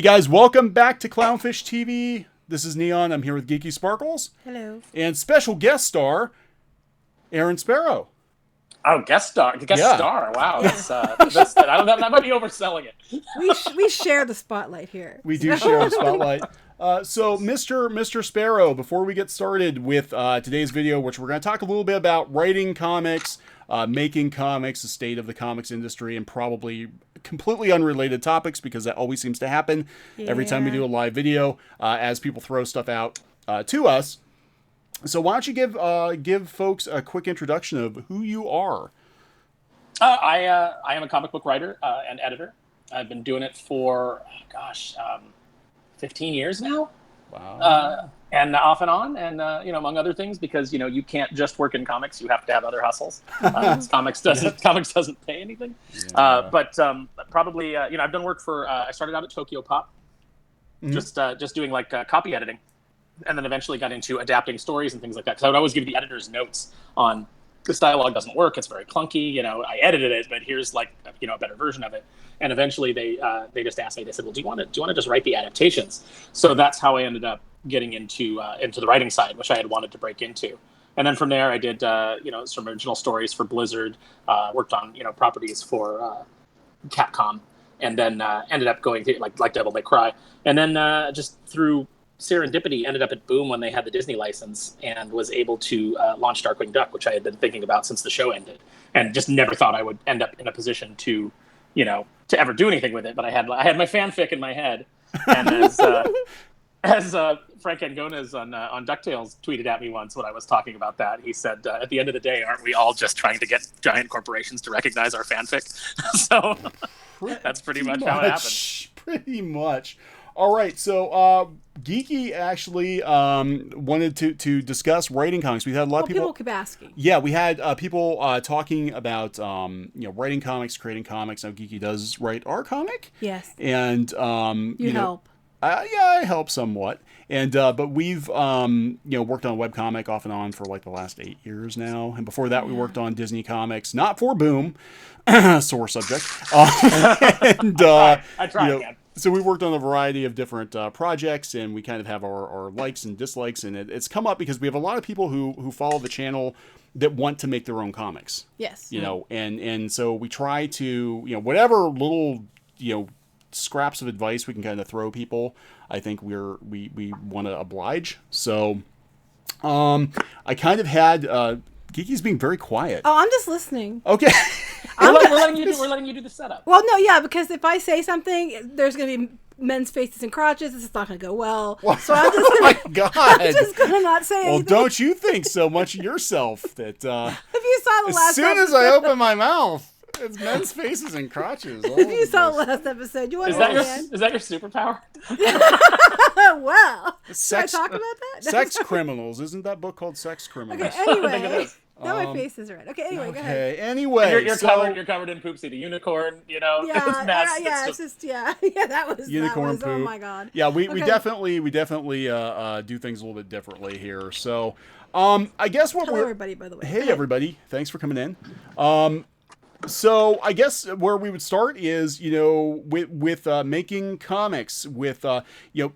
guys, welcome back to Clownfish TV. This is Neon. I'm here with Geeky Sparkles. Hello. And special guest star, Aaron Sparrow. Oh, guest star! Wow, that's I don't know, that might be overselling it. We share the spotlight here. We do share the spotlight. So, Mr. Sparrow, before we get started with today's video, which we're going to talk a little bit about writing comics, making comics, the state of the comics industry, and probably completely unrelated topics, because that always seems to happen every time we do a live video, as people throw stuff out to us. So why don't you give folks a quick introduction of who you are? I am a comic book writer and editor. I've been doing it for 15 years now. Wow. And off and on, and among other things, because you can't just work in comics; you have to have other hustles. Comics doesn't pay anything. Yeah. But probably I've done work for. I started out at Tokyo Pop, just doing like copy editing. And then eventually got into adapting stories and things like that. Because I would always give the editors notes on this dialogue doesn't work. It's very clunky. I edited it, but here's like a better version of it. And eventually they just asked me. They said, "Well, do you want to just write the adaptations?" So that's how I ended up getting into the writing side, which I had wanted to break into. And then from there, I did some original stories for Blizzard. Worked on properties for Capcom, and then ended up going to like Devil May Cry. And then just through serendipity, ended up at Boom when they had the Disney license, and was able to launch Darkwing Duck, which I had been thinking about since the show ended, and just never thought I would end up in a position to ever do anything with it. But I had my fanfic in my head, and as Frank Angonas on DuckTales tweeted at me once when I was talking about that, he said, "At the end of the day, aren't we all just trying to get giant corporations to recognize our fanfic?" So that's pretty much how it happened. Pretty much. All right, so Geeky actually wanted to discuss writing comics. We've had a lot of people keep asking. Yeah, we had people talking about writing comics, creating comics. Now Geeky does write our comic. Yes. And you help. I help somewhat. And but we've worked on a webcomic off and on for like the last 8 years now. And before that, we worked on Disney comics, not for Boom, sore subject. I tried again. So we worked on a variety of different projects, and we kind of have our likes and dislikes, and it's come up because we have a lot of people who follow the channel that want to make their own comics. Yes. And so we try to, whatever little, scraps of advice we can kind of throw people, I think we want to oblige. So I kind of had Geeky's being very quiet. Oh, I'm just listening. Okay. We're letting you do the setup. Well, no, yeah, because if I say something, there's going to be men's faces and crotches. This is not going to go well. So I'm just gonna, my God. I'm just going to not say anything. Well, don't you think so much of yourself that if you saw the last as soon as I open my mouth, it's men's faces and crotches. If you saw the last episode, you want is to that your superpower? Wow. Should I talk about that? Sex Criminals. Isn't that book called Sex Criminals? Okay, anyway. Now my face is red. Okay, anyway, go ahead. Anyway, you're covered in Poopsie the unicorn. Yeah, it's just that was unicorn poop. Oh my God. Yeah, we definitely do things a little bit differently here. So, I guess Hello, everybody. By the way. Hey, everybody! Thanks for coming in. So I guess where we would start is, with making comics with,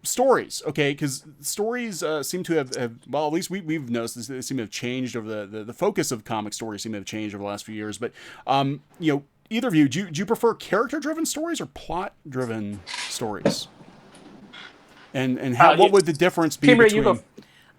stories, okay? Because stories seem to have, well, at least we've noticed this, they seem to have changed over the focus of comic stories seem to have changed over the last few years. But, either of you, do you prefer character-driven stories or plot-driven stories? And what would the difference be Kimberly, between... you go.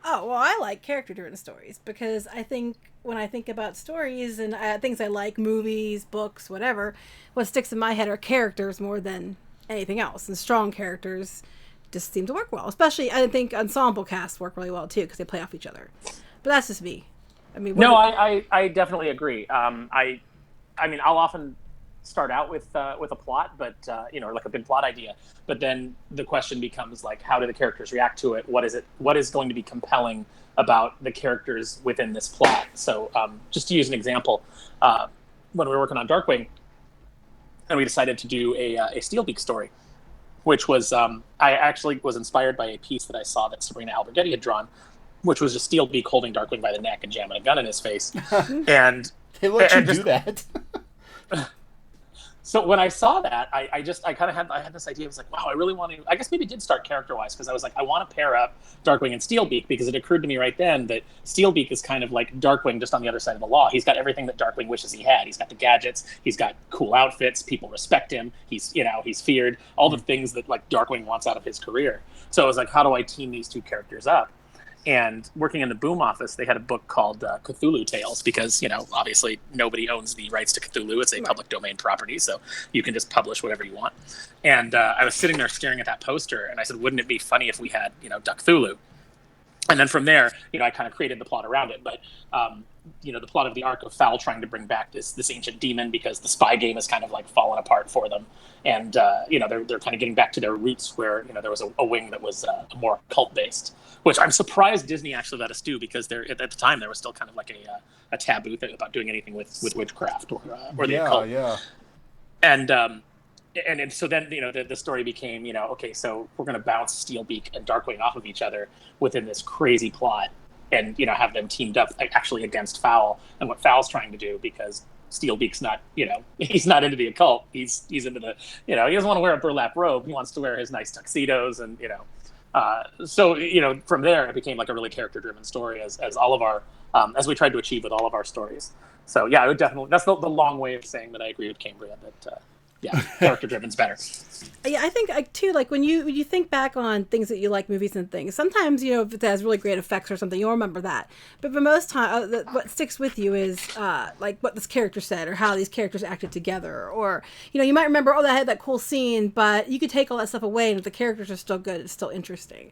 Oh, well, I like character-driven stories because I think when I think about stories and things I like, movies, books, whatever, what sticks in my head are characters more than anything else. And strong characters just seem to work well. Especially, I think ensemble casts work really well, too, because they play off each other. But that's just me. I mean, I definitely agree. I mean, I'll often start out with a plot, but like a big plot idea. But then the question becomes like, how do the characters react to it? What is going to be compelling about the characters within this plot? So just to use an example, when we were working on Darkwing, and we decided to do a Steelbeak story, which was I actually was inspired by a piece that I saw that Sabrina Alberghetti had drawn, which was just Steelbeak holding Darkwing by the neck and jamming a gun in his face. And they let you do that. So when I saw that, I kind of had this idea. I was like, wow, I really want to. I guess maybe it did start character wise because I was like, I want to pair up Darkwing and Steelbeak because it occurred to me right then that Steelbeak is kind of like Darkwing just on the other side of the law. He's got everything that Darkwing wishes he had. He's got the gadgets. He's got cool outfits. People respect him. He's he's feared. All the things that like Darkwing wants out of his career. So I was like, how do I team these two characters up? And working in the Boom office, they had a book called Cthulhu Tales because, obviously nobody owns the rights to Cthulhu. It's a public domain property, so you can just publish whatever you want. And I was sitting there staring at that poster, and I said, wouldn't it be funny if we had, Duck Cthulhu? And then from there, I kind of created the plot around it. But, the plot of the arc of Fowl trying to bring back this ancient demon because the spy game is kind of like fallen apart for them. And, they're kind of getting back to their roots where, there was a wing that was more cult-based, which I'm surprised Disney actually let us do because at the time there was still kind of like a taboo thing about doing anything with witchcraft or the occult. Yeah. And so then, the story became, okay, so we're going to bounce Steelbeak and Darkwing off of each other within this crazy plot and, have them teamed up actually against Fowl and what Fowl's trying to do because Steelbeak's not, he's not into the occult. He's into the, he doesn't want to wear a burlap robe. He wants to wear his nice tuxedos and, so, from there it became like a really character-driven story as all of our, as we tried to achieve with all of our stories. So, yeah, I would definitely, that's the long way of saying that I agree with Cambria that, character-driven's better. Yeah, I think too. Like when you think back on things that you like, movies and things. Sometimes if it has really great effects or something, you'll remember that. But for most time, what sticks with you is like what this character said or how these characters acted together. Or you might remember, that had that cool scene, but you could take all that stuff away, and if the characters are still good, it's still interesting.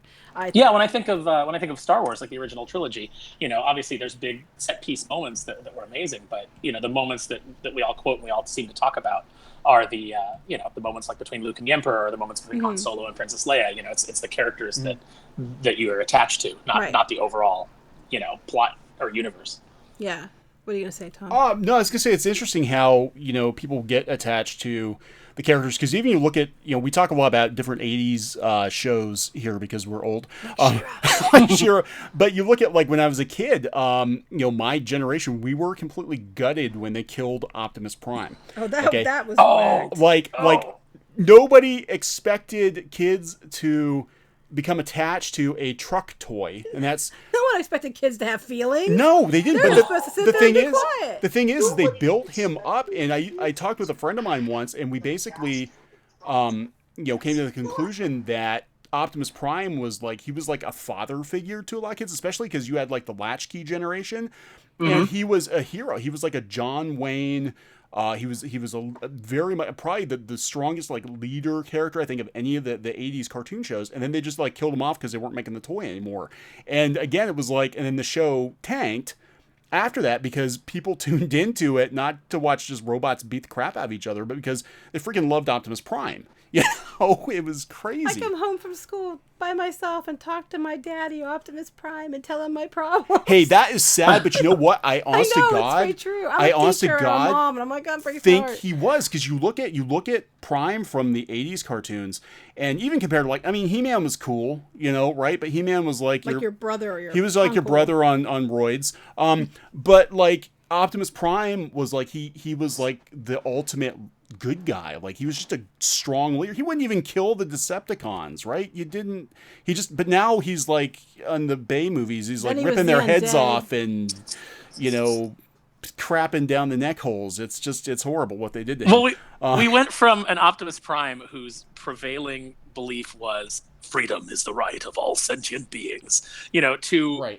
Yeah, when I think of Star Wars, like the original trilogy, obviously there's big set piece moments that were amazing, but the moments that we all quote and we all seem to talk about are the the moments like between Luke and the Emperor, or the moments between Han Solo and Princess Leia. It's the characters that you are attached to, not the overall plot or universe. Yeah. What are you gonna say, Tom? No, I was gonna say it's interesting how people get attached to the characters because even you look at we talk a lot about different '80s shows here because we're old. Sure, but you look at like when I was a kid, my generation, we were completely gutted when they killed Optimus Prime. Oh, that was whacked. Like nobody expected kids to become attached to a truck toy, and that's no one expected kids to have feelings. No, they didn't. They're But supposed to sit there and be quiet. the thing is, they built him up, and I talked with a friend of mine once, and we basically, came to the conclusion that Optimus Prime was like a father figure to a lot of kids, especially because you had like the latchkey generation, and he was a hero. He was like a John Wayne. He was a very much probably the strongest like leader character I think of any of the 80s cartoon shows, and then they just like killed him off because they weren't making the toy anymore. And again, it was like, and then the show tanked after that because people tuned into it not to watch just robots beat the crap out of each other, but because they freaking loved Optimus Prime. It was crazy. I come home from school by myself and talk to my daddy, Optimus Prime, and tell him my problems. Hey, that is sad, but you know what? I honest to God, it's very true. I'm a teacher, I'm a mom, and I'm like, I'm freaking think smart. he was, because you look at Prime from the 80s cartoons, and even compared to He-Man was cool, right? But He-Man was like your brother or your he was like uncle. your brother on roids. But like Optimus Prime was like he was like the ultimate good guy. Like he was just a strong leader. He wouldn't even kill the Decepticons, right? But now he's like on the Bay movies, he's like ripping their heads off and crapping down the neck holes. It's horrible what they did to him. Well, we went from an Optimus Prime whose prevailing belief was freedom is the right of all sentient beings, to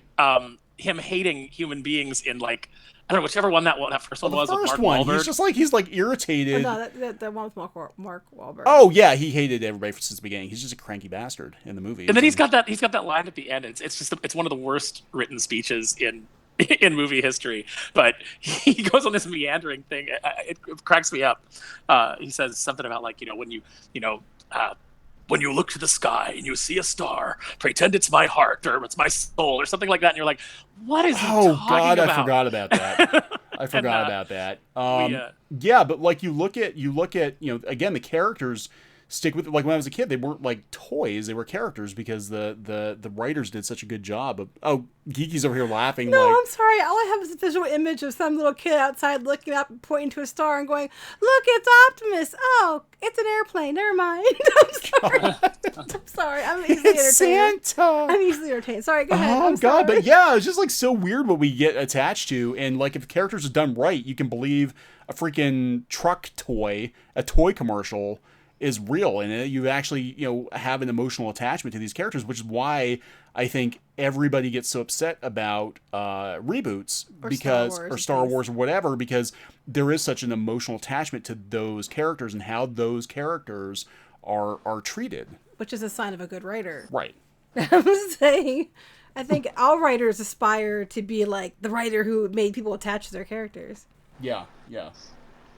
him hating human beings in like, I don't know, whichever one that first one was. The first with one, Mark Wahlberg. he's like irritated. Oh, no, that one with Mark Wahlberg. Oh yeah, he hated everybody since the beginning. He's just a cranky bastard in the movie. And then he's got that line at the end. It's one of the worst written speeches in movie history. But he goes on this meandering thing. It cracks me up. He says something about like when you look to the sky and you see a star, pretend it's my heart or it's my soul or something like that. And you're like, what is he talking God, about? I forgot about that. about that. Yeah, but like you look at again, the characters stick with it. Like when I was a kid, they weren't like toys; they were characters because the writers did such a good job of. Oh, Geeky's over here laughing. No, like, I'm sorry. All I have is a visual image of some little kid outside looking up and pointing to a star and going, "Look, it's Optimus! Oh, it's an airplane. Never mind." I'm sorry. I'm sorry. I'm easily it's entertained. Santa. I'm easily entertained. Sorry, go ahead. Oh I'm God, sorry. but yeah, it's just like so weird what we get attached to, and like if the characters are done right, you can believe a freaking truck toy, a toy commercial is real, and you actually have an emotional attachment to these characters, which is why I think everybody gets so upset about reboots or Star Wars or whatever, because there is such an emotional attachment to those characters and how those characters are treated. Which is a sign of a good writer. Right. I'm saying, I think all writers aspire to be like the writer who made people attach to their characters. Yeah, yeah.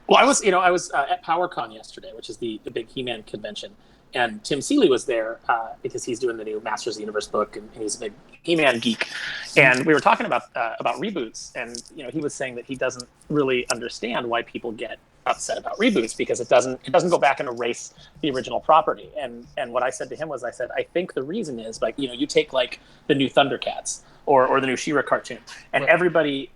Well, I was at PowerCon yesterday, which is the big He-Man convention, and Tim Seeley was there because he's doing the new Masters of the Universe book, and he's a big He-Man geek. And we were talking about reboots, and he was saying that he doesn't really understand why people get upset about reboots, because it doesn't go back and erase the original property. And what I said to him was, I think the reason is, like, you take like the new Thundercats or the new She-Ra cartoon, and everybody's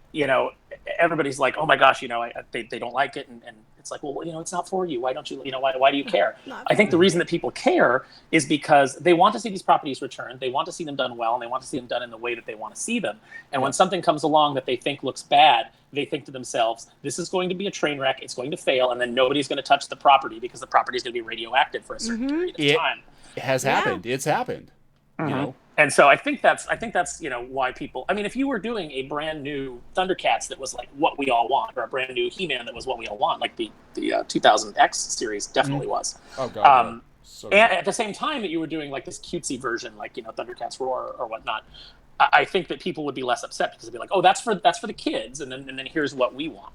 like, oh my gosh, they don't like it, and it's like, well, it's not for you. Why don't you, why do you care? I think the reason that people care is because they want to see these properties returned. They want to see them done well, and they want to see them done in the way that they want to see them. And when something comes along that they think looks bad, they think to themselves, this is going to be a train wreck. It's going to fail, and then nobody's going to touch the property because the property is going to be radioactive for a certain period of time. It has happened. It's happened. And so I think that's why people. I mean, if you were doing a brand new Thundercats that was like what we all want, or a brand new He-Man that was what we all want, like the 2000X series definitely was. Oh God. So and at the same time that you were doing like this cutesy version, like Thundercats Roar or whatnot, I think that people would be less upset because they'd be like, oh, that's for the kids, and then here's what we want.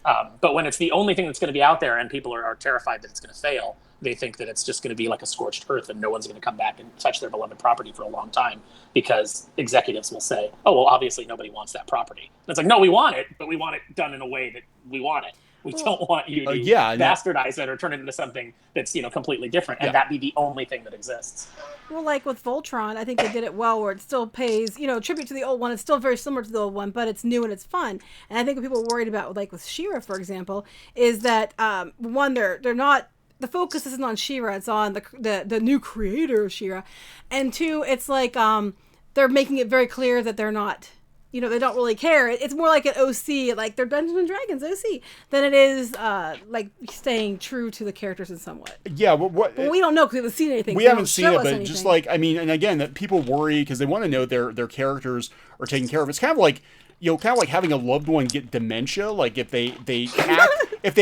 But when it's the only thing that's going to be out there and people are terrified that it's going to fail, they think that it's just going to be like a scorched earth and no one's going to come back and touch their beloved property for a long time because executives will say, oh, well, obviously nobody wants that property. And it's like, no, we want it, but we want it done in a way that we want it. We don't want you to bastardize it or turn it into something that's, completely different, and that be the only thing that exists. Well, like with Voltron, I think they did it well, where it still pays, tribute to the old one. It's still very similar to the old one, but it's new and it's fun. And I think what people are worried about, like with She-Ra, for example, is that one, they're not. The focus isn't on She-Ra; it's on the new creator of She-Ra. And two, it's like they're making it very clear that they're not. They don't really care. It's more like an OC, like they're Dungeons and Dragons OC, than it is like staying true to the characters in somewhat. Yeah, but we don't know because we haven't seen anything. We haven't seen it, but anything. Just like, I mean, and again, that people worry because they want to know their characters are taken care of. It's kind of like, having a loved one get dementia. Like if they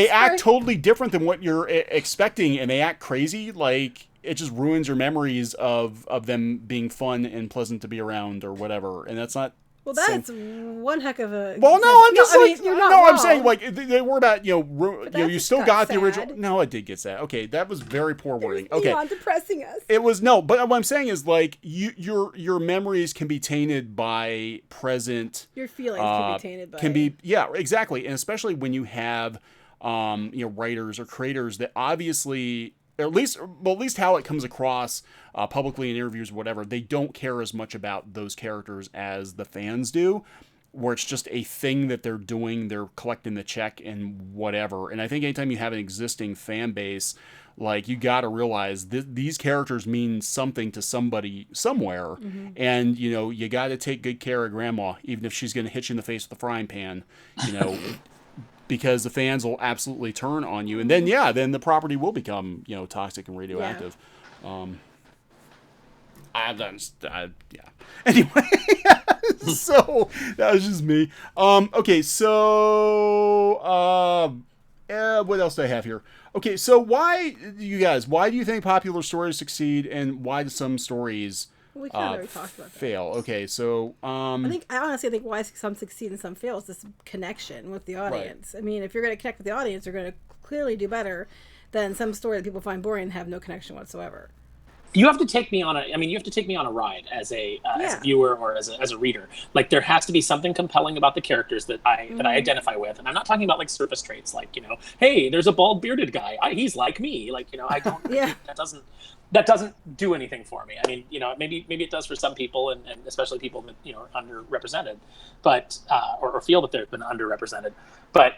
act totally different than what you're expecting and they act crazy, like it just ruins your memories of them being fun and pleasant to be around or whatever. And that's not. Well, that's one heck of a. Well, no, I'm just you're not wrong. I'm saying like they were about you still got the original. Sad. No, it did get sad. Okay, that was very poor wording. Okay, beyond depressing us. It was no, but what I'm saying is like your memories can be tainted by present. Your feelings can be tainted by. Exactly, and especially when you have writers or creators that obviously. At least how it comes across publicly in interviews or whatever, they don't care as much about those characters as the fans do, where it's just a thing that they're doing, they're collecting the check and whatever. And I think anytime you have an existing fan base, like you got to realize these characters mean something to somebody somewhere. And, you got to take good care of grandma, even if she's going to hit you in the face with a frying pan, because the fans will absolutely turn on you. And then, then the property will become, toxic and radioactive. Anyway, so that was just me. Okay, so, what else do I have here? Okay, so why do you think popular stories succeed and why do some stories we kind of already talked about that. Fail? Okay, so I honestly think why some succeed and some fail is this connection with the audience. Right. I mean, if you're going to connect with the audience, you're going to clearly do better than some story that people find boring and have no connection whatsoever. you have to take me on you have to take me on a ride as a viewer or as a reader. Like, there has to be something compelling about the characters that I identify with. And I'm not talking about like surface traits, like, hey, there's a bald bearded guy. He's like me. Like, I don't, that doesn't do anything for me. I mean, maybe it does for some people, and especially people that, are underrepresented, but, or feel that they've been underrepresented. But,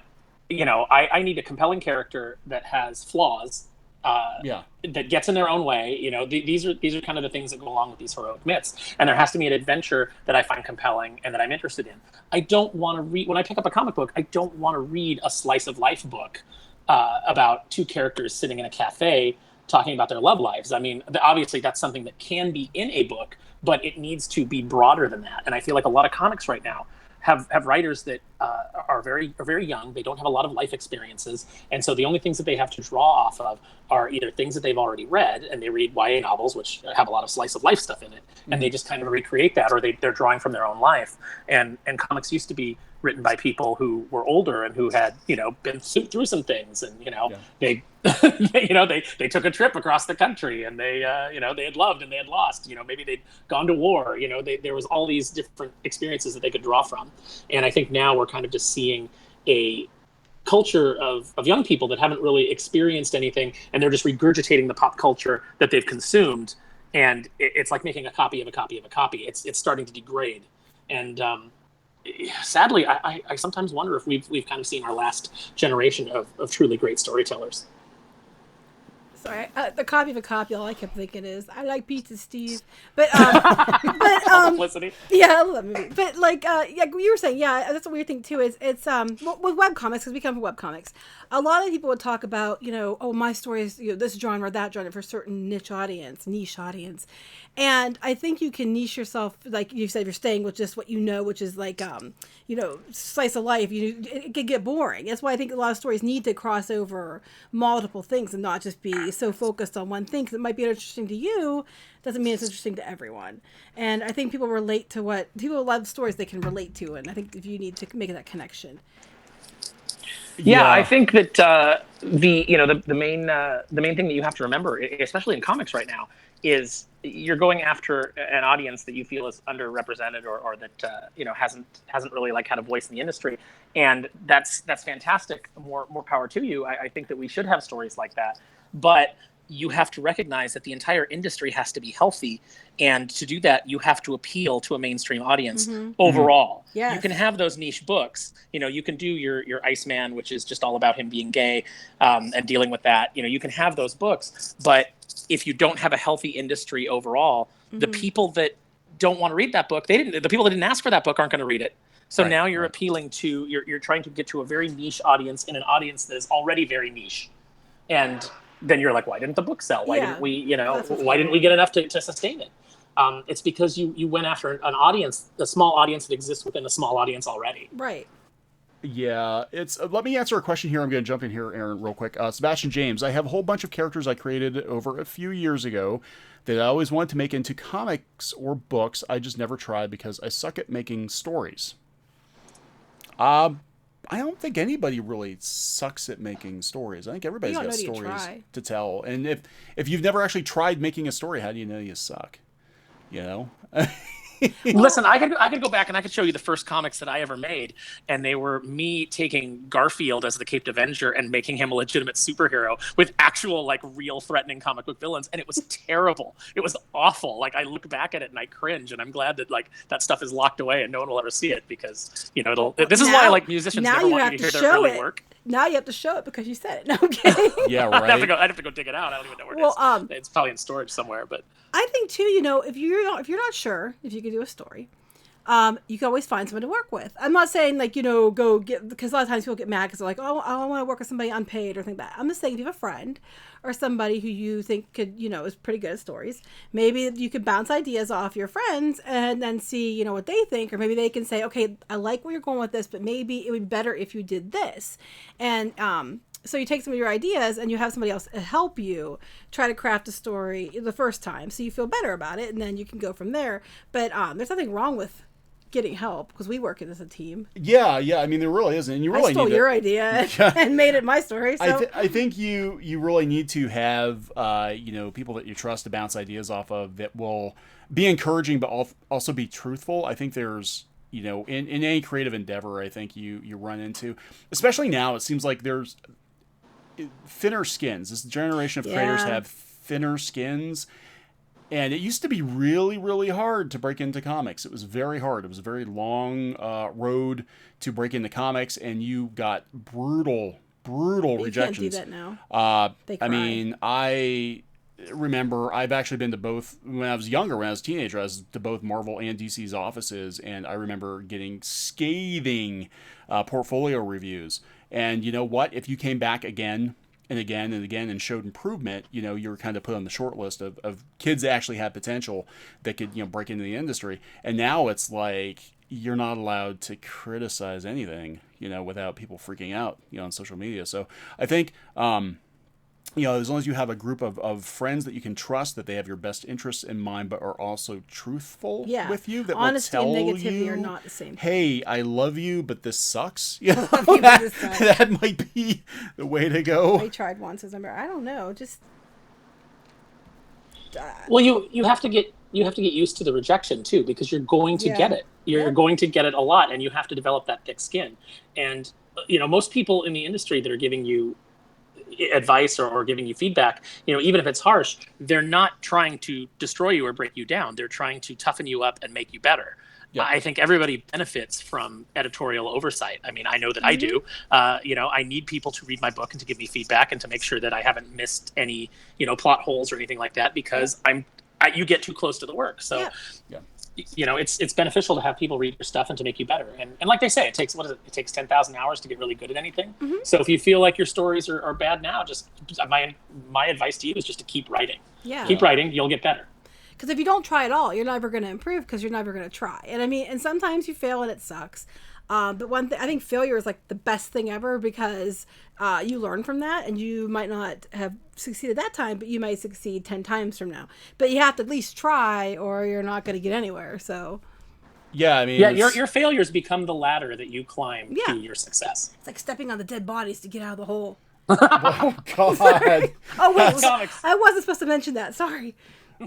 I need a compelling character that has flaws, that gets in their own way. These are kind of the things that go along with these heroic myths. And there has to be an adventure that I find compelling and that I'm interested in. I don't want to read, when I pick up a comic book, I don't want to read a slice of life book about two characters sitting in a cafe talking about their love lives. I mean, obviously that's something that can be in a book, but it needs to be broader than that. And I feel like a lot of comics right now have writers that are very young. They don't have a lot of life experiences, and so the only things that they have to draw off of are either things that they've already read, and they read YA novels, which have a lot of slice of life stuff in it, and they just kind of recreate that, or they're drawing from their own life. And comics used to be written by people who were older and who had been through some things, and they they took a trip across the country, and they had loved and they had lost. Maybe they'd gone to war. There was all these different experiences that they could draw from. And I think now we're kind of just seeing a culture of young people that haven't really experienced anything, and they're just regurgitating the pop culture that they've consumed. And it's like making a copy of a copy of a copy. It's starting to degrade. And sadly, I sometimes wonder if we've kind of seen our last generation of truly great storytellers. Sorry, the copy of a copy. All I kept thinking is, I like pizza, Steve. But Publicity. Yeah, I love that movie. But like you were saying, that's a weird thing too. Is it's with webcomics, because we come from webcomics. A lot of people would talk about, oh, my story is this genre, that genre for a certain niche audience. And I think you can niche yourself, like you said, if you're staying with just what which is like slice of life. It can get boring. That's why I think a lot of stories need to cross over multiple things and not just be so focused on one thing. Because it might be interesting to you, doesn't mean it's interesting to everyone. And I think people relate to what people love stories they can relate to, and I think if you need to make that connection. Yeah, I think that the main thing that you have to remember, especially in comics right now, is you're going after an audience that you feel is underrepresented or that hasn't really had a voice in the industry, and that's fantastic. More power to you. I think that we should have stories like that, but you have to recognize that the entire industry has to be healthy, and to do that, you have to appeal to a mainstream audience overall. Yes. You can have those niche books. You can do your Iceman, which is just all about him being gay and dealing with that. You can have those books, but if you don't have a healthy industry overall, the people that don't want to read that book, the people that didn't ask for that book aren't going to read it. So now you're appealing to, you're trying to get to a very niche audience in an audience that is already very niche. And then you're like, why didn't the book sell? Why didn't we, why didn't we get enough to sustain it? It's because you went after an audience, a small audience that exists within a small audience already. Right. Yeah, let me answer a question here. I'm going to jump in here, Aaron, real quick. Sebastian James, I have a whole bunch of characters I created over a few years ago that I always wanted to make into comics or books. I just never tried because I suck at making stories. I don't think anybody really sucks at making stories. I think everybody's got stories to tell. And if you've never actually tried making a story, how do you know you suck? Listen, I could go back and I could show you the first comics that I ever made, and they were me taking Garfield as the Caped Avenger and making him a legitimate superhero with actual real threatening comic book villains, and it was terrible. It was awful. I look back at it and I cringe, and I'm glad that that stuff is locked away and no one will ever see it, because this is why musicians never want you to hear their early work. Now you have to show it because you said it. No, okay. Yeah, right. I'd have to go dig it out. I don't even know where it is. It's probably in storage somewhere. But I think too, if you're not sure if you can do a story, you can always find someone to work with. I'm not saying go get, because a lot of times people get mad because they're like, oh, I want to work with somebody unpaid or things like that. I'm just saying if you have a friend or somebody who you think could, is pretty good at stories, maybe you could bounce ideas off your friends and then see, what they think, or maybe they can say, okay, I like where you're going with this, but maybe it would be better if you did this. And so you take some of your ideas and you have somebody else help you try to craft a story the first time, so you feel better about it, and then you can go from there. But there's nothing wrong with getting help because we work as a team. Yeah. I mean, there really isn't, and you really I stole need your idea and made it my story. So I think you really need to have people that you trust to bounce ideas off of that will be encouraging, but also be truthful. I think there's in any creative endeavor, I think you run into, especially now, it seems like there's thinner skins. This generation of creators have thinner skins. And it used to be really, really hard to break into comics. It was very hard. It was a very long road to break into comics, and you got brutal rejections. You can't do that now. They cry. I mean, I remember I've actually been to both when I was younger. When I was a teenager, I was to both Marvel and DC's offices, and I remember getting scathing portfolio reviews. And you know what? If you came back again and again and again and showed improvement, you were kind of put on the short list of kids that actually had potential that could break into the industry. And now it's like you're not allowed to criticize anything without people freaking out on social media. So I think as long as you have a group of friends that you can trust, that they have your best interests in mind, but are also truthful with you, that honesty will tell and negativity you, are not the same. Hey, I love you, but this sucks. That that might be the way to go. I tried once as a member. I don't know, just. Well, you have to get used to the rejection too, because you're going to get it. You're going to get it a lot, and you have to develop that thick skin. And most people in the industry that are giving you advice or giving you feedback, even if it's harsh, they're not trying to destroy you or break you down. They're trying to toughen you up and make you better. Yeah. I think everybody benefits from editorial oversight. I mean, I know that I do. I need people to read my book and to give me feedback and to make sure that I haven't missed any, plot holes or anything like that, because you get too close to the work. So, it's beneficial to have people read your stuff and to make you better. And like they say, it takes 10,000 hours to get really good at anything. Mm-hmm. So if you feel like your stories are bad now, just my advice to you is just to keep writing. Yeah. Keep writing, you'll get better. Because if you don't try at all, you're never going to improve, because you're never going to try. And I mean, and sometimes you fail and it sucks. But one thing, I think failure is like the best thing ever, because you learn from that, and you might not have succeeded that time, but you might succeed 10 times from now. But you have to at least try, or you're not going to get anywhere. So. Yeah, I mean. Yeah, your failures become the ladder that you climb to your success. It's like stepping on the dead bodies to get out of the hole. Oh God. Oh wait, I wasn't supposed to mention that. Sorry.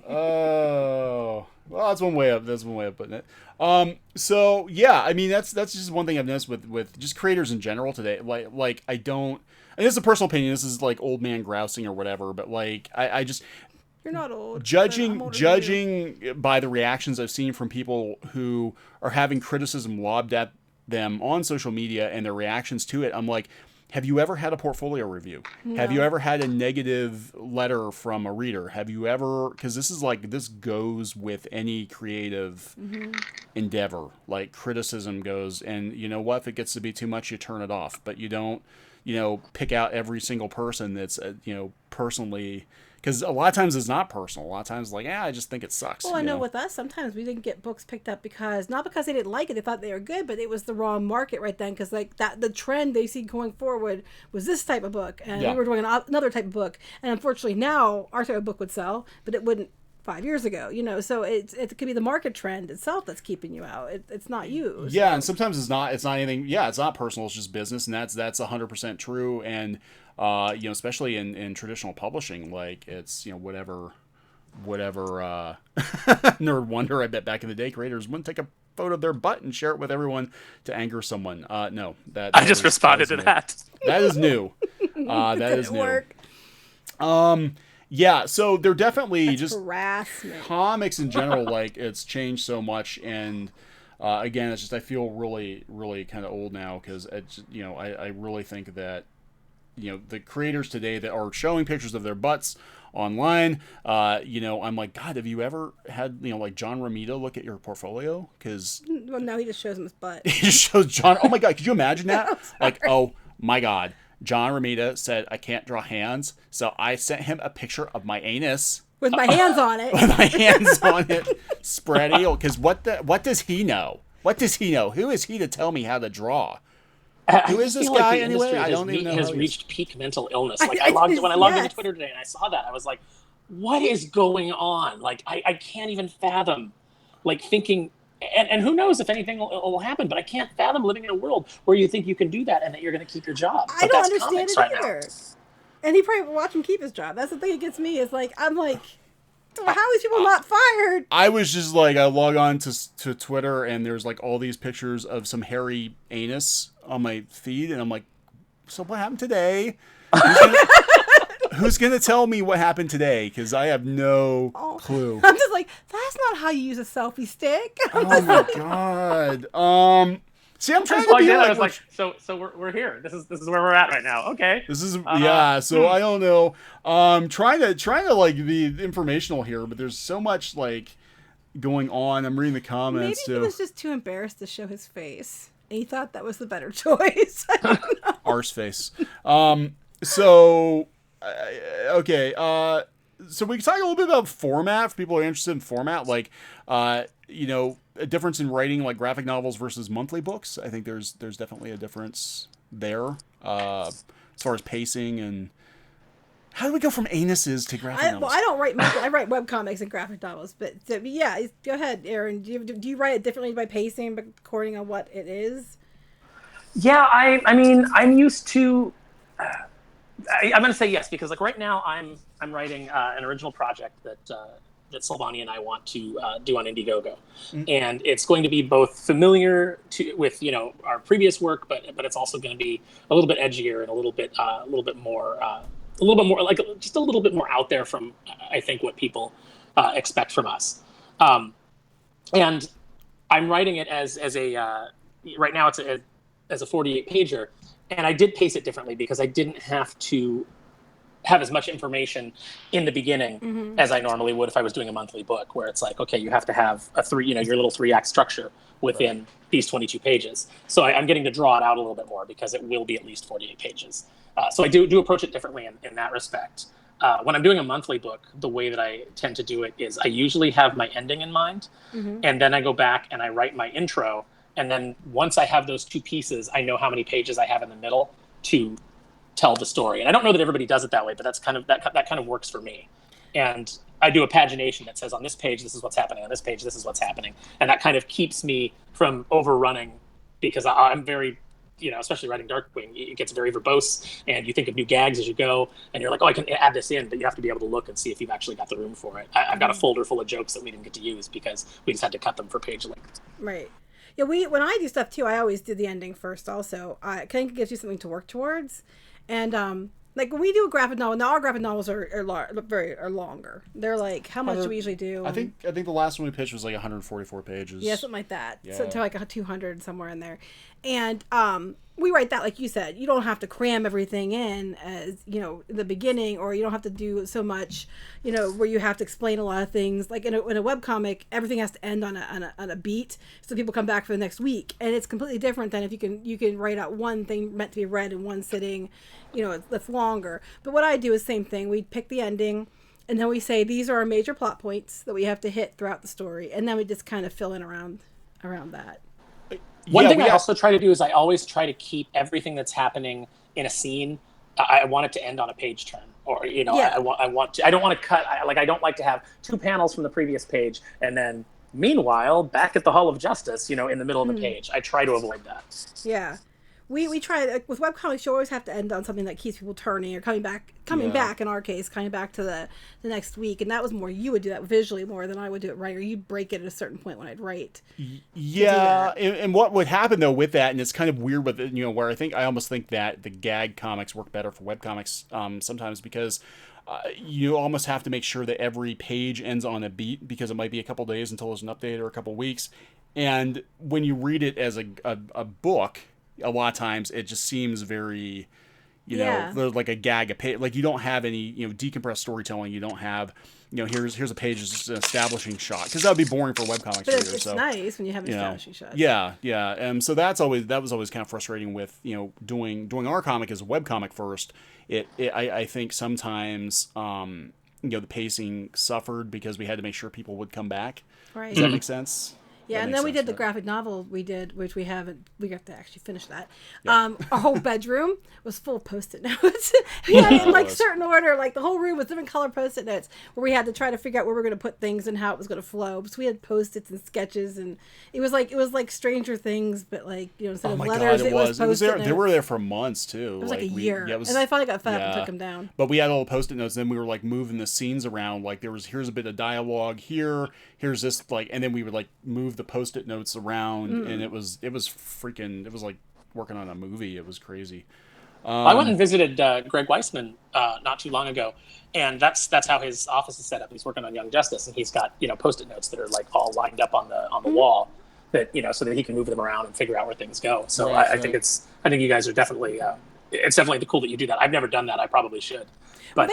Oh, well, that's one way of putting it. So yeah, I mean, that's just one thing I've noticed with just creators in general today. Like I don't, and this is a personal opinion. This is like old man grousing or whatever, but like I just. You're not old. Judging by the reactions I've seen from people who are having criticism lobbed at them on social media and their reactions to it, I'm like, have you ever had a portfolio review? No. Have you ever had a negative letter from a reader? Have you ever, because this goes with any creative endeavor, like criticism goes, and you know what, if it gets to be too much, you turn it off, but you don't, pick out every single person that's, personally, because a lot of times it's not personal. A lot of times, like, I just think it sucks. Well, I know with us, sometimes we didn't get books picked up not because they didn't like it, they thought they were good, but it was the wrong market right then. Because like the trend they see going forward was this type of book, and we were doing another type of book. And unfortunately, now our type of book would sell, but it wouldn't 5 years ago. So it could be the market trend itself that's keeping you out. It's not you. Yeah, and sometimes it's not anything. Yeah, it's not personal. It's just business, and that's 100% true. And especially in traditional publishing, like it's, whatever nerd wonder, I bet back in the day, creators wouldn't take a photo of their butt and share it with everyone to anger someone. No, I just responded to that. That is new. That is new. Work. Yeah, so they're definitely That's just harassment. Comics in general, like it's changed so much, and again, it's just I feel really, really kind of old now, because I really think that the creators today that are showing pictures of their butts online, I'm like, God, have you ever had like John Romita look at your portfolio? Because now he just shows him his butt. He just shows John. Oh my God, could you imagine that? Like, oh my God. John Romita said, I can't draw hands, so I sent him a picture of my anus. With my hands on it. With my hands on it. Spread eagle. Because what does he know? What does he know? Who is he to tell me how to draw? Who is this guy anyway? I don't even know. Has reached peak mental illness. Like when I logged into Twitter today and I saw that, I was like, what is going on? Like I can't even fathom like thinking and who knows if anything will happen, but I can't fathom living in a world where you think you can do that and that you're going to keep your job. I But don't that's understand comics it right either. now. And he probably will watch him keep his job. That's the thing that gets me. Is like I'm like, well, how is people not fired? I was just like, I log on to Twitter and there's like all these pictures of some hairy anus on my feed, and I'm like, so what happened today? Who's gonna tell me what happened today? Because I have no clue. I'm just like, that's not how you use a selfie stick. Oh my god. See, I'm trying to be I like, was like, so we're here. This is where we're at right now. Okay. this is yeah. So I don't know. Trying to like be informational here, but there's so much like going on. I'm reading the Maybe comments he too. was just too embarrassed to show his face, and he thought that was the better choice. I don't know. Arse face. So okay. So we can talk a little bit about format if people are interested in format, like you know, a difference in writing like graphic novels versus monthly books. I think there's definitely a difference there as far as pacing. And how do we go from anuses to graphic novels? Well, I don't write. I write webcomics and graphic novels, but yeah, go ahead, Aaron. Do you write it differently by pacing, according on what it is? Yeah, I mean, I'm used to. I'm going to say yes because like right now I'm writing an original project that Sylvania and I want to do on Indiegogo, and it's going to be both familiar with our previous work, but it's also going to be a little bit edgier and a little bit more like just a little bit more out there from I think what people expect from us, and I'm writing it as a right now it's as a 48 pager. And I did pace it differently because I didn't have to have as much information in the beginning as I normally would if I was doing a monthly book, where it's like, okay, you have to have your little 3-act structure within these 22 pages. So I'm getting to draw it out a little bit more because it will be at least 48 pages. So I do approach it differently in that respect. When I'm doing a monthly book, the way that I tend to do it is I usually have my ending in mind, and then I go back and I write my intro. And then once I have those two pieces, I know how many pages I have in the middle to tell the story. And I don't know that everybody does it that way, but that's kind of that kind of works for me. And I do a pagination that says on this page, this is what's happening. On this page, this is what's happening. And that kind of keeps me from overrunning because I'm very, especially writing Darkwing, it gets very verbose and you think of new gags as you go. And you're like, oh, I can add this in, but you have to be able to look and see if you've actually got the room for it. I've got a folder full of jokes that we didn't get to use because we just had to cut them for page length. Right. Yeah, when I do stuff too, I always do the ending first. Also, it kind of gives you something to work towards, and like when we do a graphic novel, now our graphic novels are longer. They're like, how much do we usually do? I think the last one we pitched was like 144 pages. Yeah, something like that. Yeah. So to like 200 somewhere in there, and we write that like you said. You don't have to cram everything in as in the beginning, or you don't have to do so much, where you have to explain a lot of things. Like in a webcomic, everything has to end on a beat, so people come back for the next week, and it's completely different than if you can write out one thing meant to be read in one sitting, that's longer. But what I do is same thing. We pick the ending. And then we say these are our major plot points that we have to hit throughout the story, and then we just kind of fill in around that. One thing I also try to do is I always try to keep everything that's happening in a scene. I want it to end on a page turn, or I don't want to cut. I don't like to have 2 panels from the previous page and then meanwhile back at the Hall of Justice, in the middle of the page. I try to avoid that. Yeah. We try, like, with webcomics, you always have to end on something that keeps people turning or coming back in our case, coming back to the next week. And that was more, you would do that visually more than I would do it writing, or you'd break it at a certain point when I'd write. Yeah, and what would happen though with that, and it's kind of weird with it, where I almost think that the gag comics work better for webcomics sometimes because you almost have to make sure that every page ends on a beat because it might be a couple days until there's an update or a couple weeks. And when you read it as a book, a lot of times it just seems very, like a gag, a page. Like you don't have any, decompressed storytelling. You don't have, here's a page, just an establishing shot, because that would be boring for webcomics readers. It's nice when you have establishing shots. Yeah. So that was always kind of frustrating with doing our comic as a webcomic first. I think sometimes the pacing suffered because we had to make sure people would come back. Right. Does that make sense? Yeah, and then we did the graphic novel we did, which we have to actually finish that. Yeah. Our whole bedroom was full of Post-it notes. We had it in like certain order, like the whole room was different color Post-it notes, where we had to try to figure out where we were going to put things and how it was going to flow. So we had Post-its and sketches, and it was like Stranger Things, but like, you know, instead of letters, it was Post-it notes. They were there for months too. It was like a year, and I finally got fed up and took them down. But we had little Post-it notes, and then we were like moving the scenes around. Like here's a bit of dialogue here. Here's this, like, and then we would like move the Post-it notes around, and it was like working on a movie. It was crazy. I went and visited Greg Weisman not too long ago, and that's how his office is set up. He's working on Young Justice, and he's got, you know, Post-it notes that are like all lined up on the wall, that, you know, so that he can move them around and figure out where things go. So I think you guys are definitely it's definitely cool that you do that. I've never done that. I probably should, but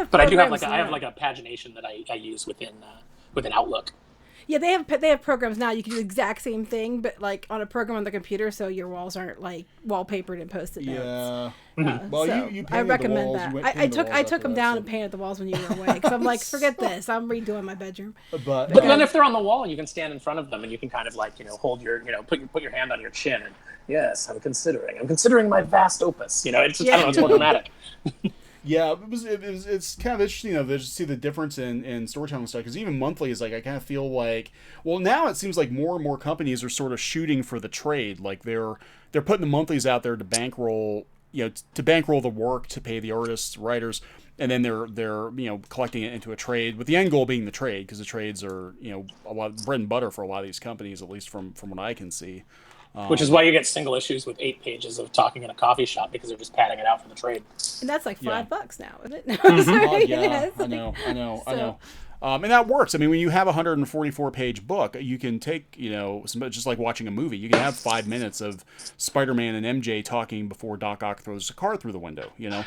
but I do have I have a pagination that I use within Outlook. Yeah, they have programs now. You can do the exact same thing, but like on a program on the computer, so your walls aren't like wallpapered and Post-it notes. Yeah. Well, so you I recommend walls, that. I took them down and painted the walls when you were away, because I'm like, forget this. I'm redoing my bedroom. But then if they're on the wall, you can stand in front of them and you can kind of like, you know, hold your, you know, put your hand on your chin and, yes, I'm considering my vast opus. You know, it's just, I don't know, it's more dramatic. Yeah, it's kind of interesting though to see the difference in storytelling stuff, because even monthly is like, I kind of feel like, well, now it seems like more and more companies are sort of shooting for the trade, like they're putting the monthlies out there to bankroll, you know, to bankroll the work, to pay the artists, writers, and then they're you know, collecting it into a trade, with the end goal being the trade, because the trades are, you know, a lot of bread and butter for a lot of these companies, at least from what I can see. Which is why you get single issues with 8 pages of talking in a coffee shop, because they're just padding it out for the trade. And that's like $5 now, isn't it? I know. And that works. I mean, when you have a 144-page book, you can take, you know, just like watching a movie. You can have 5 minutes of Spider-Man and MJ talking before Doc Ock throws a car through the window, you know.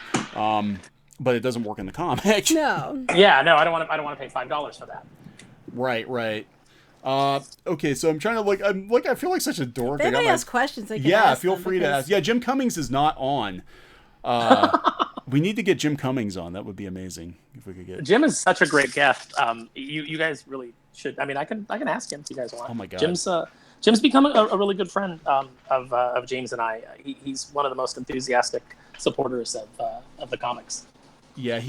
But it doesn't work in the comic. No. Yeah, no, I don't want to pay $5 for that. Right. Okay, so I'm trying to I feel like such a dork. If anybody has questions, they can ask feel free to ask. Yeah, Jim Cummings is not on. We need to get Jim Cummings on. That would be amazing if we could get. Jim is such a great guest. You guys really should. I mean, I can ask him if you guys want. Oh my god. Jim's become a really good friend of James and I. He's one of the most enthusiastic supporters of the comics. Yeah,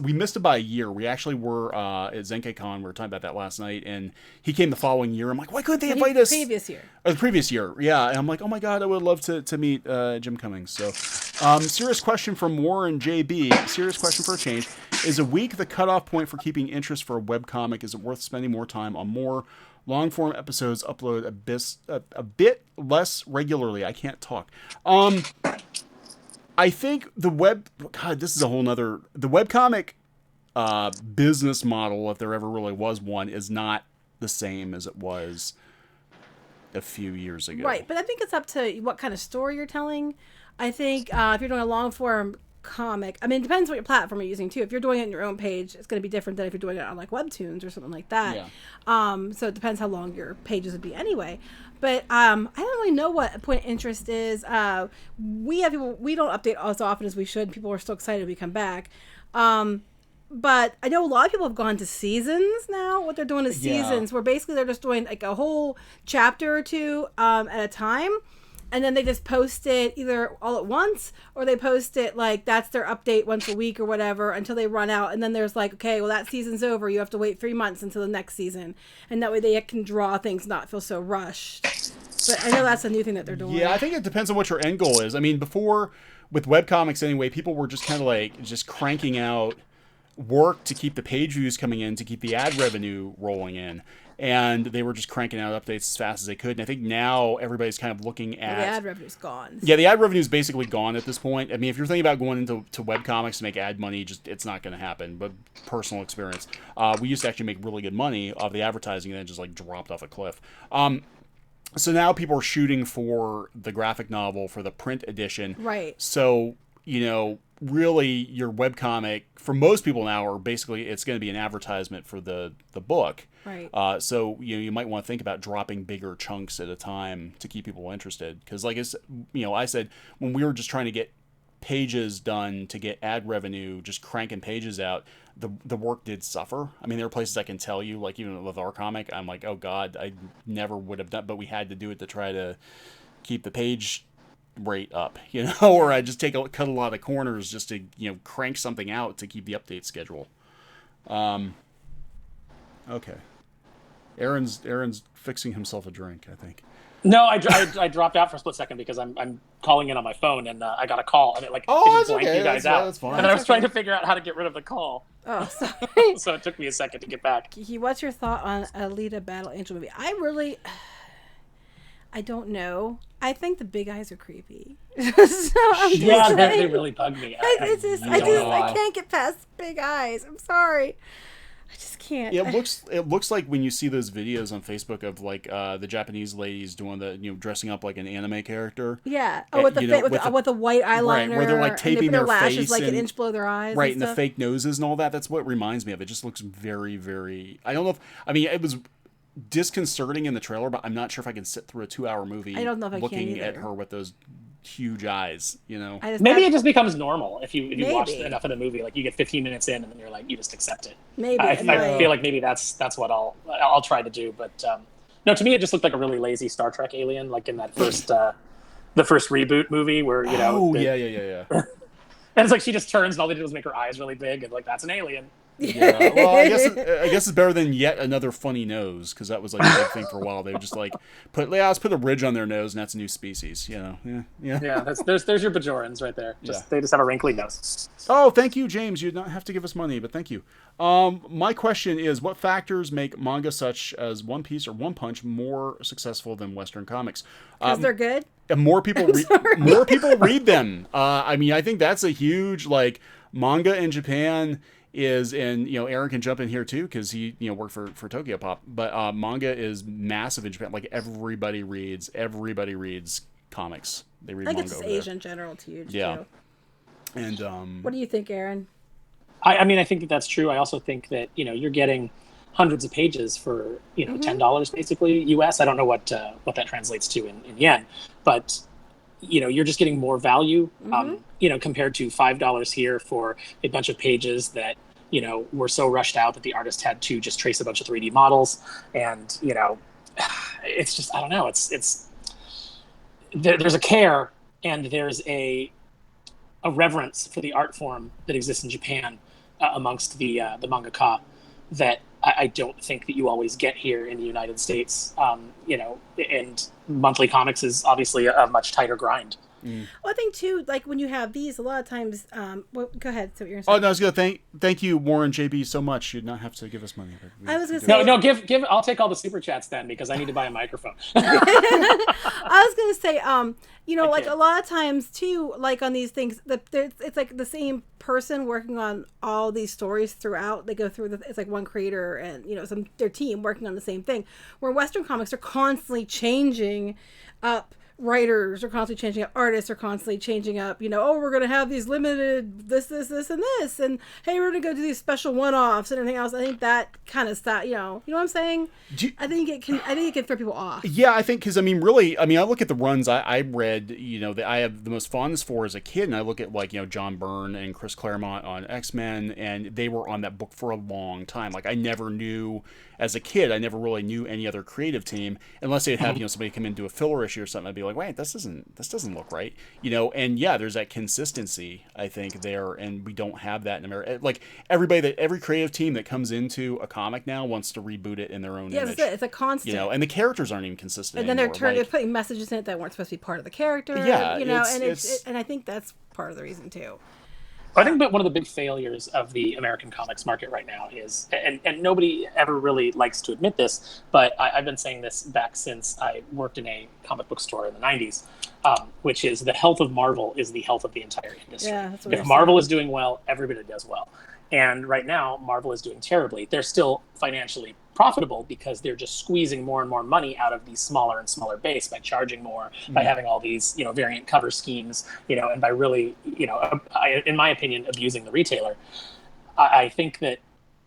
we missed it by a year. We actually were at ZenkaiCon. We were talking about that last night, and he came the following year. I'm like, why couldn't they invite us? The previous year, yeah. And I'm like, oh my god, I would love to meet Jim Cummings. So, serious question from Warren JB. Serious question for a change. Is a week the cutoff point for keeping interest for a webcomic? Is it worth spending more time on more long-form episodes? Upload a bit less regularly. I can't talk. I think the webcomic business model, if there ever really was one, is not the same as it was a few years ago. Right, but I think it's up to what kind of story you're telling. I think if you're doing a long-form comic, I mean, it depends what your platform you're using too. If you're doing it on your own page, it's going to be different than if you're doing it on like Webtoons or something like that. Yeah. So it depends how long your pages would be anyway. But I don't really know what a point of interest is. We have people, we don't update as often as we should. People are still excited we come back. But I know a lot of people have gone to seasons now. What they're doing is seasons, where basically they're just doing like a whole chapter or two at a time. And then they just post it either all at once, or they post it like that's their update once a week or whatever until they run out. And then there's like, okay, well, that season's over. You have to wait 3 months until the next season. And that way they can draw things, not feel so rushed. But I know that's a new thing that they're doing. Yeah, I think it depends on what your end goal is. I mean, before, with webcomics anyway, people were just kind of like just cranking out work to keep the page views coming in, to keep the ad revenue rolling in. And they were just cranking out updates as fast as they could. And I think now everybody's kind of looking at... the ad revenue's gone. Yeah, the ad revenue's basically gone at this point. I mean, if you're thinking about going into webcomics to make ad money, it's not going to happen. But personal experience. We used to actually make really good money off the advertising, and then it just like dropped off a cliff. So now people are shooting for the graphic novel, for the print edition. Right. So, you know, really your webcomic, for most people now, are basically, it's going to be an advertisement for the book. Right. So you might want to think about dropping bigger chunks at a time to keep people interested. Because like I said, when we were just trying to get pages done to get ad revenue, just cranking pages out, the work did suffer. I mean, there are places I can tell you, like even with our comic, I'm like, oh God, I never would have done, but we had to do it to try to keep the page rate up, you know, or I just cut a lot of corners just to, you know, crank something out to keep the update schedule. Okay. Aaron's fixing himself a drink, I think. No, I dropped out for a split second because I'm calling in on my phone and I got a call and it just blanked you guys out. That's fine. And then I was trying to figure out how to get rid of the call. Oh, sorry. So it took me a second to get back. What's your thought on Alita Battle Angel movie? I don't know. I think the big eyes are creepy. They really bug me. I can't get past big eyes. I'm sorry. I just can't. It looks like when you see those videos on Facebook of like the Japanese ladies doing the, you know, dressing up like an anime character. Yeah. Oh, with the white eyeliner. Right, where they're like taping their lashes face like and, an inch below their eyes. Right, and the fake noses and all that. That's what it reminds me of. It just looks very, very. I don't know if. I mean, it was disconcerting in the trailer, but I'm not sure if I can sit through a 2-hour movie. I don't know if I can looking either. at her with those huge eyes, you know. Maybe it just becomes normal if you watch enough of the movie. Like you get 15 minutes in and then you're like, you just accept it. Maybe I feel like maybe that's what I'll try to do. But no, to me it just looked like a really lazy Star Trek alien, like in that first the first reboot movie where you know. Yeah. And it's like she just turns and all they did was make her eyes really big and like that's an alien. Yeah, well, I guess it's better than yet another funny nose, because that was like a big thing for a while. They would just like let's put a ridge on their nose, and that's a new species, you know. Yeah. There's your Bajorans right there. They just have a wrinkly nose. Oh, thank you, James. You don't have to give us money, but thank you. My question is, what factors make manga such as One Piece or One Punch more successful than Western comics? Because they're good. And more people read them. I mean, I think that's a huge manga in Japan is, and you know, Aaron can jump in here too because he worked for Tokyo Pop, but manga is massive in Japan. Like everybody reads comics. They read manga. I think it's Asia in general too. Yeah. And what do you think, Aaron? I mean, I think that's true. I also think that you're getting hundreds of pages for $10 basically US. I don't know what that translates to in yen, but you're just getting more value, compared to $5 here for a bunch of pages that, were so rushed out that the artist had to just trace a bunch of 3D models. And, it's just, I don't know. There's a care and there's a reverence for the art form that exists in Japan amongst the mangaka that I don't think that you always get here in the United States, and monthly comics is obviously a much tighter grind. Well, I think too, like when you have these, a lot of times. Well, go ahead. So what you're saying. Oh no, I was gonna thank you, Warren JB, so much. You'd not have to give us money. I was gonna say no. Give. I'll take all the super chats then because I need to buy a microphone. I was gonna say, like a lot of times too, like on these things, it's like the same person working on all these stories throughout. They go through it's like one creator and their team working on the same thing. Where Western comics are constantly changing up. Writers are constantly changing up, artists are constantly changing up, we're going to have these limited this and this, and hey, we're going to go do these special one-offs and everything else. I think that kind of stuff, you know what I'm saying? I think it can throw people off. Yeah, I think, because I look at the runs I read, that I have the most fondness for as a kid, and I look at John Byrne and Chris Claremont on X-Men, and they were on that book for a long time. Like I never knew, as a kid, I never really knew any other creative team unless they'd have somebody come in and do a filler issue or something. I'd be like, wait, this doesn't look right, and yeah, there's that consistency I think there, and we don't have that in America. Like every creative team that comes into a comic now wants to reboot it in their own image. It's a constant, and the characters aren't even consistent and then anymore. they're putting messages in it that weren't supposed to be part of the character. Yeah, and I think that's part of the reason too. I think that one of the big failures of the American comics market right now is, and nobody ever really likes to admit this, but I've been saying this back since I worked in a comic book store in the 90s, which is the health of Marvel is the health of the entire industry. Yeah, that's what if Marvel is doing well, everybody does well. And right now, Marvel is doing terribly. They're still financially profitable because they're just squeezing more and more money out of these smaller and smaller base by charging more, by having all these, variant cover schemes, and by really, in my opinion, abusing the retailer. I think that,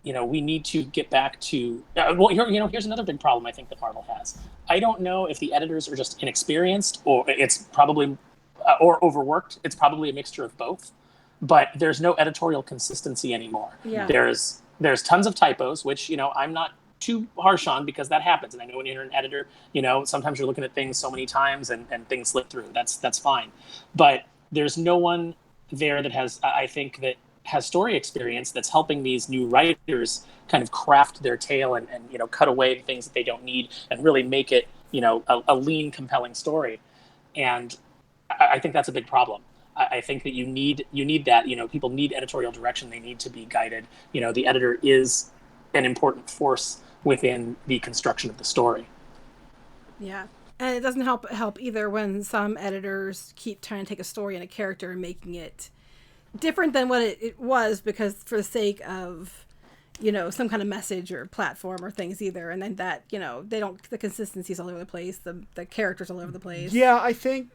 we need to get back to, here's another big problem I think that Marvel has. I don't know if the editors are just inexperienced, or it's probably or overworked. It's probably a mixture of both. But there's no editorial consistency anymore. Yeah. There's tons of typos, which, you know, I'm not too harsh on, because that happens. And I know when you're an editor, you know, sometimes you're looking at things so many times and things slip through. That's fine. But there's no one there that has, I think, that has story experience that's helping these new writers kind of craft their tale and you know, cut away the things that they don't need and really make it, you know, a lean, compelling story. And I think that's a big problem. I think that you need that, you know, people need editorial direction. They need to be guided. You know, the editor is an important force within the construction of the story. Yeah. And it doesn't help either when some editors keep trying to take a story and a character and making it different than what it was, because for the sake of, you know, some kind of message or platform or things either. And then that, you know, the consistency's all over the place. The characters all over the place. Yeah, I think,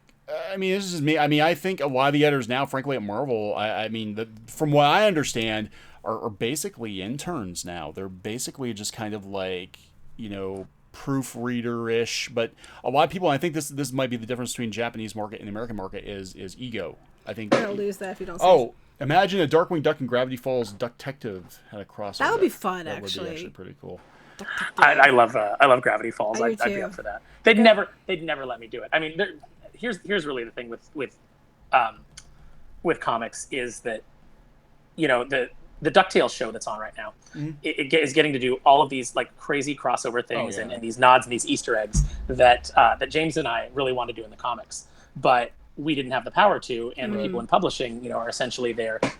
I mean, this is just me. I mean, I think a lot of the editors now, frankly, at Marvel, I mean, from what I understand, are basically interns now. They're basically just kind of like, you know, proofreader-ish. But a lot of people, I think this might be the difference between Japanese market and the American market is ego. I think You're gonna lose that if you don't. Oh, imagine a Darkwing Duck and Gravity Falls Ducktective had a crossover. That would be fun, that would be actually pretty cool. I love Gravity Falls. I'd be up for that. They'd never let me do it. I mean, here's really the thing with comics is that, you know, the DuckTales show that's on right now, it is getting to do all of these like crazy crossover things and these nods and these Easter eggs that James and I really want to do in the comics, but we didn't have the power to. And the people in publishing, you know, are essentially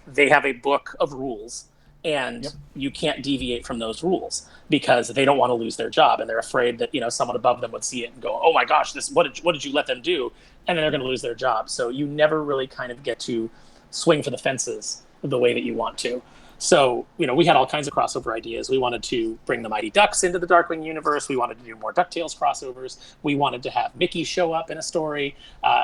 they have a book of rules, and you can't deviate from those rules because they don't want to lose their job, and they're afraid that, you know, someone above them would see it and go, "Oh my gosh, what did you let them do?" And then they're going to lose their job. So you never really kind of get to swing for the fences the way that you want to. So, you know, we had all kinds of crossover ideas. We wanted to bring the Mighty Ducks into the Darkwing universe. We wanted to do more DuckTales crossovers. We wanted to have Mickey show up in a story.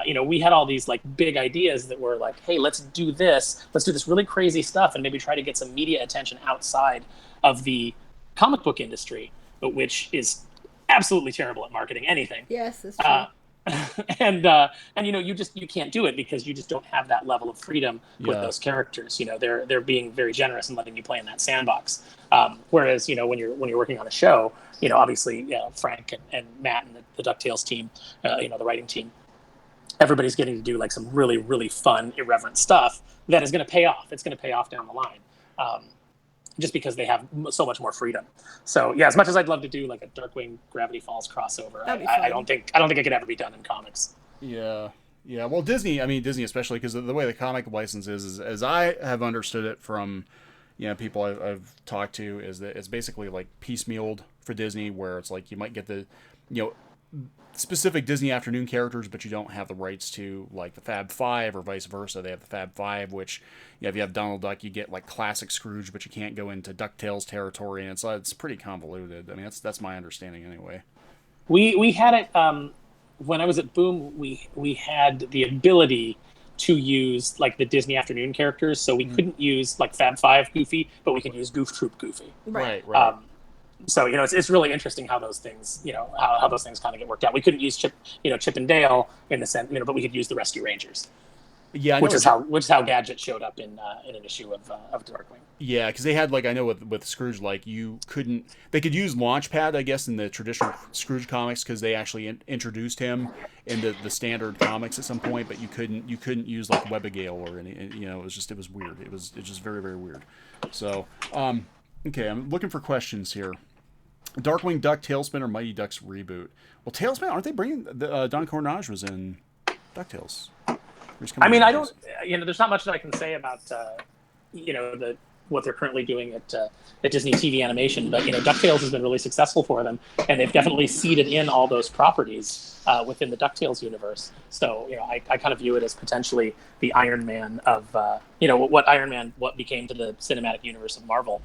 You know, we had all these like big ideas that were like, hey, let's do this really crazy stuff and maybe try to get some media attention outside of the comic book industry, but which is absolutely terrible at marketing anything. Yes, that's true. And you know, you can't do it because you just don't have that level of freedom with those characters. You know, they're being very generous and letting you play in that sandbox. Whereas, you know, when you're working on a show, you know, obviously, you know, Frank and Matt and the DuckTales team, you know, the writing team, everybody's getting to do like some really, really fun, irreverent stuff that is going to pay off. It's going to pay off down the line. Just because they have so much more freedom. So yeah, as much as I'd love to do like a Darkwing Gravity Falls crossover, I don't think it could ever be done in comics. Yeah. Well, Disney especially, because the way the comic license is, as I have understood it from, you know, people I've talked to, is that it's basically like piecemealed for Disney, where it's like you might get the, you know, specific Disney afternoon characters, but you don't have the rights to like the Fab Five, or vice versa. They have the Fab Five, which, you know, if you have Donald Duck, you get like classic Scrooge, but you can't go into DuckTales territory, and it's pretty convoluted. I mean, that's my understanding anyway. We had it when I was at Boom. We had the ability to use like the Disney afternoon characters, so we couldn't use like Fab Five Goofy, but we could use Goof Troop Goofy. Right. So, you know, it's really interesting how those things, you know, how those things kind of get worked out. We couldn't use Chip and Dale in the sense, you know, but we could use the Rescue Rangers. Yeah, which is how Gadget showed up in an issue of Darkwing. Yeah, because they had, like, I know with Scrooge, like, they could use Launchpad, I guess, in the traditional Scrooge comics, because they actually introduced him in the standard comics at some point, but you couldn't use like Webigale or any, you know, it was weird. It was just very, very weird. So, okay, I'm looking for questions here. Darkwing Duck, Tailspin, or Mighty Ducks reboot? Well, Tailspin, aren't they bringing Don Cornage was in DuckTales? I mean, I don't. You know, there's not much that I can say about you know, what they're currently doing at Disney TV Animation, but you know, DuckTales has been really successful for them, and they've definitely seeded in all those properties within the DuckTales universe. So you know, I kind of view it as potentially the Iron Man of you know, what became to the cinematic universe of Marvel.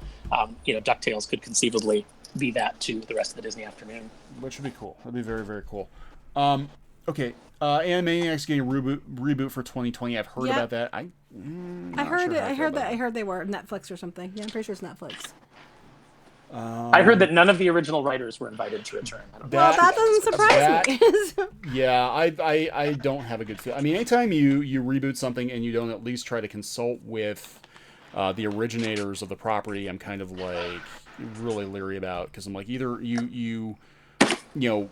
You know, DuckTales could conceivably be that to the rest of the Disney afternoon, which would be cool. That'd be very, very cool. Okay, Animaniacs getting a reboot for 2020. I've heard about that. I heard I heard they were Netflix or something. Yeah, I'm pretty sure it's Netflix. I heard that none of the original writers were invited to return. I don't know. Well, that doesn't surprise me. Yeah, I don't have a good feel. I mean, anytime you reboot something and you don't at least try to consult with the originators of the property, I'm kind of like really leery about, because I'm like, either you know,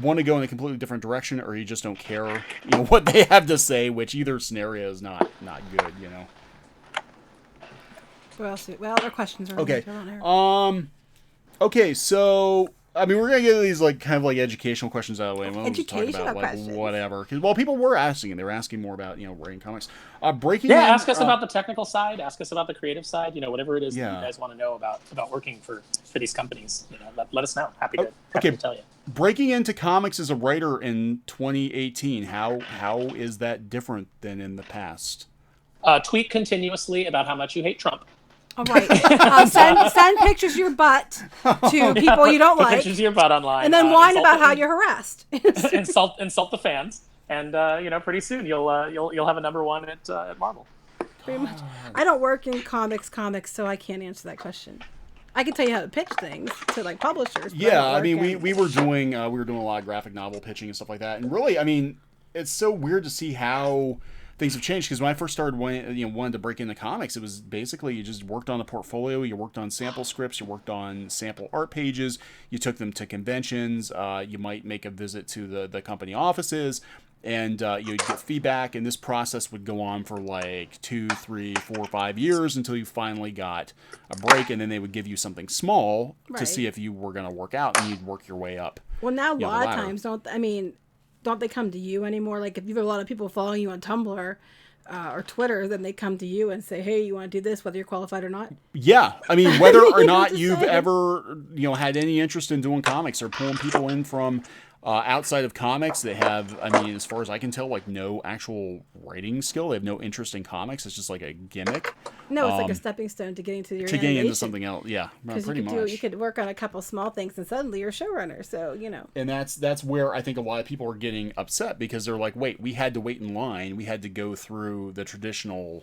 want to go in a completely different direction, or you just don't care, what they have to say, which either scenario is not good, What else? Well, their questions are Okay. on there. Okay, so I mean, we're gonna get these like kind of like educational questions out of the way. We'll just talk Educational about like questions. whatever. Because people were asking, and they were asking more about writing comics, breaking. Yeah, in, ask us about the technical side. Ask us about the creative side. Whatever it is that Yeah. you guys want to know about working for these companies. Let us know. Happy to tell you. breaking into comics as a writer in 2018. How is that different than in the past? Tweet continuously about how much you hate Trump. All right. Send pictures of your butt to people you don't Put like, pictures of your butt online, and then whine insult about how them- you're harassed. insult the fans, and pretty soon you'll have a #1 at Marvel. Pretty much. I don't work in comics, so I can't answer that question. I can tell you how to pitch things to like publishers. But Yeah, I I mean, don't we work were doing a lot of graphic novel pitching and stuff like that, and really, I mean, it's so weird to see how things have changed, because when I first started wanted to break into comics, it was basically you just worked on a portfolio, you worked on sample scripts, you worked on sample art pages, you took them to conventions, you might make a visit to the company offices, and you'd get feedback, and this process would go on for like 2, 3, 4, 5 years until you finally got a break, and then they would give you something small to Right. see if you were going to work out, and you'd work your way up. Well, now a the lot of ladder. times, don't they come to you anymore? Like, if you have a lot of people following you on Tumblr or Twitter, then they come to you and say, hey, you want to do this, whether you're qualified or not? Yeah, I mean, whether or You know not what to you've say. ever had any interest in doing comics or pulling people in from outside of comics that have, I mean, as far as I can tell, like no actual writing skill. They have no interest in comics. It's just like a gimmick No, it's like a stepping stone to getting to your to getting into animation. something else. Yeah, Because pretty you much. could work on a couple small things, and suddenly you're a showrunner. So And that's where I think a lot of people are getting upset, because they're like, wait, we had to wait in line. We had to go through the traditional,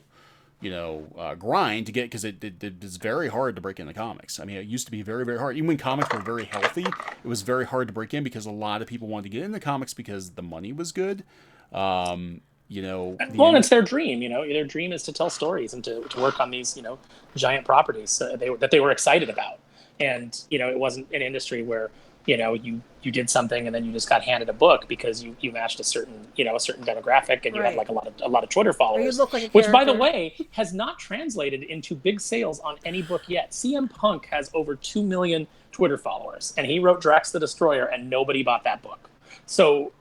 grind to get, because it's very hard to break into comics. I mean, it used to be very, very hard. Even when comics were very healthy, it was very hard to break in, because a lot of people wanted to get into comics because the money was good. Well, and it's their dream. Their dream is to tell stories and to work on these giant properties that they were excited about. And it wasn't an industry where you did something and then you just got handed a book because you matched a certain demographic, and you had Right. like a lot of Twitter followers, look like a which, by the character. way, has not translated into big sales on any book yet. CM Punk has over 2 million Twitter followers, and he wrote Drax the Destroyer, and nobody bought that book. So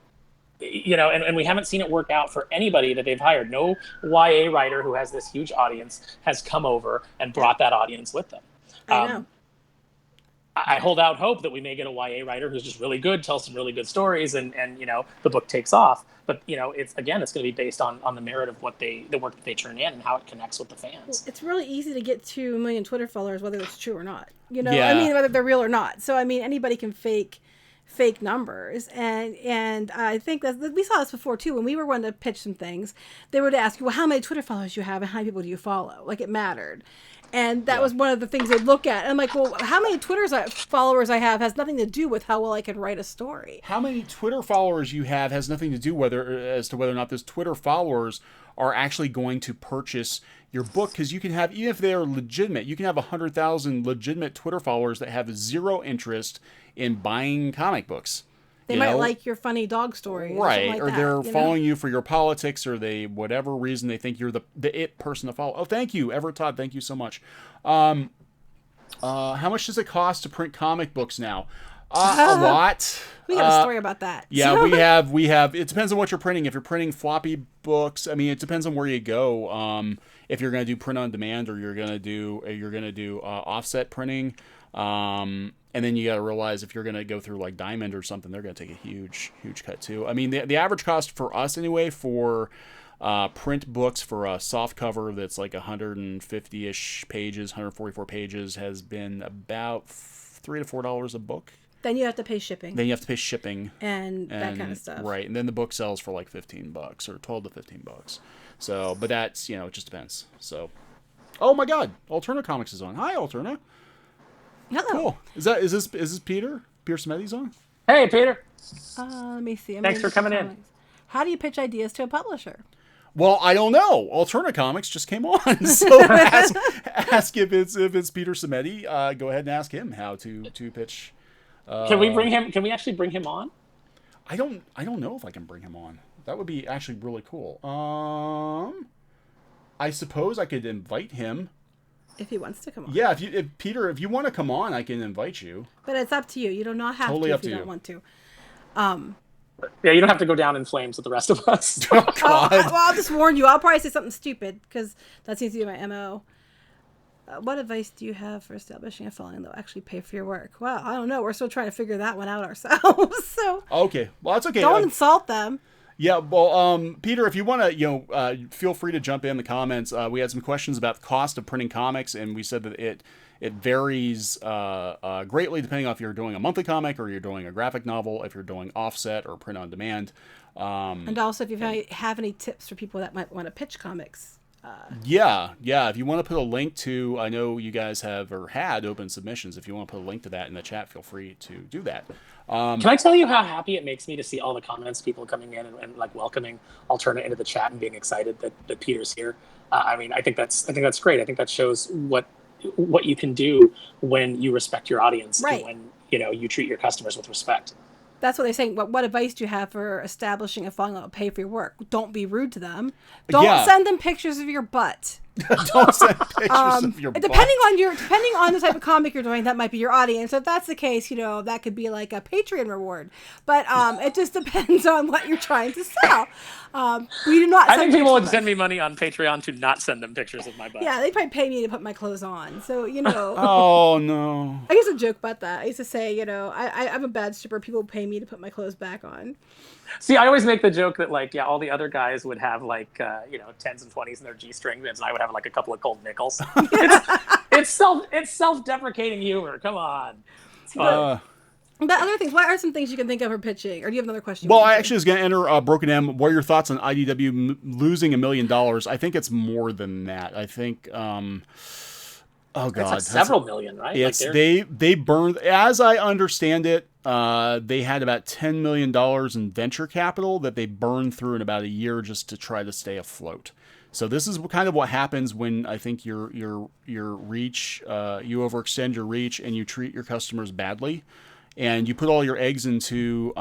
and we haven't seen it work out for anybody that they've hired. No YA writer who has this huge audience has come over and brought that audience with them. I know. I hold out hope that we may get a YA writer who's just really good, tells some really good stories, and the book takes off. But it's going to be based on the merit of the work that they turn in and how it connects with the fans. It's really easy to get 2 million Twitter followers, whether it's true or not. Yeah. I mean, whether they're real or not. So, I mean, anybody can fake numbers, and I think that we saw this before too. When we were wanting to pitch some things, they would ask you, well, how many Twitter followers do you have and how many people do you follow? Like, it mattered. And that was one of the things they'd look at. And I'm like, well, how many followers I have has nothing to do with how well I can write a story. How many Twitter followers you have has nothing to do as to whether or not those Twitter followers are actually going to purchase your book. Because you can have, even if they are legitimate, you can have 100,000 legitimate Twitter followers that have zero interest in buying comic books. They might like your funny dog story, right? or They're following you for your politics, or they whatever reason they think you're the it person to follow. Oh, thank you, Everett Todd. Thank you so much. How much does it cost to print comic books now? A lot. We got a story about that. Yeah, we have. It depends on what you're printing. If you're printing floppy books, I mean, it depends on where you go. If you're going to do print on demand, or you're going to do offset printing. And then you got to realize, if you're going to go through like Diamond or something, they're going to take a huge cut too. I mean, the average cost for us anyway for print books for a soft cover that's like 150-ish pages, 144 pages, has been about $3 to $4 a book. Then you have to pay shipping. And that kind of stuff. Right, and then the book sells for like $15 or $12 to $15. So, but that's it just depends. So, oh my God, Alterna Comics is on. Hi, Alterna. Hello. Cool. Is this Peter? Peter Smetty's on? Hey, Peter. Let me see. Thanks for coming in. How do you pitch ideas to a publisher? Well, I don't know. Alterna Comics just came on, so ask if it's Peter Smetti. Go ahead and ask him how to pitch. Can we bring him? Can we actually bring him on? I don't know if I can bring him on. That would be actually really cool. I suppose I could invite him. If he wants to come on. Yeah, if Peter, if you want to come on, I can invite you. But it's up to you. You do not have Totally to up if you to don't you. want to. Yeah, you don't have to go down in flames with the rest of us. Oh, God. Well, I'll just warn you. I'll probably say something stupid because that seems to be my MO. What advice do you have for establishing a following that will actually pay for your work? Well, I don't know. We're still trying to figure that one out ourselves. So Okay, well that's okay. don't insult them. Yeah, well, Peter, if you want to, feel free to jump in the comments. We had some questions about the cost of printing comics, and we said that it varies greatly depending on if you're doing a monthly comic or you're doing a graphic novel, if you're doing offset or print on demand. And also, if you have any tips for people that might want to pitch comics. Yeah. If you want to put a link to, I know you guys have or had open submissions. If you want to put a link to that in the chat, feel free to do that. Can I tell you how happy it makes me to see all the comments, people coming in and like welcoming Alterna into the chat and being excited that Peter's here. I mean, I think that's great. I think that shows what you can do when you respect your audience, right, and when you treat your customers with respect. That's what they're saying. What advice do you have for establishing a following that will pay for your work? Don't be rude to them. Don't send them pictures of your butt. Don't send pictures of your butt. Depending on the type of comic you're doing, that might be your audience. If that's the case, that could be like a Patreon reward. But it just depends on what you're trying to sell. We do not. I think people would send me money on Patreon to not send them pictures of my butt. Yeah, they probably pay me to put my clothes on. So Oh no. I used to joke about that. I used to say, I'm a bad stripper. People pay me to put my clothes back on. See, I always make the joke that all the other guys would have 10s and 20s in their G-string bins, and I would have like a couple of cold nickels. It's self-deprecating humor. Come on. But other things, what are some things you can think of for pitching? Or do you have another question? Well, I actually was going to enter Broken M. What are your thoughts on IDW losing $1 million? I think it's more than that. I think. Oh God, it's like several million, right? It's they burned. As I understand it, they had about $10 million in venture capital that they burned through in about a year just to try to stay afloat. So this is kind of what happens when I think your reach, you overextend your reach and you treat your customers badly. And you put all your eggs into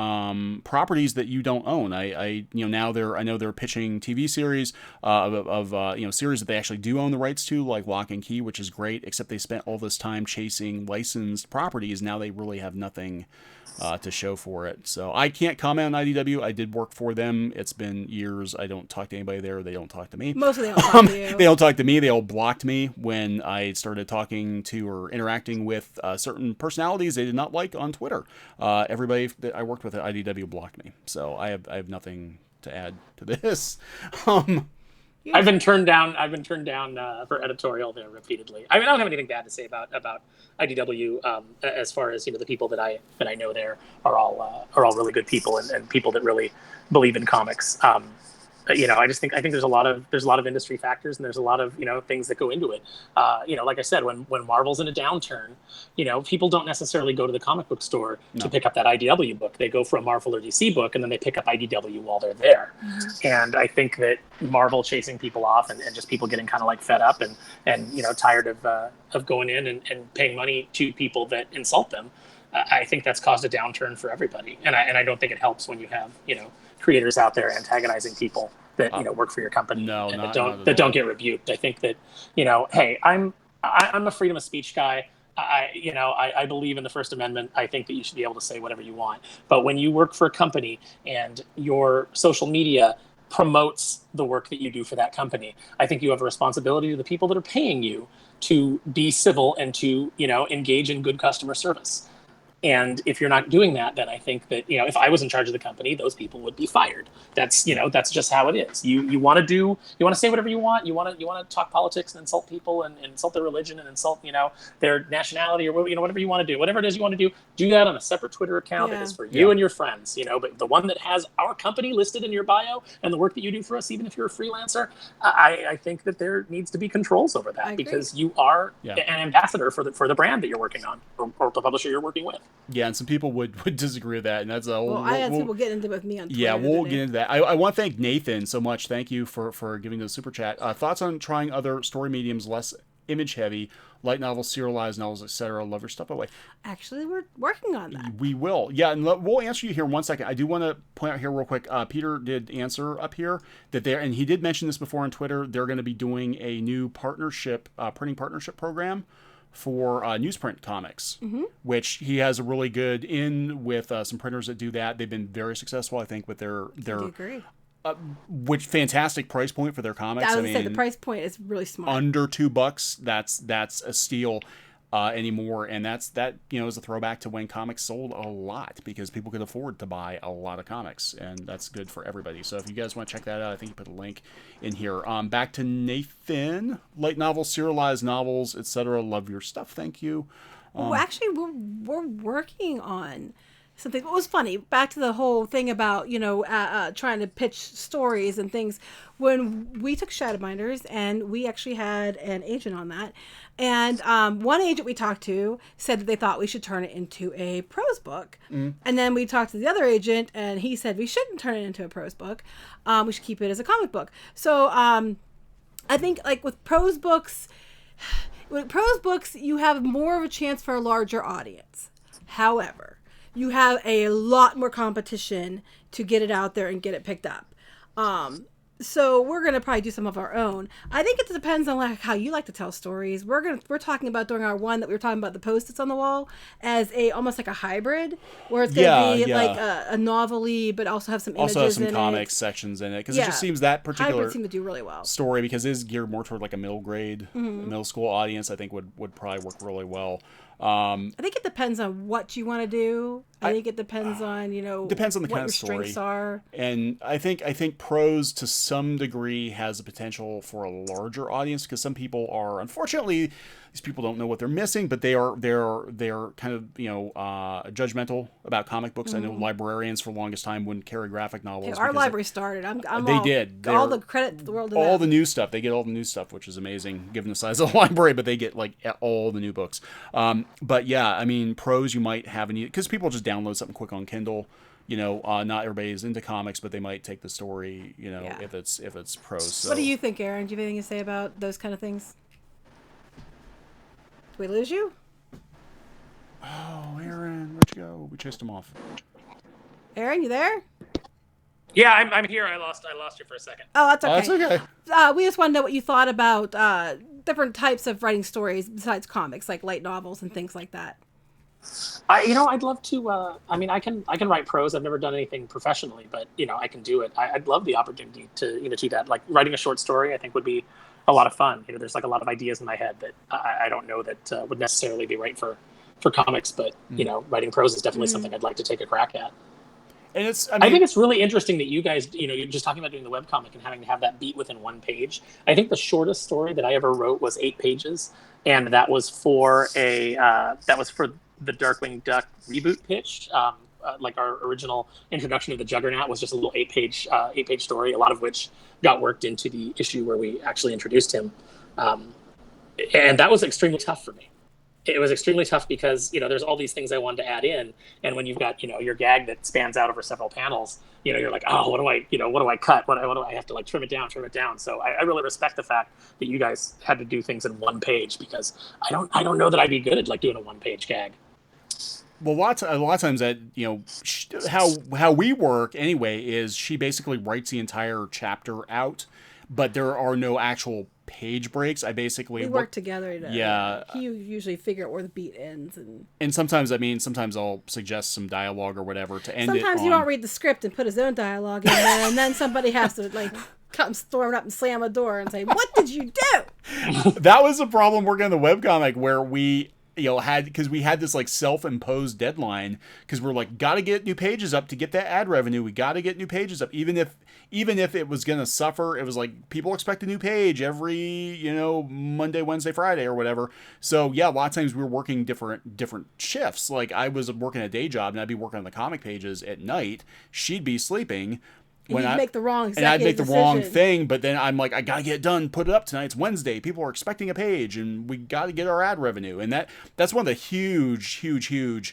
properties that you don't own. I know they're pitching TV series of series that they actually do own the rights to, like Lock and Key, which is great. Except they spent all this time chasing licensed properties. Now they really have nothing to show for it. So I can't comment on IDW. I did work for them. It's been years. I don't talk to anybody there. They don't talk to me. Mostly they don't talk to you. They don't talk to me. They all blocked me when I started talking to or interacting with certain personalities they did not like on Twitter. Everybody that I worked with at IDW blocked me. So I have nothing to add to this. I've been turned down for editorial there repeatedly. I mean, I don't have anything bad to say about IDW as far as the people that I know there are all really good people and people that really believe in comics. I think there's a lot of industry factors and there's a lot of things that go into it. Like I said, when Marvel's in a downturn, people don't necessarily go to the comic book store to pick up that IDW book. They go for a Marvel or DC book and then they pick up IDW while they're there. Mm-hmm. And I think that Marvel chasing people off and just people getting kind of like fed up and tired of going in and paying money to people that insult them. I think that's caused a downturn for everybody. And I don't think it helps when you have creators out there antagonizing people that work for your company that don't get rebuked. I think that hey, I'm a freedom of speech guy. I believe in the First Amendment. I think that you should be able to say whatever you want. But when you work for a company and your social media promotes the work that you do for that company, I think you have a responsibility to the people that are paying you to be civil and to engage in good customer service. And if you're not doing that, then I think that, if I was in charge of the company, those people would be fired. That's, that's just how it is. You want to say whatever you want. You want to talk politics and insult people and insult their religion and insult, their nationality or, whatever you want to do. Whatever it is you want to do that on a separate Twitter account that is for you and your friends, but the one that has our company listed in your bio and the work that you do for us, even if you're a freelancer, I think that there needs to be controls over that because you are an ambassador for the brand that you're working on or the publisher you're working with. Yeah, and some people would disagree with that, and that's a I had people getting into it with me on Twitter. Yeah, we'll get into that. I want to thank Nathan so much. Thank you for giving the super chat. Thoughts on trying other story mediums, less image heavy, light novels, serialized novels, etc. Love your stuff away. Actually, we're working on that. We will. Yeah, and we'll answer you here in 1 second. I do want to point out here real quick. Peter did answer up here that and he did mention this before on Twitter. They're going to be doing a new partnership, printing partnership program for newsprint comics, which he has a really good in with some printers that do that. They've been very successful, I think, with their which fantastic price point for their comics. I was gonna say the price point is really smart. Under $2, that's a steal anymore, and that is a throwback to when comics sold a lot because people could afford to buy a lot of comics, and that's good for everybody. So if you guys want to check that out, I think you put a link in here. Back to Nathan, light novels, serialized novels, etc. Love your stuff. Thank you. Well, actually, we're working on something. What was funny, back to the whole thing about, trying to pitch stories and things. When we took Shadowbinders, and we actually had an agent on that, and one agent we talked to said that they thought we should turn it into a prose book. And then we talked to the other agent, and he said we shouldn't turn it into a prose book. We should keep it as a comic book. So I think, like, with prose books, you have more of a chance for a larger audience. However, you have a lot more competition to get it out there and get it picked up. So we're going to probably do some of our own. I think it depends on how you like to tell stories. We're talking about doing our one that we were talking about, the Post-its on the wall, as almost like a hybrid, where it's going to be like a novel-y, but also have some images in it. Also have some comics sections in it, because it just seems that particular hybrid seem to do really well. Story, because it is geared more toward like a middle grade, middle school audience, I think would probably work really well. I think it depends on what you want to do. I think it depends on, depends on the what kind of your story. strengths are. And I think prose to some degree has the potential for a larger audience, because some people are, unfortunately, these people don't know what they're missing, but they're kind of judgmental about comic books. I know librarians for the longest time wouldn't carry graphic novels. Our library started. They did. All the credit to the world. All the new stuff. They get all the new stuff, which is amazing given the size of the library. But they get like all the new books. But yeah, I mean, prose you might have because people just download something quick on Kindle. Not everybody is into comics, but they might take the story. If it's prose. So. What do you think, Aaron? Do you have anything to say about those kind of things? Did we lose you? Oh, Aaron, where'd you go? We chased him off. Aaron, you there? Yeah, I'm here. I lost you for a second. Oh, that's okay. Oh, that's okay. We just want to know what you thought about different types of writing stories besides comics, like light novels and things like that. I'd love to. I can write prose. I've never done anything professionally, but I can do it. I'd love the opportunity to do that. Like writing a short story, I think would be a lot of fun. There's like a lot of ideas in my head that I don't know that would necessarily be right for comics, but writing prose is definitely something I'd like to take a crack at. And I think it's really interesting that you guys, you're just talking about doing the webcomic and having to have that beat within one page. I think the shortest story that I ever wrote was 8 pages, and that was for the Darkwing Duck reboot pitch. Like our original introduction of the Juggernaut was just a little 8-page story, a lot of which got worked into the issue where we actually introduced him. And that was extremely tough for me. It was extremely tough because, there's all these things I wanted to add in. And when you've got, your gag that spans out over several panels, you're like, oh, what do I cut? What do I have to trim it down? So I really respect the fact that you guys had to do things in one page, because I don't know that I'd be good at doing a 1-page gag. Well, a lot of times that how we work anyway is she basically writes the entire chapter out, but there are no actual page breaks. We work together. Yeah, you usually figure out where the beat ends, and sometimes I'll suggest some dialogue or whatever to end. Sometimes you don't read the script and put his own dialogue in there, and then somebody has to come storming up and slam a door and say, "What did you do?" That was a problem working on the webcomic where because we had this like self-imposed deadline because we're like, got to get new pages up to get that ad revenue. We got to get new pages up, even if it was gonna suffer. It was like people expect a new page every Monday, Wednesday, Friday, or whatever. So yeah, a lot of times we were working different shifts. Like I was working a day job and I'd be working on the comic pages at night. She'd be sleeping. And I'd make the wrong wrong thing, but then I'm like, I gotta get it done, put it up tonight. It's Wednesday. People are expecting a page, and we gotta get our ad revenue. And that's one of the huge downsides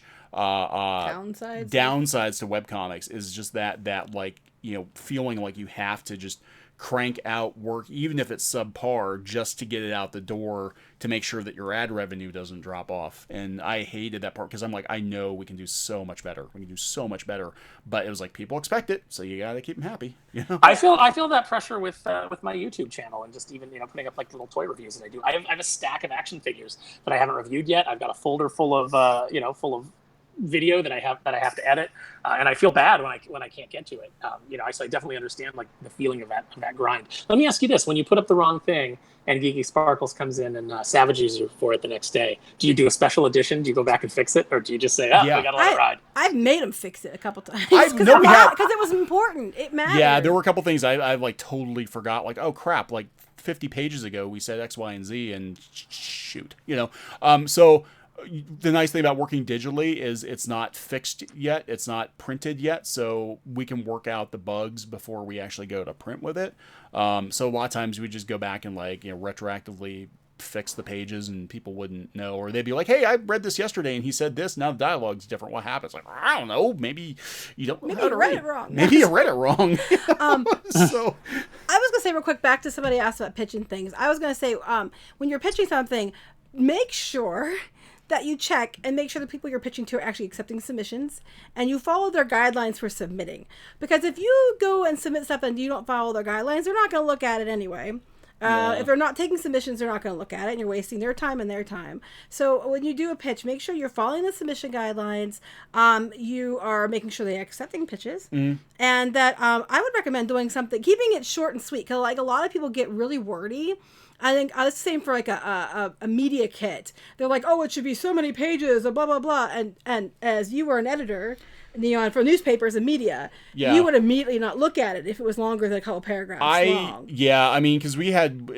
to webcomics is just that like feeling like you have to just crank out work, even if it's subpar, just to get it out the door to make sure that your ad revenue doesn't drop off. And I hated that part because I'm like, I know we can do so much better. But it was like, people expect it, so you gotta keep them happy. I feel that pressure with my YouTube channel, and just even putting up like little toy reviews that I do. I have a stack of action figures that I haven't reviewed yet. I've got a folder full of video that I have to edit, and I feel bad when I can't get to it. So I definitely understand like the feeling of that grind. Let me ask you this: when you put up the wrong thing and Geeky Sparkles comes in and savages you for it the next day, do you do a special edition? Do you go back and fix it, or do you just say, we gotta let it ride? I've made him fix it a couple times because it was important. It mattered. Yeah, there were a couple things I like totally forgot. Like, oh crap! Like 50 pages ago we said X, Y, and Z, and shoot, so. The nice thing about working digitally is it's not fixed yet. It's not printed yet. So we can work out the bugs before we actually go to print with it. So a lot of times we just go back and retroactively fix the pages and people wouldn't know, or they'd be like, hey, I read this yesterday and he said this. Now the dialogue's different. What happens? Like, I don't know. Maybe you don't know how to read it wrong. Maybe you read it wrong. So I was going to say real quick, back to somebody asked about pitching things. I was going to say, when you're pitching something, make sure that you check and make sure the people you're pitching to are actually accepting submissions, and you follow their guidelines for submitting. Because if you go and submit stuff and you don't follow their guidelines, they're not going to look at it anyway. If they're not taking submissions, they're not going to look at it, and you're wasting their time and their time. So when you do a pitch, make sure you're following the submission guidelines. You are making sure they're accepting pitches, and that I would recommend doing something, keeping it short and sweet, because like a lot of people get really wordy. I think it's the same for like a media kit. They're like, oh, it should be so many pages, blah, blah, blah. And as you were an editor, Neon, for newspapers and media, you would immediately not look at it if it was longer than a couple paragraphs long. Yeah, I mean, because we had,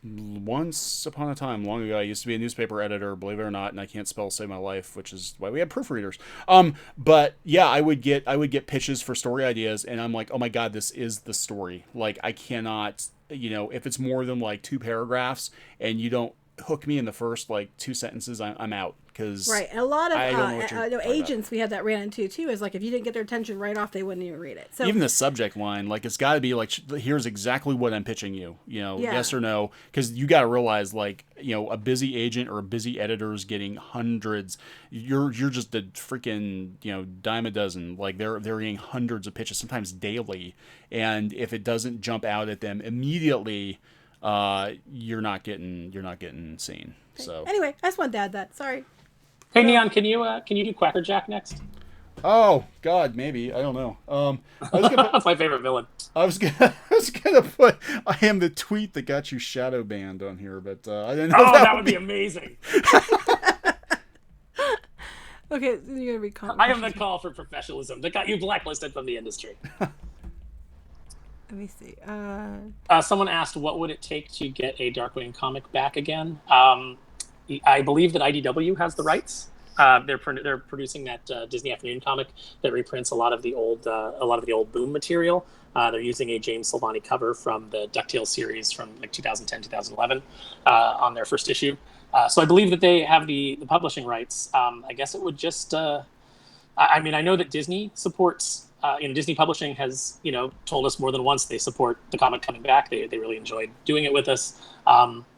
once upon a time, long ago, I used to be a newspaper editor, believe it or not, and I can't spell Save My Life, which is why we had proofreaders. But yeah, I would get pitches for story ideas, and I'm like, oh my God, this is the story. Like, I cannot, if it's more than like 2 paragraphs and you don't hook me in the first like 2 sentences, I'm out. Right, and a lot of agents we had that ran into too is like if you didn't get their attention right off, they wouldn't even read it. So even the subject line, like it's got to be like, here's exactly what I'm pitching you, yes or no, because you got to realize like a busy agent or a busy editor is getting hundreds. You're just a freaking dime a dozen. Like they're getting hundreds of pitches, sometimes daily, and if it doesn't jump out at them immediately, you're not getting seen. Okay. So anyway, I just want to add that. Sorry. Hey Neon, can you do Quackerjack next? Oh God, maybe, I don't know. That's my favorite villain. I was gonna put I am the tweet that got you shadow banned on here, but I didn't know. Oh, that would be amazing. Okay, you're gonna read. I am the call for professionalism that got you blacklisted from the industry. Let me see. Someone asked, what would it take to get a Darkwing comic back again? I believe that IDW has the rights. They're producing that Disney Afternoon comic that reprints a lot of the old Boom material. They're using a James Silvani cover from the DuckTales series from like 2010, 2011 on their first issue. So I believe that they have the publishing rights. I guess it would just. I know that Disney supports. Disney Publishing has told us more than once they support the comic coming back. They really enjoyed doing it with us.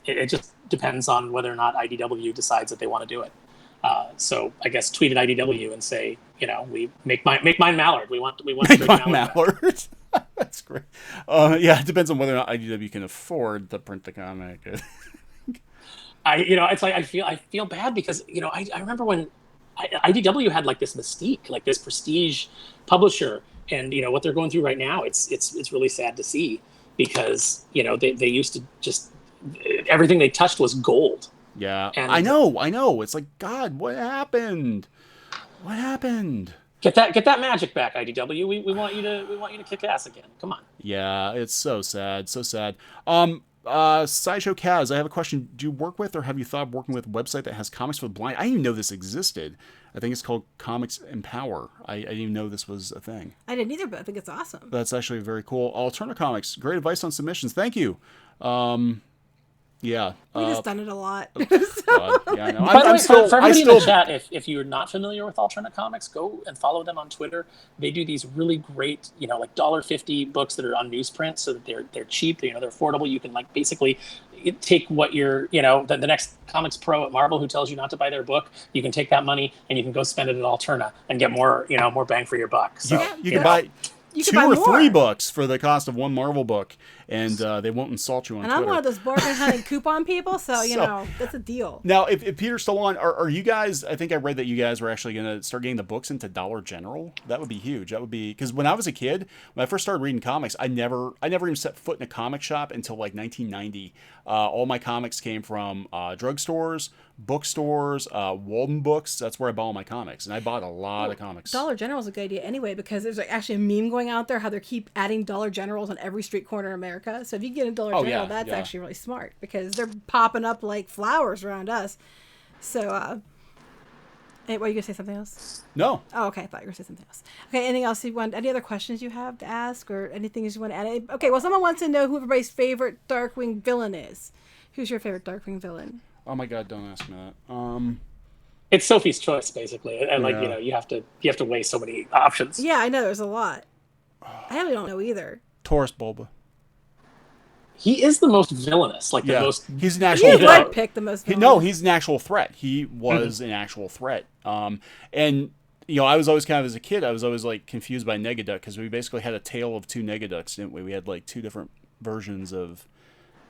It just depends on whether or not IDW decides that they want to do it. So I guess tweet at IDW and say, we make mine Mallard. We want to make mine Mallard. That's great. Yeah, it depends on whether or not IDW can afford to print the comic. It's like I feel bad because I remember when IDW had like this mystique, like this prestige publisher, and what they're going through right now, it's really sad to see because they used to just everything they touched was gold. Yeah, And I know. It's like, God, what happened? What happened? Get that magic back, IDW. We want you to kick ass again. Come on. Yeah, it's so sad, so sad. Sideshow Kaz, I have a question. Do you work with, or have you thought of working with a website that has comics for the blind? I didn't even know this existed. I think it's called Comics Empower. I didn't even know this was a thing. I didn't either, but I think it's awesome. That's actually very cool. Alternative Comics, great advice on submissions. Thank you. Yeah. We just done it a lot. God, yeah, I know. By the way, for everybody in the chat, if you're not familiar with Alternate Comics, go and follow them on Twitter. They do these really great, like $1.50 books that are on newsprint, so that they're cheap, they're affordable. You can basically take what you're, the next comics pro at Marvel who tells you not to buy their book, you can take that money and you can go spend it at Alterna and get more bang for your buck. So you can buy you two can buy or more. 3 books for the cost of one Marvel book, and they won't insult you on and Twitter. I'm one of those bargain hunting coupon people, so that's a deal. Now, if Peter's still on, are you guys? I think I read that you guys were actually going to start getting the books into Dollar General. That would be huge. That would be, because when I was a kid, when I first started reading comics, I never even set foot in a comic shop until like 1990. All my comics came from drugstores, bookstores, Walden Books. That's where I bought all my comics, and I bought a lot of comics. Dollar General is a good idea anyway, because there's actually a meme going out there how they keep adding Dollar Generals on every street corner in America. So if you get a Dollar General, that's actually really smart, because they're popping up like flowers around us. So, hey, were you gonna say something else? No. Oh, okay. I thought you were gonna say something else. Okay. Anything else you want? Any other questions you have to ask, or anything you want to add? Okay. Well, someone wants to know who everybody's favorite Darkwing villain is. Who's your favorite Darkwing villain? Oh my God! Don't ask me that. It's Sophie's choice, basically, and you have to weigh so many options. Yeah, I know there's a lot. I really don't know either. Taurus Bulba. He is the most villainous, the most. He's an actual. You would pick the most villainous. No, he's an actual threat. He was an actual threat. And I was always kind of, as a kid, I was always confused by Negaduck, because we basically had a tale of 2 Negaducks, didn't we? We had 2 different versions of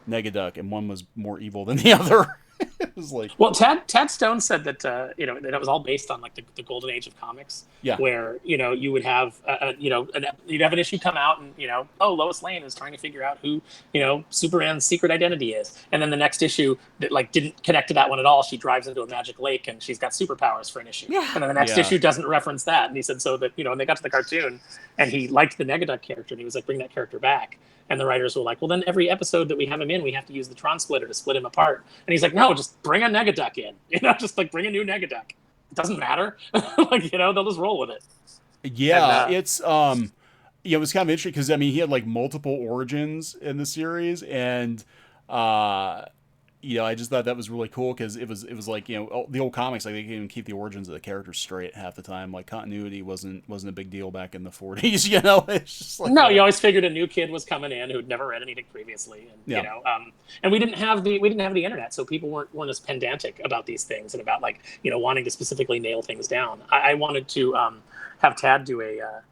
Negaduck, and one was more evil than the other. It was well, Tad Stone said that that it was all based on the golden age of comics, where you would have you'd have an issue come out, and Lois Lane is trying to figure out who Superman's secret identity is, and then the next issue that didn't connect to that one at all, she drives into a magic lake and she's got superpowers for an issue, and then the next issue doesn't reference that, and he said so that and they got to the cartoon and he liked the Negaduck character and he was like, bring that character back. And the writers were like, well, then every episode that we have him in, we have to use the Tron splitter to split him apart. And he's like, no, just bring a Negaduck in. Just bring a new Negaduck. It doesn't matter. They'll just roll with it. Yeah, and, it's it was kind of interesting because he had multiple origins in the series, and I just thought that was really cool because it was the old comics, they couldn't even keep the origins of the characters straight half the time. Continuity wasn't a big deal back in the 40s. It's just no, you always figured a new kid was coming in who'd never read anything previously, and and we didn't have the internet, so people weren't as pedantic about these things and about wanting to specifically nail things down. I wanted to have Tad do a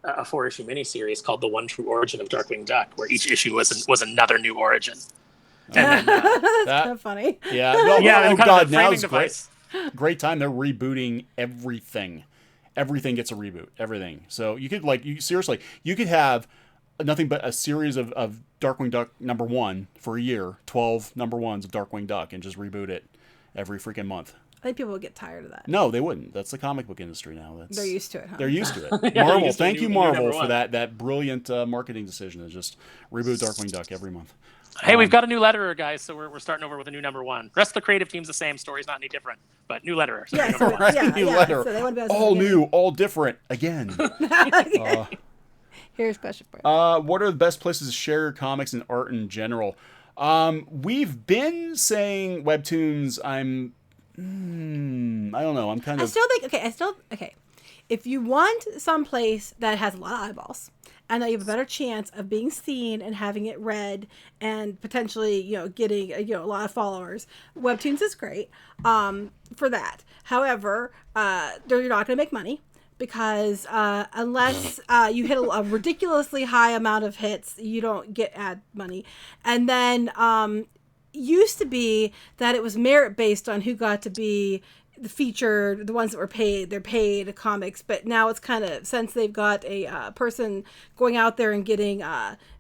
4-issue miniseries called The One True Origin of Darkwing Duck, where each issue was another new origin. And then, that's kind of funny. Yeah. Oh God, now it's device. Great time. They're rebooting everything. Everything gets a reboot. Everything. So you could you could have nothing but a series of Darkwing Duck #1 for a year, 12 #1s of Darkwing Duck, and just reboot it every freaking month. I think people would get tired of that. No, they wouldn't. That's the comic book industry now. They're used to it, huh? They're used to it. Yeah, Marvel, used to thank you, new Marvel, for #1. that brilliant marketing decision to just reboot Darkwing Duck every month. Hey, we've got a new letterer, guys, so we're starting over with a new #1. Rest of the creative team's the same. Story's not any different, but new letterer. So new letterer. So they wouldn't be able to all new, all different, again. Here's a question for you. What are the best places to share your comics and art in general? We've been saying Webtoons. I don't know. I'm kind of... I still think, if you want someplace that has a lot of eyeballs, and that you have a better chance of being seen and having it read and potentially, getting, a lot of followers, Webtoons is great for that. However, you're not going to make money because unless you hit a ridiculously high amount of hits, you don't get ad money. And then used to be that it was merit based on who got to be the featured, the ones that were paid, they're paid comics, but now it's kind of, since they've got a person going out there and getting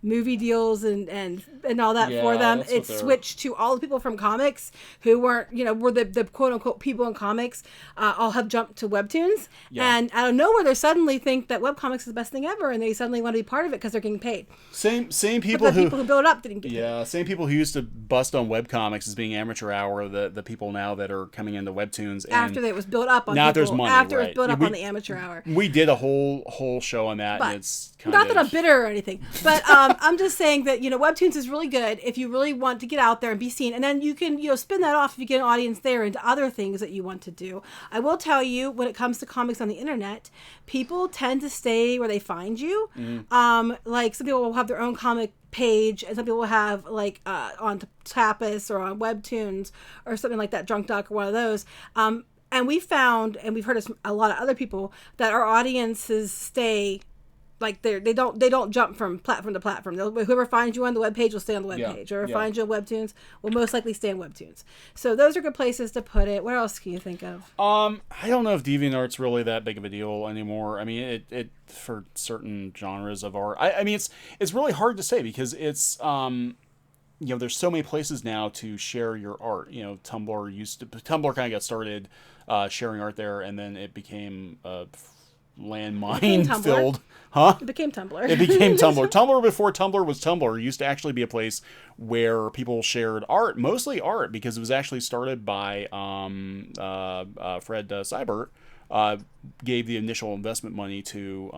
movie deals and all that for them, it's switched to all the people from comics who weren't, were the quote unquote people in comics, all have jumped to webtoons, and out of nowhere they suddenly think that webcomics is the best thing ever, and they suddenly want to be part of it because they're getting paid. Same people but the people who build it up didn't get paid. Yeah, same people who used to bust on webcomics as being amateur hour, the people now that are coming into webtoons. And after it was built up on now people, there's money, after right. it was built up on the amateur hour. We did a whole show on that, and it's kind not that I'm bitter or anything, but I'm just saying that webtoons is really good if you really want to get out there and be seen, and then you can spin that off if you get an audience there into other things that you want to do. I will tell you, when it comes to comics on the internet, people tend to stay where they find you. Like some people will have their own comic page, and some people will have like on Tapas or on Webtoons or something like that, Drunk Duck or one of those. And we found, and we've heard from a lot of other people, that our audiences stay like they don't jump from platform to platform. Whoever finds you on the webpage will stay on the webpage. Whoever finds you on Webtoons will most likely stay on Webtoons. So those are good places to put it. What else can you think of? I don't know if DeviantArt's really that big of a deal anymore. I mean, it for certain genres of art. I mean, it's really hard to say because it's there's so many places now to share your art. Tumblr kind of got started sharing art there, and then it became landmine filled. Huh? It became Tumblr. It became Tumblr. Tumblr, before Tumblr was Tumblr, used to actually be a place where people shared art, mostly art, because it was actually started by Fred Seibert. Gave the initial investment money to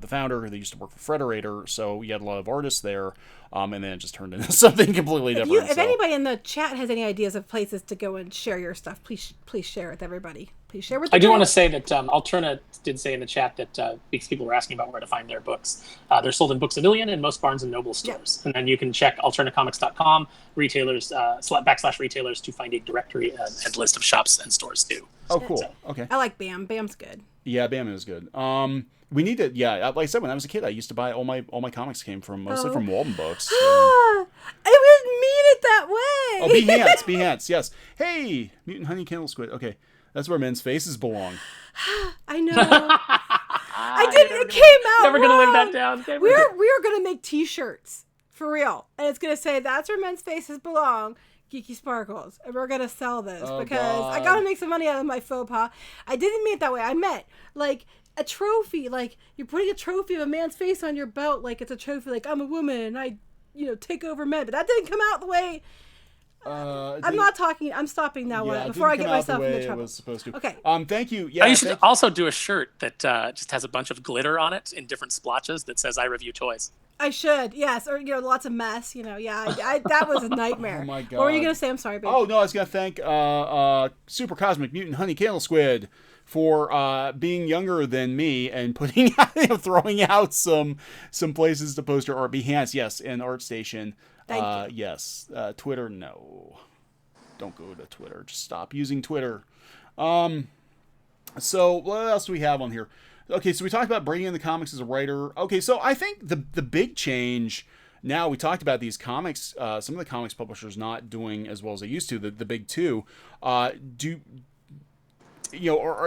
the founder, who used to work for Frederator, so you had a lot of artists there, and then it just turned into something completely different. If anybody in the chat has any ideas of places to go and share your stuff, please share with everybody. Please share with. I do want to say that Alterna did say in the chat that because people were asking about where to find their books, they're sold in Books A Million and most Barnes and Noble stores, and then you can check alternacomics.com retailers /retailers to find a directory and list of shops and stores too. Oh, cool. Okay. I like BAM. BAM's good. Yeah, BAM is good. We need to. Yeah, like I said, when I was a kid, I used to buy all my comics came from mostly from Walden Books. So. I didn't mean it that way. Oh, Behance, yes. Hey, Mutant Honey Candle Squid. Okay, that's where men's faces belong. I know. I didn't. It came out. Never gonna live that down. We are gonna make T-shirts for real, and it's gonna say "That's where men's faces belong." Geeky Sparkles, and we're gonna sell this because I gotta make some money out of my faux pas. I didn't mean it that way. I meant like a trophy, like you're putting a trophy of a man's face on your belt, like it's a trophy, like I'm a woman and I, take over men. But that didn't come out the way. I'm not talking. I'm stopping now. Before I get myself into trouble. It was supposed to. Okay. Thank you. Yeah. You should also do a shirt that just has a bunch of glitter on it in different splotches that says "I review toys." I should, yes, or lots of mess, that was a nightmare. Oh my god! What were you gonna say? I'm sorry, babe. Oh no, I was gonna thank Super Cosmic Mutant Honey Candle Squid for being younger than me and putting throwing out some places to post your art. Behance, yes, and ArtStation. Thank you. Yes, Twitter, no, don't go to Twitter. Just stop using Twitter. So what else do we have on here? Okay, so we talked about bringing in the comics as a writer. Okay, so I think the big change now, we talked about these comics, some of the comics publishers not doing as well as they used to, the big two. Or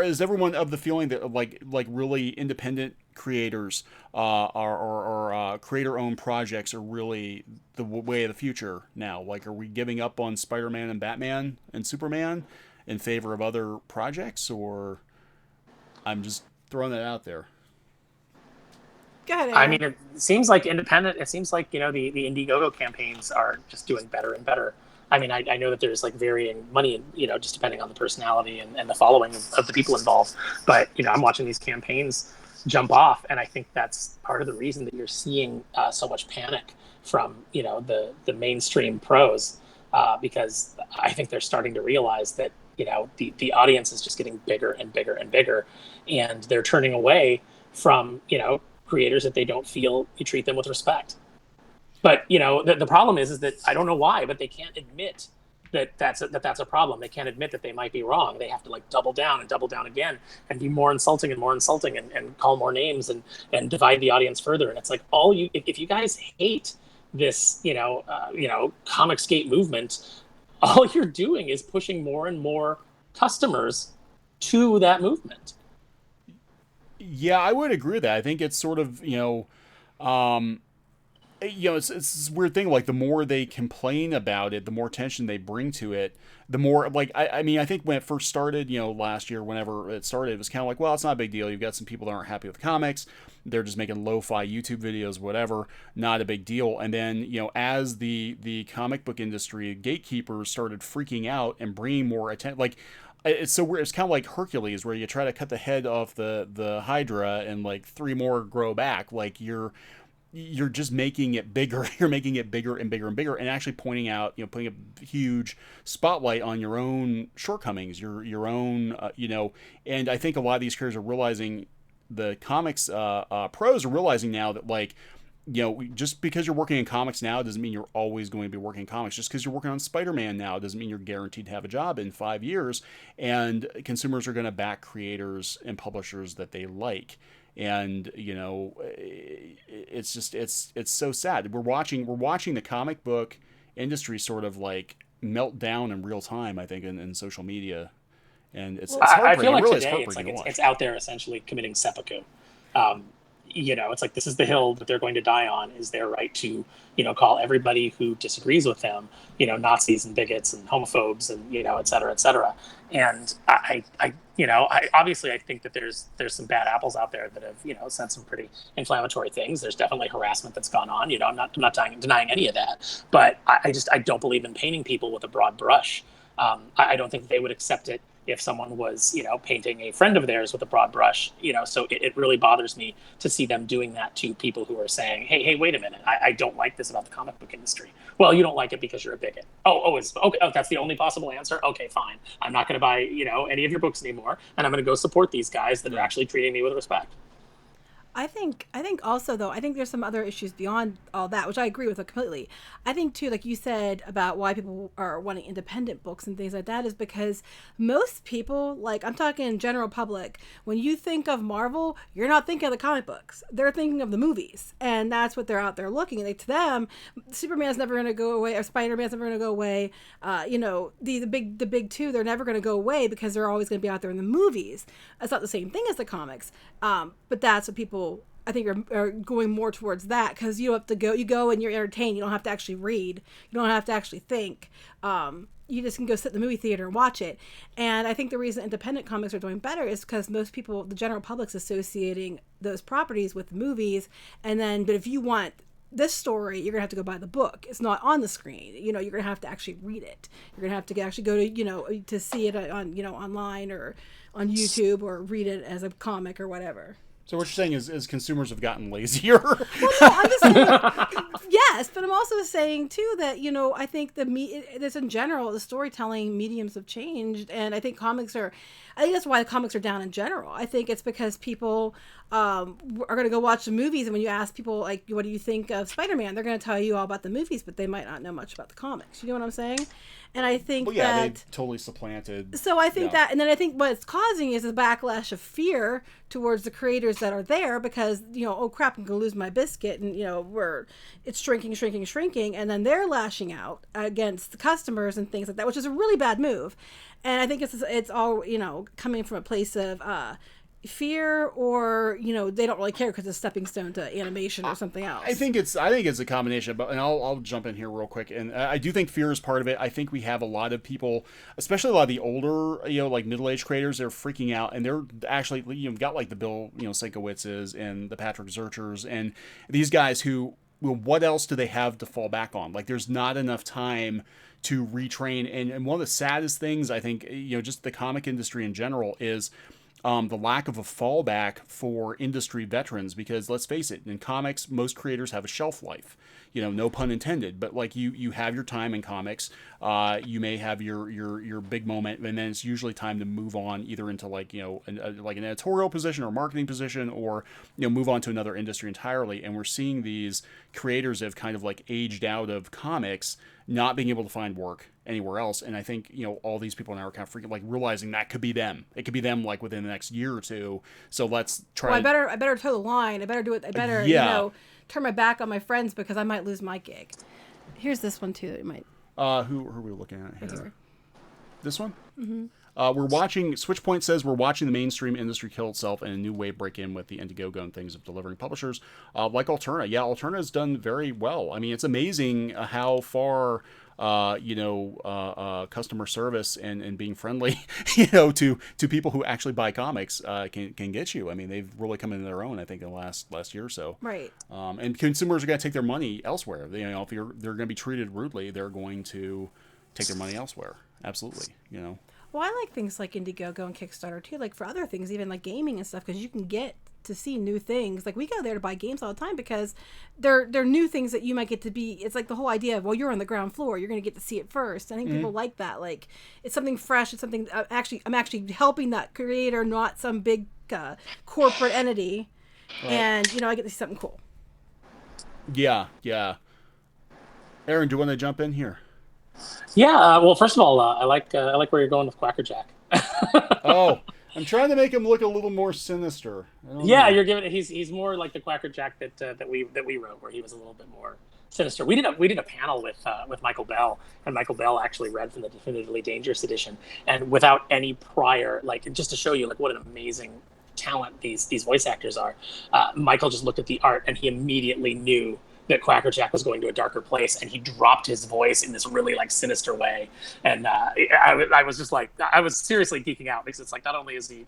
is everyone of the feeling that like really independent creators or creator-owned projects are really the way of the future now? Like, are we giving up on Spider-Man and Batman and Superman in favor of other projects, or I'm just throwing that out there? Go ahead, Aaron. I mean, it seems like independent. It seems like the Indiegogo campaigns are just doing better and better. I mean, I know that there's like varying money, just depending on the personality and the following of the people involved. But I'm watching these campaigns jump off, and I think that's part of the reason that you're seeing so much panic from the mainstream pros, because I think they're starting to realize that the audience is just getting bigger and bigger and bigger, and they're turning away from creators that they don't feel you treat them with respect. But the problem is that I don't know why, but they can't admit that that's a problem. They can't admit that they might be wrong. They have to like double down and double down again and be more insulting and call more names and divide the audience further. And it's like if you guys hate this Comicsgate movement, all you're doing is pushing more and more customers to that movement. Yeah, I would agree with that. I think it's sort of, it's this weird thing. Like, the more they complain about it, the more attention they bring to it, the more, like, I mean, I think when it first started, last year, whenever it started, it was kind of like, well, it's not a big deal. You've got some people that aren't happy with comics. They're just making lo-fi YouTube videos, whatever. Not a big deal. And then, as the comic book industry gatekeepers started freaking out and bringing more attention, like, it's so weird. It's kind of like Hercules, where you try to cut the head off the Hydra and like 3 more grow back. Like, you're just making it bigger. You're making it bigger and bigger and bigger, and actually pointing out, putting a huge spotlight on your own shortcomings, your own, and I think a lot of these creators are realizing, the comics pros are realizing now that, like, just because you're working in comics now doesn't mean you're always going to be working in comics. Just because you're working on Spider-Man now doesn't mean you're guaranteed to have a job in 5 years. And consumers are going to back creators and publishers that they like. And, it's just, it's so sad. We're watching the comic book industry sort of like melt down in real time, I think, in social media. And it's heartbreaking. I feel like really, today it's out there essentially committing seppuku. It's like, this is the hill that they're going to die on, is their right to, call everybody who disagrees with them, Nazis and bigots and homophobes and, et cetera, et cetera. And I obviously I think that there's some bad apples out there that have, said some pretty inflammatory things. There's definitely harassment that's gone on. I'm not denying any of that, but I don't believe in painting people with a broad brush. I don't think they would accept it if someone was, painting a friend of theirs with a broad brush, so it really bothers me to see them doing that to people who are saying, hey, wait a minute, I don't like this about the comic book industry. Well, you don't like it because you're a bigot. It's okay. Oh, that's the only possible answer. Okay, fine. I'm not going to buy, any of your books anymore, and I'm going to go support these guys that are actually treating me with respect. I think also, though, I think there's some other issues beyond all that, which I agree with completely. I think too, like you said about why people are wanting independent books and things like that, is because most people, like, I'm talking general public, when you think of Marvel, you're not thinking of the comic books. They're thinking of the movies, and that's what they're out there looking. Like, to them, Superman's never going to go away, or Spider-Man's never going to go away. The big two, they're never going to go away because they're always going to be out there in the movies. It's not the same thing as the comics, but that's what people, I think, are going more towards that, because you go and you're entertained. You don't have to actually read. You don't have to actually think. You just can go sit in the movie theater and watch it. And I think the reason independent comics are doing better is because most people, the general public's associating those properties with movies. And then, but if you want this story, you're gonna have to go buy the book. It's not on the screen. You're gonna have to actually read it. You're gonna have to actually go to, to see it on, online or on YouTube, or read it as a comic or whatever. So what you're saying is consumers have gotten lazier? Well, no, I'm just saying, yes, but I'm also saying too that, I think this in general, the storytelling mediums have changed, and I think I think that's why the comics are down in general. I think it's because people are going to go watch the movies, and when you ask people, like, what do you think of Spider-Man, they're going to tell you all about the movies, but they might not know much about the comics. You know what I'm saying? And I think they've totally supplanted. So I think that, and then I think what it's causing is a backlash of fear towards the creators that are there, because, oh crap, I'm going to lose my biscuit, and, it's shrinking, and then they're lashing out against the customers and things like that, which is a really bad move. And I think it's all, coming from a place of fear, or they don't really care because it's a stepping stone to animation or something else. I think it's a combination, but, and I'll jump in here real quick, and I do think fear is part of it. I think we have a lot of people, especially a lot of the older, like middle-aged creators, they're freaking out, and they're actually, got like the Bill, Sienkiewicz's and the Patrick Zirchers, and these guys who, what else do they have to fall back on? Like, there's not enough time to retrain, and one of the saddest things, I think, just the comic industry in general, is the lack of a fallback for industry veterans, because let's face it, in comics, most creators have a shelf life, no pun intended, but like you have your time in comics, you may have your big moment, and then it's usually time to move on, either into like, like an editorial position or marketing position, or, move on to another industry entirely. And we're seeing these creators that have kind of like aged out of comics, not being able to find work anywhere else. And I think, all these people now are kind of freaking, like, realizing that could be them. It could be them, like, within the next year or two. So let's try. Well, I better toe the line. I better do it. I better, turn my back on my friends, because I might lose my gig. Here's this one too that you might. Who are we looking at here? This one? Mm-hmm. We're watching. Switchpoint says we're watching the mainstream industry kill itself and a new wave break in with the Indiegogo and things of delivering publishers like Alterna. Yeah, Alterna has done very well. I mean, it's amazing how far customer service and being friendly, to people who actually buy comics can get you. I mean, they've really come into their own, I think, in the last year or so. Right. And consumers are going to take their money elsewhere. If they're going to be treated rudely, they're going to take their money elsewhere. Absolutely. Well, I like things like Indiegogo and Kickstarter too, like for other things, even like gaming and stuff, because you can get to see new things. Like we go there to buy games all the time because they're new things that you might get to be. It's like the whole idea of, well, you're on the ground floor, you're going to get to see it first. I think people like that. Like it's something fresh. It's something I'm actually helping that creator, not some big corporate entity. Right. And I get to see something cool. Yeah. Aaron, do you want to jump in here? Yeah. Well, first of all, I like where you're going with Quackerjack. Oh, I'm trying to make him look a little more sinister. Yeah, you're giving it. He's more like the Quackerjack that we wrote, where he was a little bit more sinister. We did a panel with Michael Bell, and Michael Bell actually read from the Definitively Dangerous edition, and without any prior, just to show you what an amazing talent these voice actors are. Michael just looked at the art and he immediately knew that Quackerjack was going to a darker place, and he dropped his voice in this really sinister way. And I was just I was seriously geeking out, because it's not only is he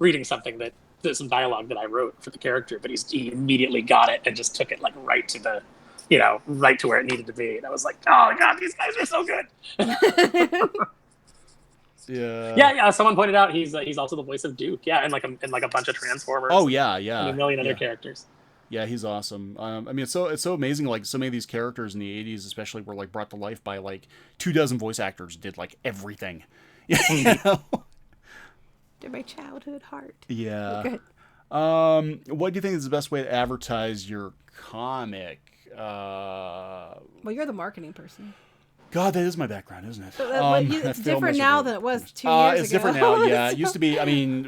reading something there's some dialogue that I wrote for the character, but he immediately got it and just took it right to the right to where it needed to be. And I was like, oh god, these guys are so good. Yeah. Someone pointed out he's also the voice of Duke. Yeah, and a bunch of Transformers. Oh yeah. And a million other characters. Yeah, he's awesome. I mean, it's so amazing. So many of these characters in the '80s, especially, were brought to life by 24 voice actors. Did everything. They're my childhood heart. Yeah. Good. What do you think is the best way to advertise your comic? Well, you're the marketing person. God, that is my background, isn't it? It's different now than it was 2 years ago. It's different now, yeah. It used to be,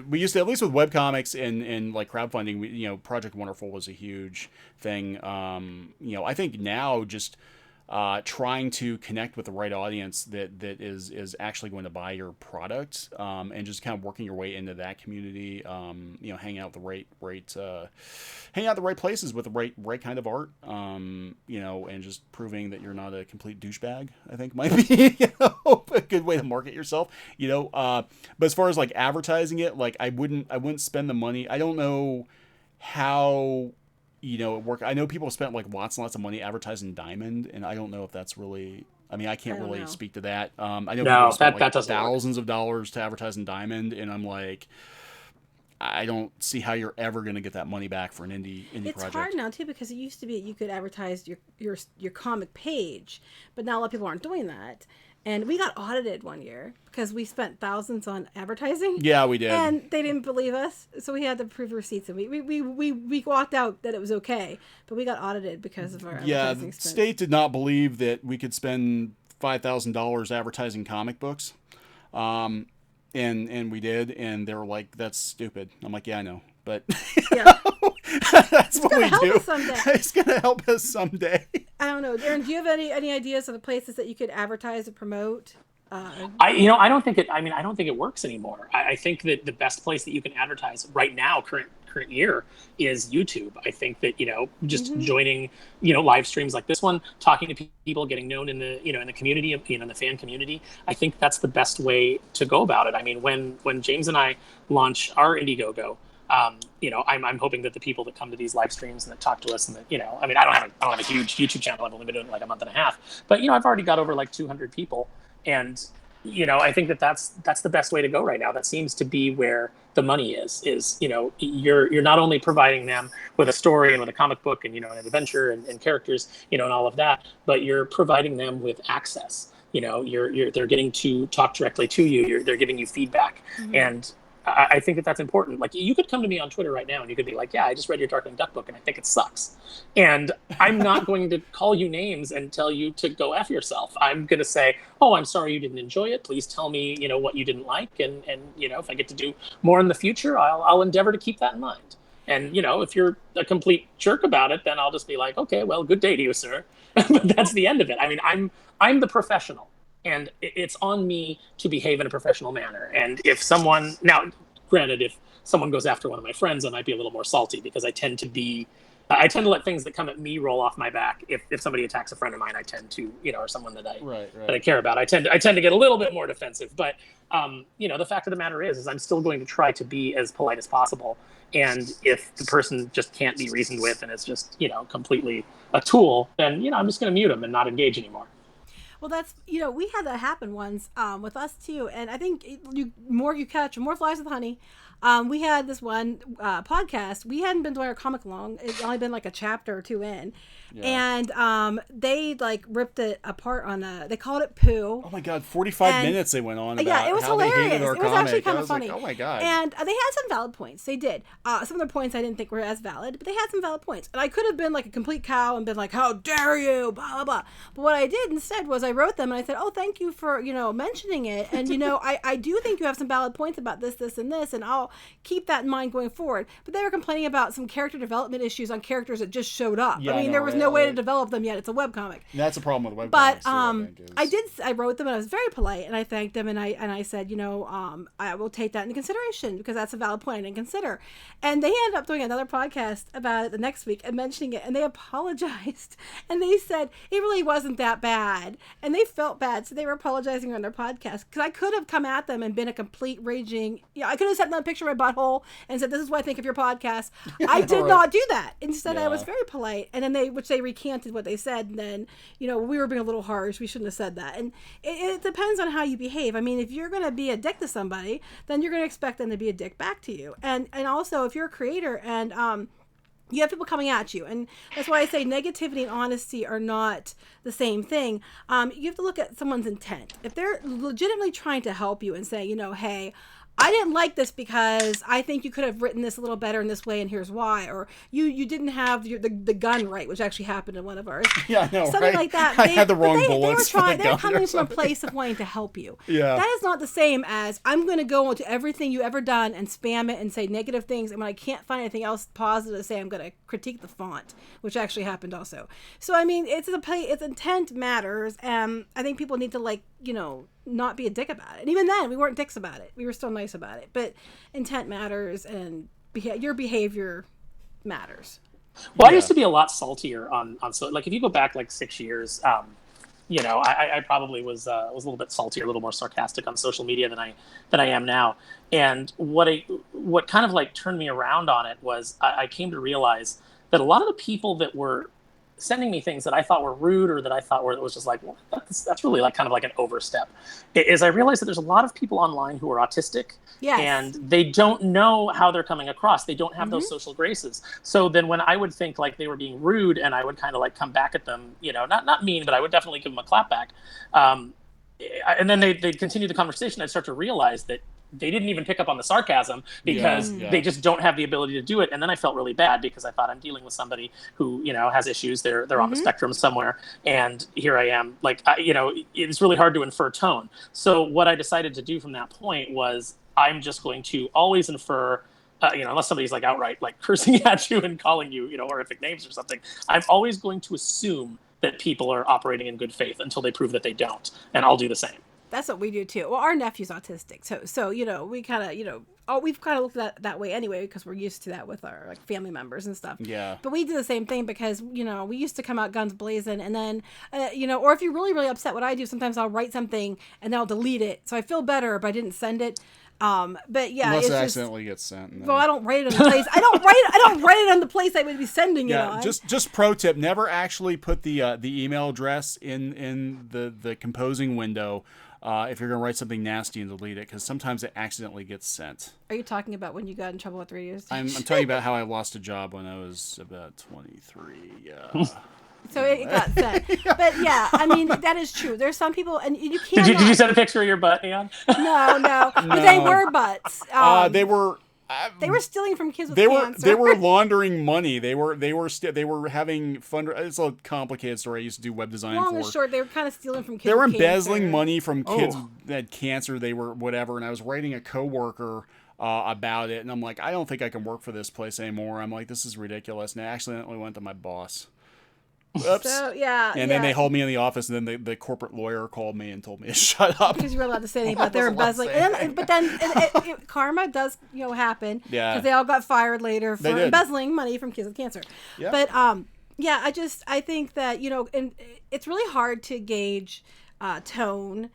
we used to, at least with webcomics and crowdfunding, Project Wonderful was a huge thing. I think now just trying to connect with the right audience that is actually going to buy your product, and just kind of working your way into that community, hang out the right places with the right kind of art, and just proving that you're not a complete douchebag, I think might be a good way to market yourself. But as far as advertising it, I wouldn't spend the money. I don't know how it work. I know people have spent lots and lots of money advertising Diamond, and I don't know if that's really. I can't really speak to that. I know people spent thousands of dollars to advertise in Diamond, and I'm I don't see how you're ever going to get that money back for an indie project. It's hard now too, because it used to be you could advertise your comic page, but now a lot of people aren't doing that. And we got audited one year because we spent thousands on advertising. Yeah, we did. And they didn't believe us, so we had to prove receipts, and we walked out that it was okay, but we got audited because of our advertising the state did not believe that we could spend $5,000 advertising comic books, and we did, and they were like, "That's stupid." I'm like, "Yeah, I know, but that's what we do. It's gonna help us someday." I don't know, Darren. Do you have any ideas of the places that you could advertise or promote? I don't think it. I don't think it works anymore. I think that the best place that you can advertise right now, current year, is YouTube. I think that just joining live streams like this one, talking to people, getting known in the in the community, in the fan community. I think that's the best way to go about it. When James and I launch our Indiegogo, I'm hoping that the people that come to these live streams and that talk to us, and that I don't have a huge YouTube channel. I've only been doing it a month and a half, but I've already got over 200 people, and I think that's the best way to go right now. That seems to be where the money is you're not only providing them with a story and with a comic book and an adventure and characters and all of that, but you're providing them with access. They're getting to talk directly to you. They're giving you feedback, and I think that that's important. You could come to me on Twitter right now and you could be like, "Yeah, I just read your Darkwing Duck book and I think it sucks." And I'm not going to call you names and tell you to go F yourself. I'm going to say, "Oh, I'm sorry you didn't enjoy it. Please tell me, what you didn't like. And if I get to do more in the future, I'll endeavor to keep that in mind." And, if you're a complete jerk about it, then I'll just be like, "Okay, well, good day to you, sir." But that's the end of it. I'm the professional. and it's on me to behave in a professional manner. And if someone, now granted, if someone goes after one of my friends, I might be a little more salty, because I tend to let things that come at me roll off my back. If somebody attacks a friend of mine, I tend to, or someone that I care about, I tend to get a little bit more defensive. But the fact of the matter is I'm still going to try to be as polite as possible. And if the person just can't be reasoned with and is just completely a tool, then I'm just going to mute them and not engage anymore. Well, that's, we had that happen once with us too. And I think more you catch, more flies with honey. We had this one podcast. We hadn't been doing our comic long. It's only been like a chapter or two in. Yeah. And they like ripped it apart they called it poo. Oh my God, 45 minutes they went on about yeah, it was how hilarious. They hated our it was comic. actually kind of funny. Like, oh my God. And they had some valid points. They did. Some of their points I didn't think were as valid, but they had some valid points. And I could have been like a complete cow and been like, how dare you, blah, blah, blah. But what I did instead was I wrote them and I said, oh, thank you for, mentioning it. And, I do think you have some valid points about this, this, and this, and I'll keep that in mind going forward. But they were complaining about some character development issues on characters that just showed up. Yeah, I mean, there was no way to develop them yet. It's a webcomic. That's a problem with webcomics. But I wrote them and I was very polite and I thanked them and I said, I will take that into consideration because that's a valid point I didn't consider. And they ended up doing another podcast about it the next week and mentioning it, and they apologized and they said it really wasn't that bad, and they felt bad, so they were apologizing on their podcast, because I could have come at them and been a complete raging. I could have sent them a picture of my butthole and said, this is what I think of your podcast. I did not do that. Instead, I was very polite, and then they recanted what they said, and then we were being a little harsh. We shouldn't have said that. And it depends on how you behave. I mean, if you're going to be a dick to somebody, then you're going to expect them to be a dick back to you. And also, if you're a creator and you have people coming at you, and that's why I say negativity and honesty are not the same thing. You have to look at someone's intent. If they're legitimately trying to help you and say, hey, I didn't like this because I think you could have written this a little better in this way, and here's why. Or you didn't have the gun right, which actually happened in one of ours. Yeah, I know, something right? like that. I had the wrong bullets. They're coming from a place of wanting to help you. Yeah. That is not the same as I'm going to go into everything you ever done and spam it and say negative things, and when I can't find anything else positive to say, I'm going to critique the font, which actually happened also. So I mean, its intent matters, and I think people need to not be a dick about it. And even then, we weren't dicks about it. We were still nice about it. But intent matters, and your behavior matters. Well, I used to be a lot saltier on so like if you go back like 6 years, I probably was a little bit saltier, a little more sarcastic on social media than I am now. And what kind of like turned me around on it was I came to realize that a lot of the people that were sending me things that I thought were rude, or that I thought it was just like, well, that's really like kind of like an overstep, is I realized that there's a lot of people online who are autistic. Yes. And they don't know how they're coming across. They don't have those social graces. So then when I would think like they were being rude, and I would kind of like come back at them, not mean, but I would definitely give them a clap back. And then they'd continue the conversation. I'd start to realize that they didn't even pick up on the sarcasm because they just don't have the ability to do it. And then I felt really bad because I thought I'm dealing with somebody who, has issues. They're on the spectrum somewhere. And here I am, like, it's really hard to infer tone. So what I decided to do from that point was I'm just going to always infer, unless somebody's like outright like cursing at you and calling you, horrific names or something, I'm always going to assume that people are operating in good faith until they prove that they don't. And I'll do the same. That's what we do too. Well, our nephew's autistic, so we kind of we've kind of looked at that way anyway because we're used to that with our like family members and stuff. Yeah. But we do the same thing because we used to come out guns blazing, and then or if you're really really upset, what I do sometimes I'll write something and then I'll delete it, so I feel better if I didn't send it. But yeah, unless it's it accidentally gets sent. Well, I don't write it on the place. I don't write it on the place I would be sending it on. Just pro tip: never actually put the email address in the composing window. If you're going to write something nasty and delete it, because sometimes it accidentally gets sent. Are you talking about when you got in trouble with the radio station? I'm talking about how I lost a job when I was about 23. Yeah. So it got sent. But yeah, I mean, that is true. There's some people, and you can't. Did you send a picture of your butt, Neon? No. But they were butts. They were stealing from kids with cancer. They were laundering money. They were having fund. It's a complicated story. I used to do web design. Long and short, they were kind of stealing from kids. They were with embezzling cancer. money from kids that had cancer. They were whatever, and I was writing a coworker about it, and I'm like, I don't think I can work for this place anymore. I'm like, this is ridiculous, and I accidentally went to my boss. Oops. So yeah, And then they hauled me in the office, and then the corporate lawyer called me and told me to shut up. because you were allowed to say anything about their embezzling. But then karma does happen. Yeah. Because they all got fired later for They did. embezzling money from kids with cancer. Yeah. But yeah, I think that and it's really hard to gauge tone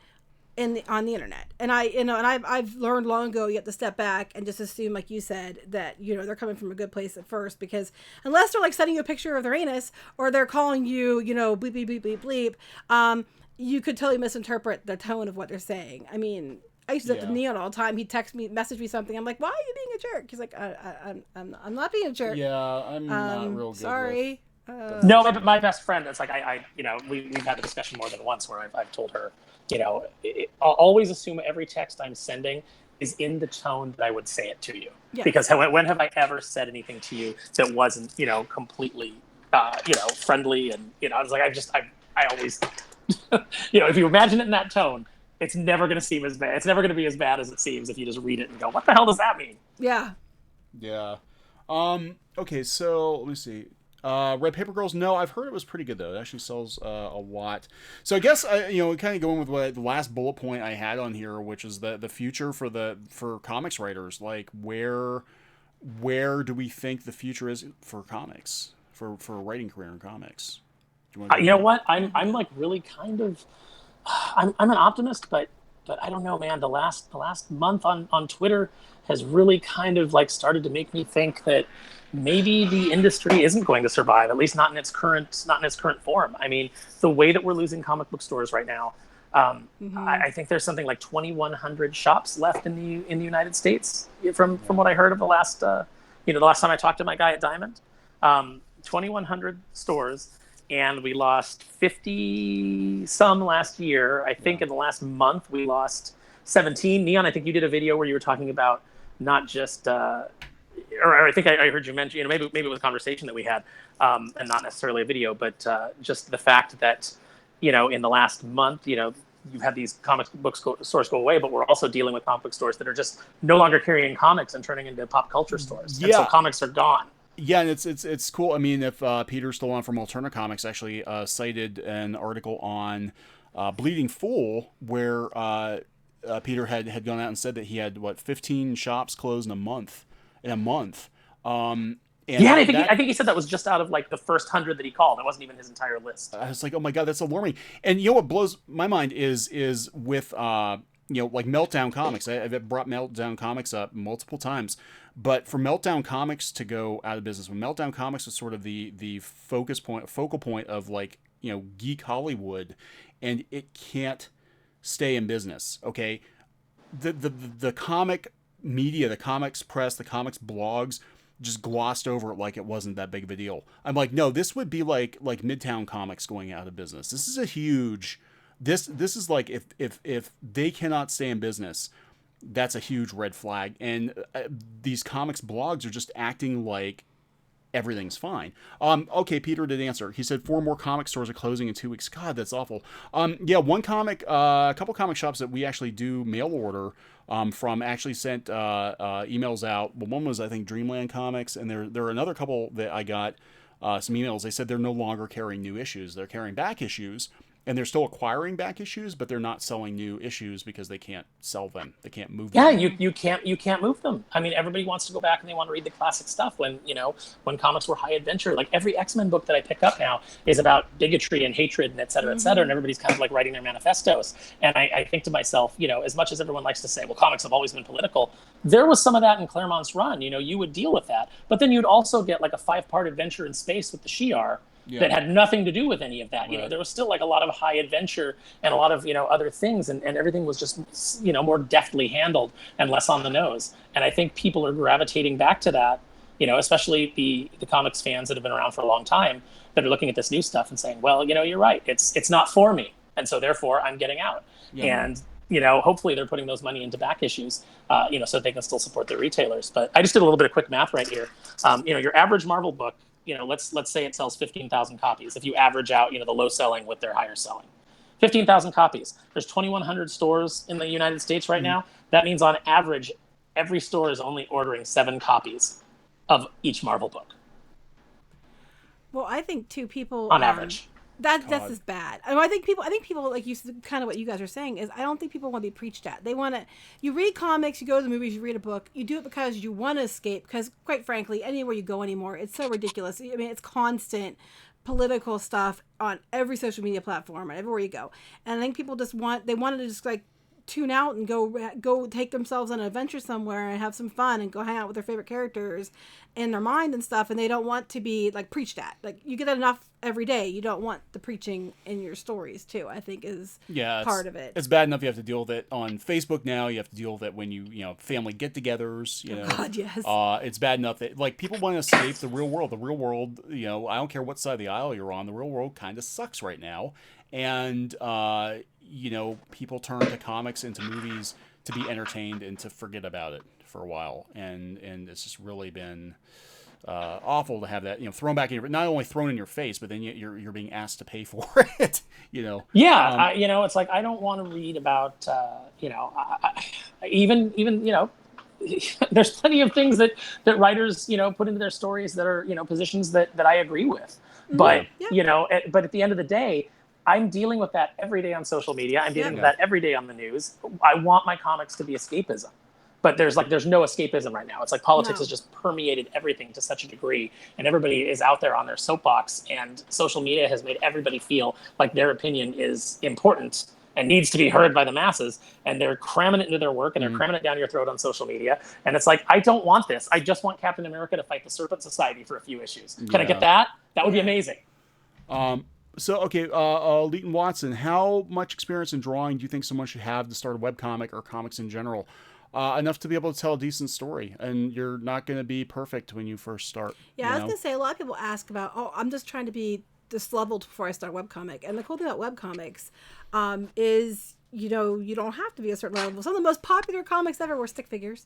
on the internet, and I've learned long ago you have to step back and just assume, like you said, that they're coming from a good place at first, because unless they're like sending you a picture of their anus or they're calling you bleep bleep bleep bleep bleep, you could totally misinterpret the tone of what they're saying. I mean, I used to do that to Neon all the time. He'd message me something. I'm like, why are you being a jerk? He's like, I'm not being a jerk. Yeah, I'm not real good. Sorry. No, my best friend. It's like we've had the discussion more than once where I've told her, I'll always assume every text I'm sending is in the tone that I would say it to you. Yeah. Because when have I ever said anything to you that wasn't completely friendly, and I was like, I always if you imagine it in that tone, it's never going to seem as bad. It's never going to be as bad as it seems if you just read it and go, what the hell does that mean? Yeah. Yeah. Okay, so let me see. Red Paper Girls, no, I've heard it was pretty good, though. It actually sells a lot. So I guess, kind of going with the last bullet point I had on here, which is the future for comics writers. Like, where do we think the future is for comics, for a writing career in comics? You know what? I'm like really kind of, I'm an optimist, but I don't know, man. The last month on Twitter has really kind of like started to make me think that maybe the industry isn't going to survive, at least not in its current form. I mean, the way that we're losing comic book stores right now, I think there's something like 2,100 shops left in the United States from what I heard of the last time I talked to my guy at Diamond. 2,100 stores, and we lost 50 some last year. I think in the last month we lost 17. Neon, I think you did a video where you were talking about not just or I think I heard you mention, maybe it was a conversation that we had, and not necessarily a video, but just the fact that, in the last month, you've had these comic book stores go away, but we're also dealing with comic book stores that are just no longer carrying comics and turning into pop culture stores. Yeah. And so comics are gone. Yeah, and it's cool. I mean, if Peter Stolon from Alterna Comics actually cited an article on Bleeding Fool, where Peter had gone out and said that he had 15 shops closed in a month. And I think he said that was just out of like the first 100 that he called. It wasn't even his entire list. I was like, oh my god, that's alarming. And what blows my mind is with like Meltdown Comics. I've brought Meltdown Comics up multiple times, but for Meltdown Comics to go out of business, when Meltdown Comics was sort of the focal point of like geek Hollywood, and it can't stay in business. Okay, the comic media, the comics press, the comics blogs just glossed over it like it wasn't that big of a deal. I'm like, no, this would be like Midtown Comics going out of business. This is a huge, this is like, if they cannot stay in business, that's a huge red flag. And these comics blogs are just acting like everything's fine. Okay, Peter did answer. He said 4 more comic stores are closing in 2 weeks. God, that's awful. Yeah, a couple comic shops that we actually do mail order from actually sent emails out. Well, one was, I think, Dreamland Comics, and there are another couple that I got some emails. They said they're no longer carrying new issues. They're carrying back issues, and they're still acquiring back issues, but they're not selling new issues because they can't sell them. They can't move them. Yeah, you can't move them. I mean, everybody wants to go back and they want to read the classic stuff when comics were high adventure. Like every X-Men book that I pick up now is about bigotry and hatred and et cetera, and everybody's kind of like writing their manifestos. And I think to myself, as much as everyone likes to say, well, comics have always been political, there was some of that in Claremont's run. You would deal with that. But then you'd also get like a 5-part adventure in space with the Shi'ar. Yeah. That had nothing to do with any of that. Right. There was still like a lot of high adventure and a lot of, other things, and everything was just, more deftly handled and less on the nose. And I think people are gravitating back to that, especially the comics fans that have been around for a long time that are looking at this new stuff and saying, well, you're right. It's not for me. And so therefore I'm getting out. Yeah. And, hopefully they're putting those money into back issues, so they can still support their retailers. But I just did a little bit of quick math right here. Your average Marvel book, let's say it sells 15,000 copies. If you average out, the low selling with their higher selling, 15,000 copies. There's 2,100 stores in the United States right now. That means on average, every store is only ordering 7 copies of each Marvel book. Well, I think too, people on average. That's just bad. I think people like you, kind of what you guys are saying is, I don't think people want to be preached at. They want to. You read comics, you go to the movies, you read a book, you do it because you want to escape. Because quite frankly, anywhere you go anymore, it's so ridiculous. I mean, it's constant political stuff on every social media platform and everywhere you go. And I think people just wanted to just like tune out and go take themselves on an adventure somewhere and have some fun and go hang out with their favorite characters in their mind and stuff, and they don't want to be like preached at. Like, you get enough every day, you don't want the preaching in your stories too, I think is part of it. It's bad enough you have to deal with it on Facebook now. You have to deal with it when you know, family get-togethers, you know. God, yes. It's bad enough that, like, people want to escape the real world. The real world, you know, I don't care what side of the aisle you're on, the real world kind of sucks right now. And you know, people turn to comics and to movies to be entertained and to forget about it for a while, and it's just really been awful to have that, you know, thrown back in your, not only thrown in your face, but then you're being asked to pay for it, you know. Yeah, you know, it's like, I don't want to read about you know, even you know, there's plenty of things that writers, you know, put into their stories that are, you know, positions that I agree with, but you know, but at the end of the day, I'm dealing with that every day on social media. I'm dealing with that every day on the news. I want my comics to be escapism, but there's no escapism right now. It's like politics has just permeated everything to such a degree, and everybody is out there on their soapbox, and social media has made everybody feel like their opinion is important and needs to be heard by the masses, and they're cramming it into their work, and they're cramming it down your throat on social media. And it's like, I don't want this. I just want Captain America to fight the Serpent Society for a few issues. Can I get that? That would be amazing. So, okay, Leighton Watson, how much experience in drawing do you think someone should have to start a webcomic or comics in general? Enough to be able to tell a decent story, and you're not going to be perfect when you first start. Yeah, I was going to say, a lot of people ask about, I'm just trying to be this leveled before I start a webcomic. And the cool thing about webcomics is, you know, you don't have to be a certain level. Some of the most popular comics ever were stick figures.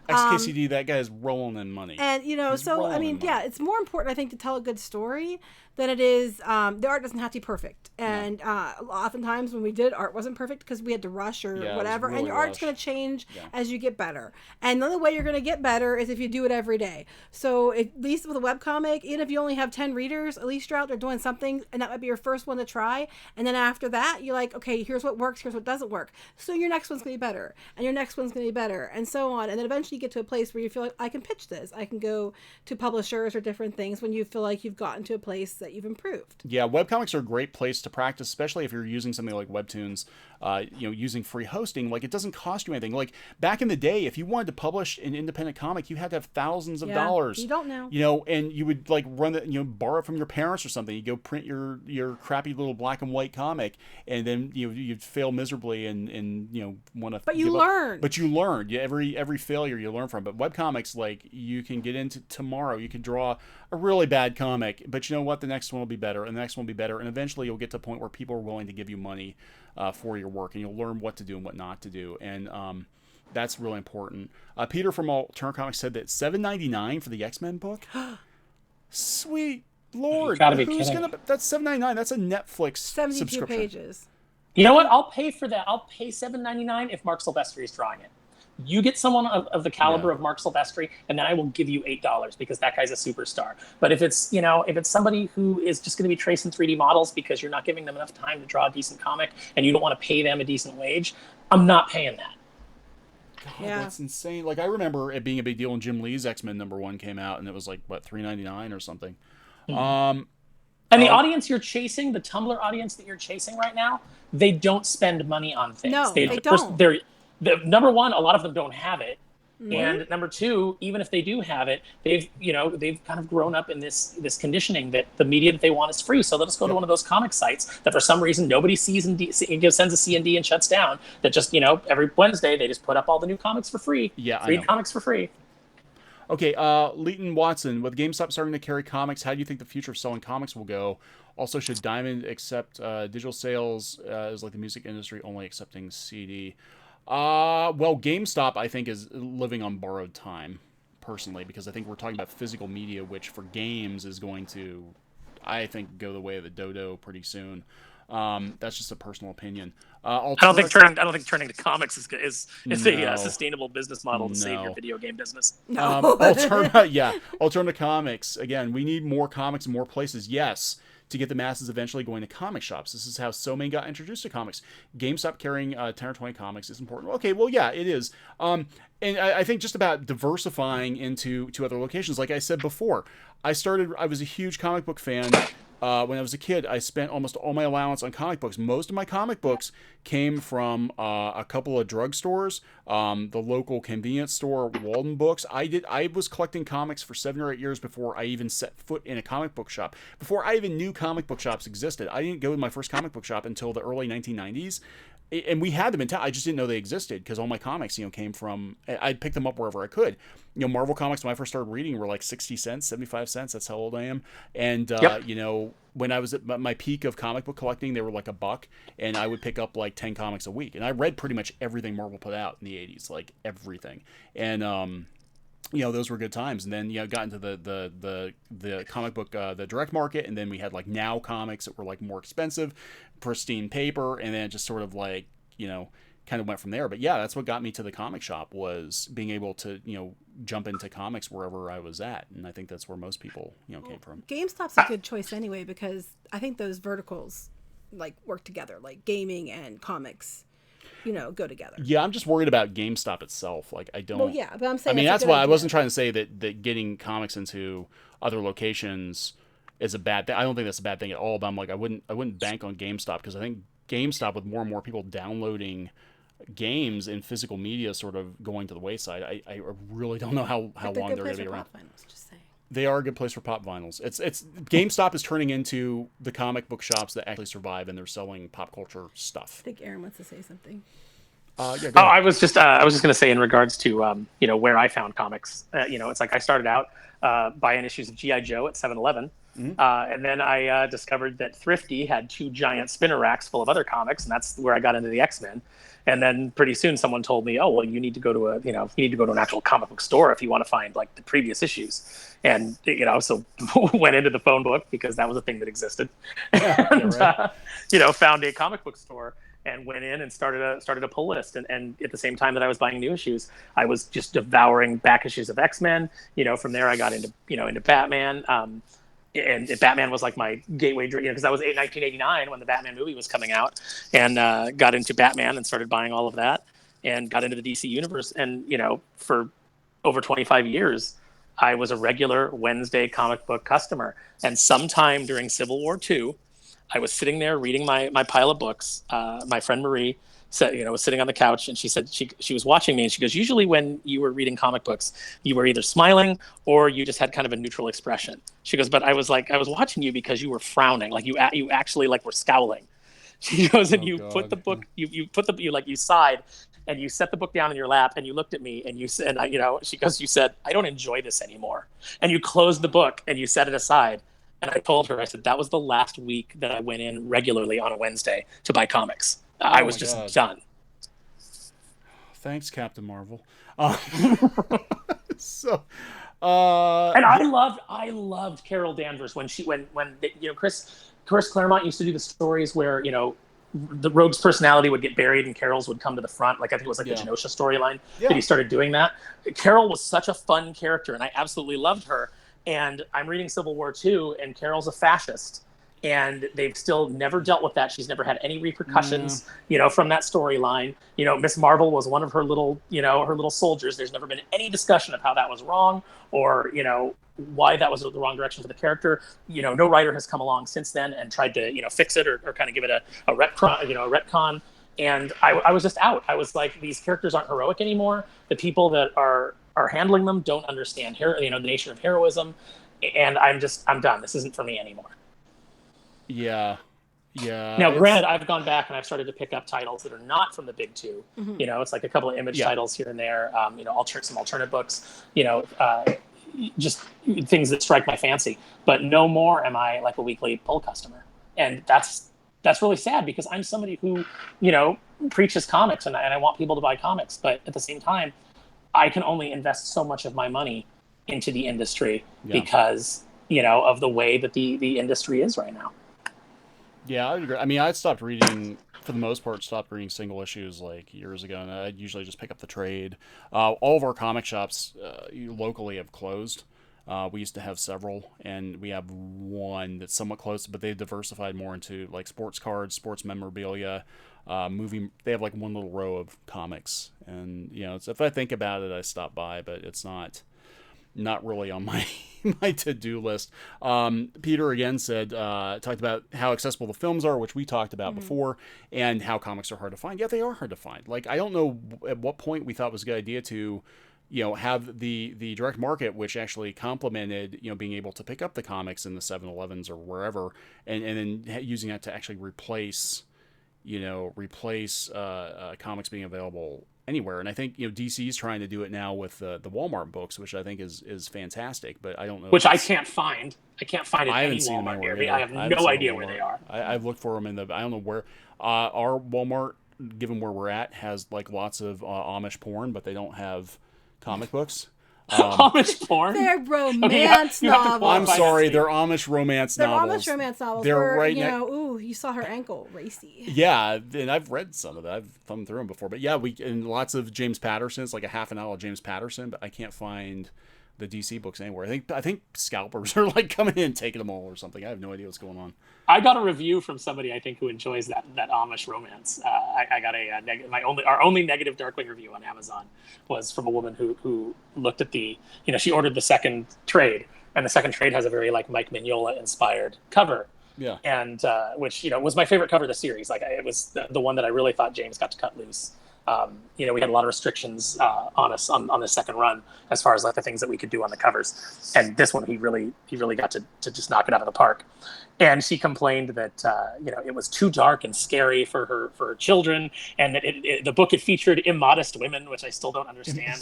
XKCD, that guy's rolling in money. And, you know, so, I mean, yeah, it's more important, I think, to tell a good story than it is, the art doesn't have to be perfect. And oftentimes when we did, art wasn't perfect because we had to rush or whatever. Really, and your art's going to change as you get better. And the only way you're going to get better is if you do it every day. So at least with a webcomic, even if you only have 10 readers, at least you're out there doing something, and that might be your first one to try. And then after that, you're like, okay, here's what works, here's what doesn't work. So your next one's going to be better, and your next one's going to be better, and so on. And then eventually you get to a place where you feel like, I can pitch this. I can go to publishers or different things when you feel like you've gotten to a place that you've improved. Yeah, webcomics are a great place to practice, especially if you're using something like Webtoons, you know, using free hosting. Like, it doesn't cost you anything. Like, back in the day, if you wanted to publish an independent comic, you had to have thousands of dollars. You don't know. You know, and you would, like, borrow it from your parents or something. You go print your crappy little black and white comic, and then, you know, you'd fail miserably and you know, want to. But you learn. But you learn. Yeah, every failure you learn from. But webcomics, like, you can get into tomorrow. You can draw a really bad comic, but you know what? The next one will be better, and the next one will be better, and eventually you'll get to a point where people are willing to give you money for your work, and you'll learn what to do and what not to do, and that's really important. Peter from Alternative Comics said that $7.99 for the X-Men book. Sweet Lord, gotta be kidding. That's $7.99. That's a Netflix 72 subscription. pages. You know what? I'll pay for that. I'll pay $7.99 if Mark Silvestri is drawing it. You get someone of the caliber of Mark Silvestri, and then I will give you $8 because that guy's a superstar. But if it's, you know, if it's somebody who is just going to be tracing 3D models because you're not giving them enough time to draw a decent comic and you don't want to pay them a decent wage, I'm not paying that. God, that's insane. Like, I remember it being a big deal when Jim Lee's X-Men #1 came out, and it was like, what, $3.99 or something. And the audience you're chasing, the Tumblr audience that you're chasing right now, they don't spend money on things. No, they don't. Number one, a lot of them don't have it. And number two, even if they do have it, they've kind of grown up in this conditioning that the media that they want is free. So they'll just go to one of those comic sites that for some reason nobody sees and sends a C&D and shuts down. That just, you know, every Wednesday they just put up all the new comics for free. Yeah, read comics for free. Okay, Leighton Watson, with GameStop starting to carry comics, how do you think the future of selling comics will go? Also, should Diamond accept digital sales as like the music industry only accepting CD? Well, GameStop, I think, is living on borrowed time, personally, because I think we're talking about physical media, which for games is going to, I think, go the way of the dodo pretty soon. That's just a personal opinion. I don't think turning to comics is a sustainable business model to save your video game business. No. Alternative comics. Again, we need more comics in more places. Yes, to get the masses eventually going to comic shops. This is how so many got introduced to comics. GameStop carrying 10 or 20 comics is important. Okay, well, yeah, it is. And I think just about diversifying into other locations. Like I said before, I was a huge comic book fan. When I was a kid, I spent almost all my allowance on comic books. Most of my comic books came from a couple of drugstores, the local convenience store, Walden Books. I was collecting comics for 7 or 8 years before I even set foot in a comic book shop. Before I even knew comic book shops existed. I didn't go to my first comic book shop until the early 1990s. And we had them in town. I just didn't know they existed because all my comics, came from. I'd pick them up wherever I could. Marvel comics when I first started reading were like 60 cents, 75 cents. That's how old I am. And when I was at my peak of comic book collecting, they were like $1, and I would pick up like 10 comics a week. And I read pretty much everything Marvel put out in the 80s, like everything. And those were good times. And then got into the comic book, the direct market, and then we had like Now comics that were like more expensive, pristine paper, and then it just sort of like kind of went from there. But yeah, that's what got me to the comic shop, was being able to jump into comics wherever I was at, and I think that's where most people came from. GameStop's a good choice anyway, because I think those verticals like work together, like gaming and comics. Go together. Yeah, I'm just worried about GameStop itself. Like, I don't. Well, yeah, but I'm saying. I mean, that's why I wasn't trying to say that getting comics into other locations is a bad thing. I don't think that's a bad thing at all. But I'm like, I wouldn't bank on GameStop, because I think GameStop, with more and more people downloading games and physical media sort of going to the wayside, I really don't know how long they're going to be around. Just saying. They are a good place for pop vinyls. It's GameStop is turning into the comic book shops that actually survive, and they're selling pop culture stuff. I think Aaron wants to say something. Yeah, I was just going to say, in regards to where I found comics. It's like I started out buying issues of G.I. Joe at 7-Eleven. Mm-hmm. And then I discovered that Thrifty had 2 giant spinner racks full of other comics, and that's where I got into the X-Men. And then pretty soon someone told me, oh, well, you need to go to an actual comic book store if you want to find like the previous issues. And, so went into the phone book, because that was a thing that existed. And, found a comic book store and went in and started a pull list. And at the same time that I was buying new issues, I was just devouring back issues of X-Men. From there I got into Batman. And Batman was like my gateway drug, because that was 1989 when the Batman movie was coming out, and got into Batman and started buying all of that, and got into the DC universe. And for over 25 years, I was a regular Wednesday comic book customer. And sometime during Civil War II, I was sitting there reading my pile of books. My friend Marie was sitting on the couch, and she said she was watching me, and she goes, usually when you were reading comic books, you were either smiling or you just had kind of a neutral expression. She goes, but I was watching you because you were frowning, like you actually like were scowling. She goes, and put the book, you sighed, and you set the book down in your lap, and you looked at me, and you said, she goes, you said, I don't enjoy this anymore. And you closed the book and you set it aside. And I told her, I said, that was the last week that I went in regularly on a Wednesday to buy comics. I was just done. Thanks, Captain Marvel. And I loved Carol Danvers when Chris Claremont used to do the stories where the Rogue's personality would get buried and Carol's would come to the front. Like, I think it was like the Genosha storyline that he started doing that. Carol was such a fun character, and I absolutely loved her. And I'm reading Civil War II, and Carol's a fascist. And they've still never dealt with that. She's never had any repercussions, from that storyline. Miss Marvel was one of her little soldiers. There's never been any discussion of how that was wrong, or, why that was the wrong direction for the character. No writer has come along since then and tried to, fix it or kind of give it a retcon. And I was just out. I was like, these characters aren't heroic anymore. The people that are handling them don't understand the nature of heroism. And I'm done. This isn't for me anymore. Yeah. Now, granted, I've gone back and I've started to pick up titles that are not from the big two. Mm-hmm. It's like a couple of Image titles here and there. Some alternate books. Just things that strike my fancy. But no more am I like a weekly pull customer, and that's really sad, because I'm somebody who preaches comics and I want people to buy comics, but at the same time, I can only invest so much of my money into the industry because of the way that the industry is right now. Yeah, I agree. I mean, I stopped reading, for the most part, stopped reading single issues like years ago, and I'd usually just pick up the trade. All of our comic shops locally have closed. We used to have several, and we have one that's somewhat close, but they've diversified more into like sports cards, sports memorabilia, movie. They have like one little row of comics, and if I think about it, I stop by, but it's not really on my my to-do list. Peter again said, talked about how accessible the films are, which we talked about before, and how comics are hard to find. Yeah, they are hard to find. Like, I don't know at what point we thought it was a good idea to, have the direct market, which actually complemented, being able to pick up the comics in the 7-Elevens or wherever, and then using that to actually replace comics being available anywhere. And I think DC's trying to do it now with the Walmart books, which I think is fantastic. But I don't know. Which I can't find. I can't find it I any haven't seen them Walmart near anywhere me. either. I have I haven't no seen idea them where they Walmart. are. I've looked for them I don't know where. Our Walmart, given where we're at, has like lots of Amish porn, but they don't have comic books. Amish porn? They're romance novels. I'm sorry, they're Amish romance novels. They're Amish romance novels. They're where, right ooh, you saw her ankle, racy. Yeah, and I've read some of that. I've thumbed through them before. But yeah, and lots of James Patterson. It's like a half an hour of James Patterson, but I can't find the DC books anywhere. I think scalpers are like coming in and taking them all or something. I have no idea what's going on. I got a review from somebody I think who enjoys that Amish romance. I got our only negative Darkwing review on Amazon was from a woman who looked at she ordered the second trade, and the second trade has a very like Mike Mignola inspired cover. Yeah. And which was my favorite cover of the series. Like it was the one that I really thought James got to cut loose. We had a lot of restrictions on us on the second run as far as like the things that we could do on the covers, and this one he really got to just knock it out of the park. And she complained that it was too dark and scary for her children, and that the book had featured immodest women, which I still don't understand.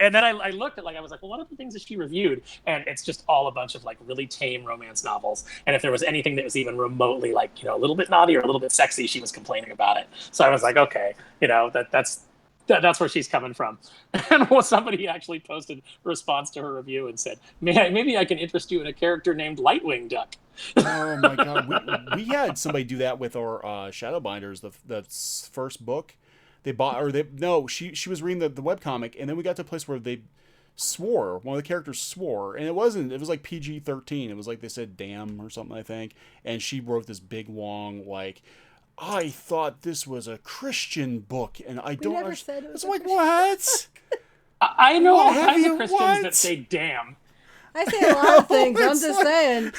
And then I looked at I was like, well, what are the things that she reviewed? And it's just all a bunch of like really tame romance novels. And if there was anything that was even remotely like, a little bit naughty or a little bit sexy, she was complaining about it. So I was like, okay, that's where she's coming from. And somebody actually posted a response to her review and said, maybe I can interest you in a character named Lightwing Duck. Oh my God. We had somebody do that with our Shadowbinders, the first book. They bought, she was reading the webcomic, and then we got to a place where they swore, one of the characters swore, and it was like PG-13. It was like they said damn or something, I think. And she wrote this big, long, like, I thought this was a Christian book, and I don't understand. It's like, what? I know all kinds of Christians that say damn. I say a lot of things. I'm just saying.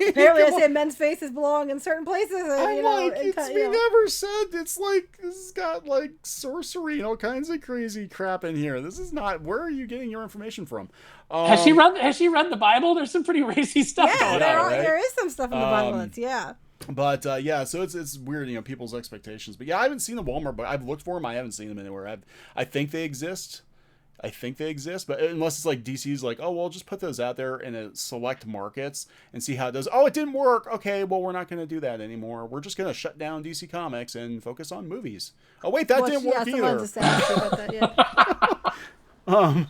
Apparently, I say men's faces belong in certain places. And, we never said it's like this has got like sorcery and all kinds of crazy crap in here. This is not. Where are you getting your information from? Has she read the Bible? There's some pretty racy stuff going on. Right? There is some stuff in the Bible. But so it's weird, people's expectations. But yeah, I haven't seen the Walmart, but I've looked for them. I haven't seen them anywhere. I think they exist. But unless it's like DC's like, oh, well, just put those out there in a select markets and see how it does. Oh, it didn't work. Okay, well, we're not going to do that anymore. We're just going to shut down DC Comics and focus on movies. Oh, wait, that didn't work either. About that, yeah.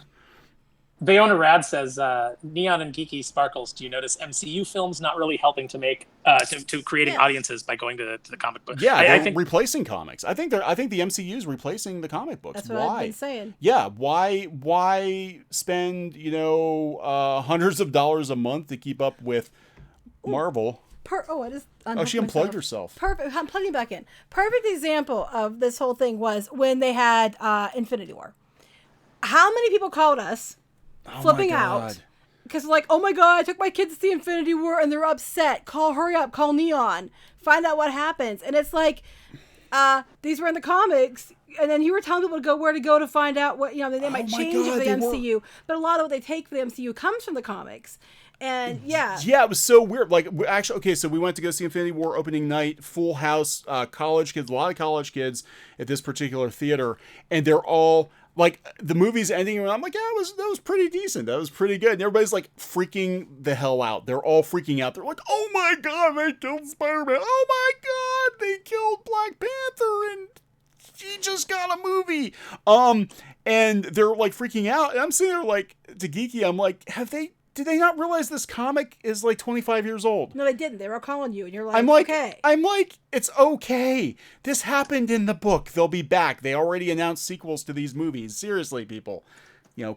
Bayona Rad says, Neon and Geeky Sparkles, do you notice MCU films not really helping to make to creating audiences by going to the comic book? Yeah, I think replacing comics. I think the MCU is replacing the comic books. That's what I've been saying. Yeah, why spend hundreds of dollars a month to keep up with Marvel? She unplugged herself. Perfect. I'm plugging back in. Perfect example of this whole thing was when they had Infinity War. How many people called us? Flipping out because like, oh my God, I took my kids to see Infinity War and they're upset. Hurry up, call Neon, find out what happens. And it's like, these were in the comics, and then you were telling people to go where to go to find out what they might change for the MCU. But a lot of what they take for the MCU comes from the comics. And it was so weird. Like, actually, okay, so we went to go see Infinity War opening night, full house, college kids, a lot of college kids at this particular theater, and they're all like, the movie's ending, and I'm like, yeah, that was pretty decent. That was pretty good. And everybody's like freaking the hell out. They're all freaking out. They're like, oh my God, they killed Spider-Man. Oh my God, they killed Black Panther, and she just got a movie. And they're like freaking out. And I'm sitting there like, to Geeky, I'm like, have they did they not realize this comic is like 25 years old? No, they didn't. They were calling you, and you're like, okay. I'm like, it's okay. This happened in the book. They'll be back. They already announced sequels to these movies. Seriously, people,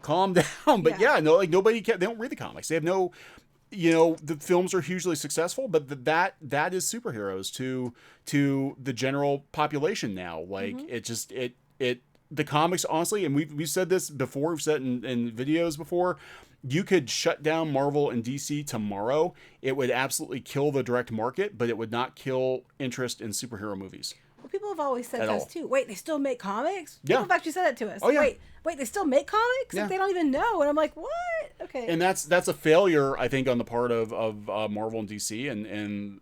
calm down. But no, like nobody they don't read the comics. They have no, the films are hugely successful, but that is superheroes to the general population now. Like the comics, honestly, and we've said this before. We've said in videos before. You could shut down Marvel and DC tomorrow. It would absolutely kill the direct market, but it would not kill interest in superhero movies. Well, people have always said to us too. Wait, they still make comics? Yeah. People have actually said that to us. Oh, yeah. Wait, they still make comics? Yeah. Like, they don't even know. And I'm like, what? Okay. And that's a failure, I think, on the part of Marvel and DC, and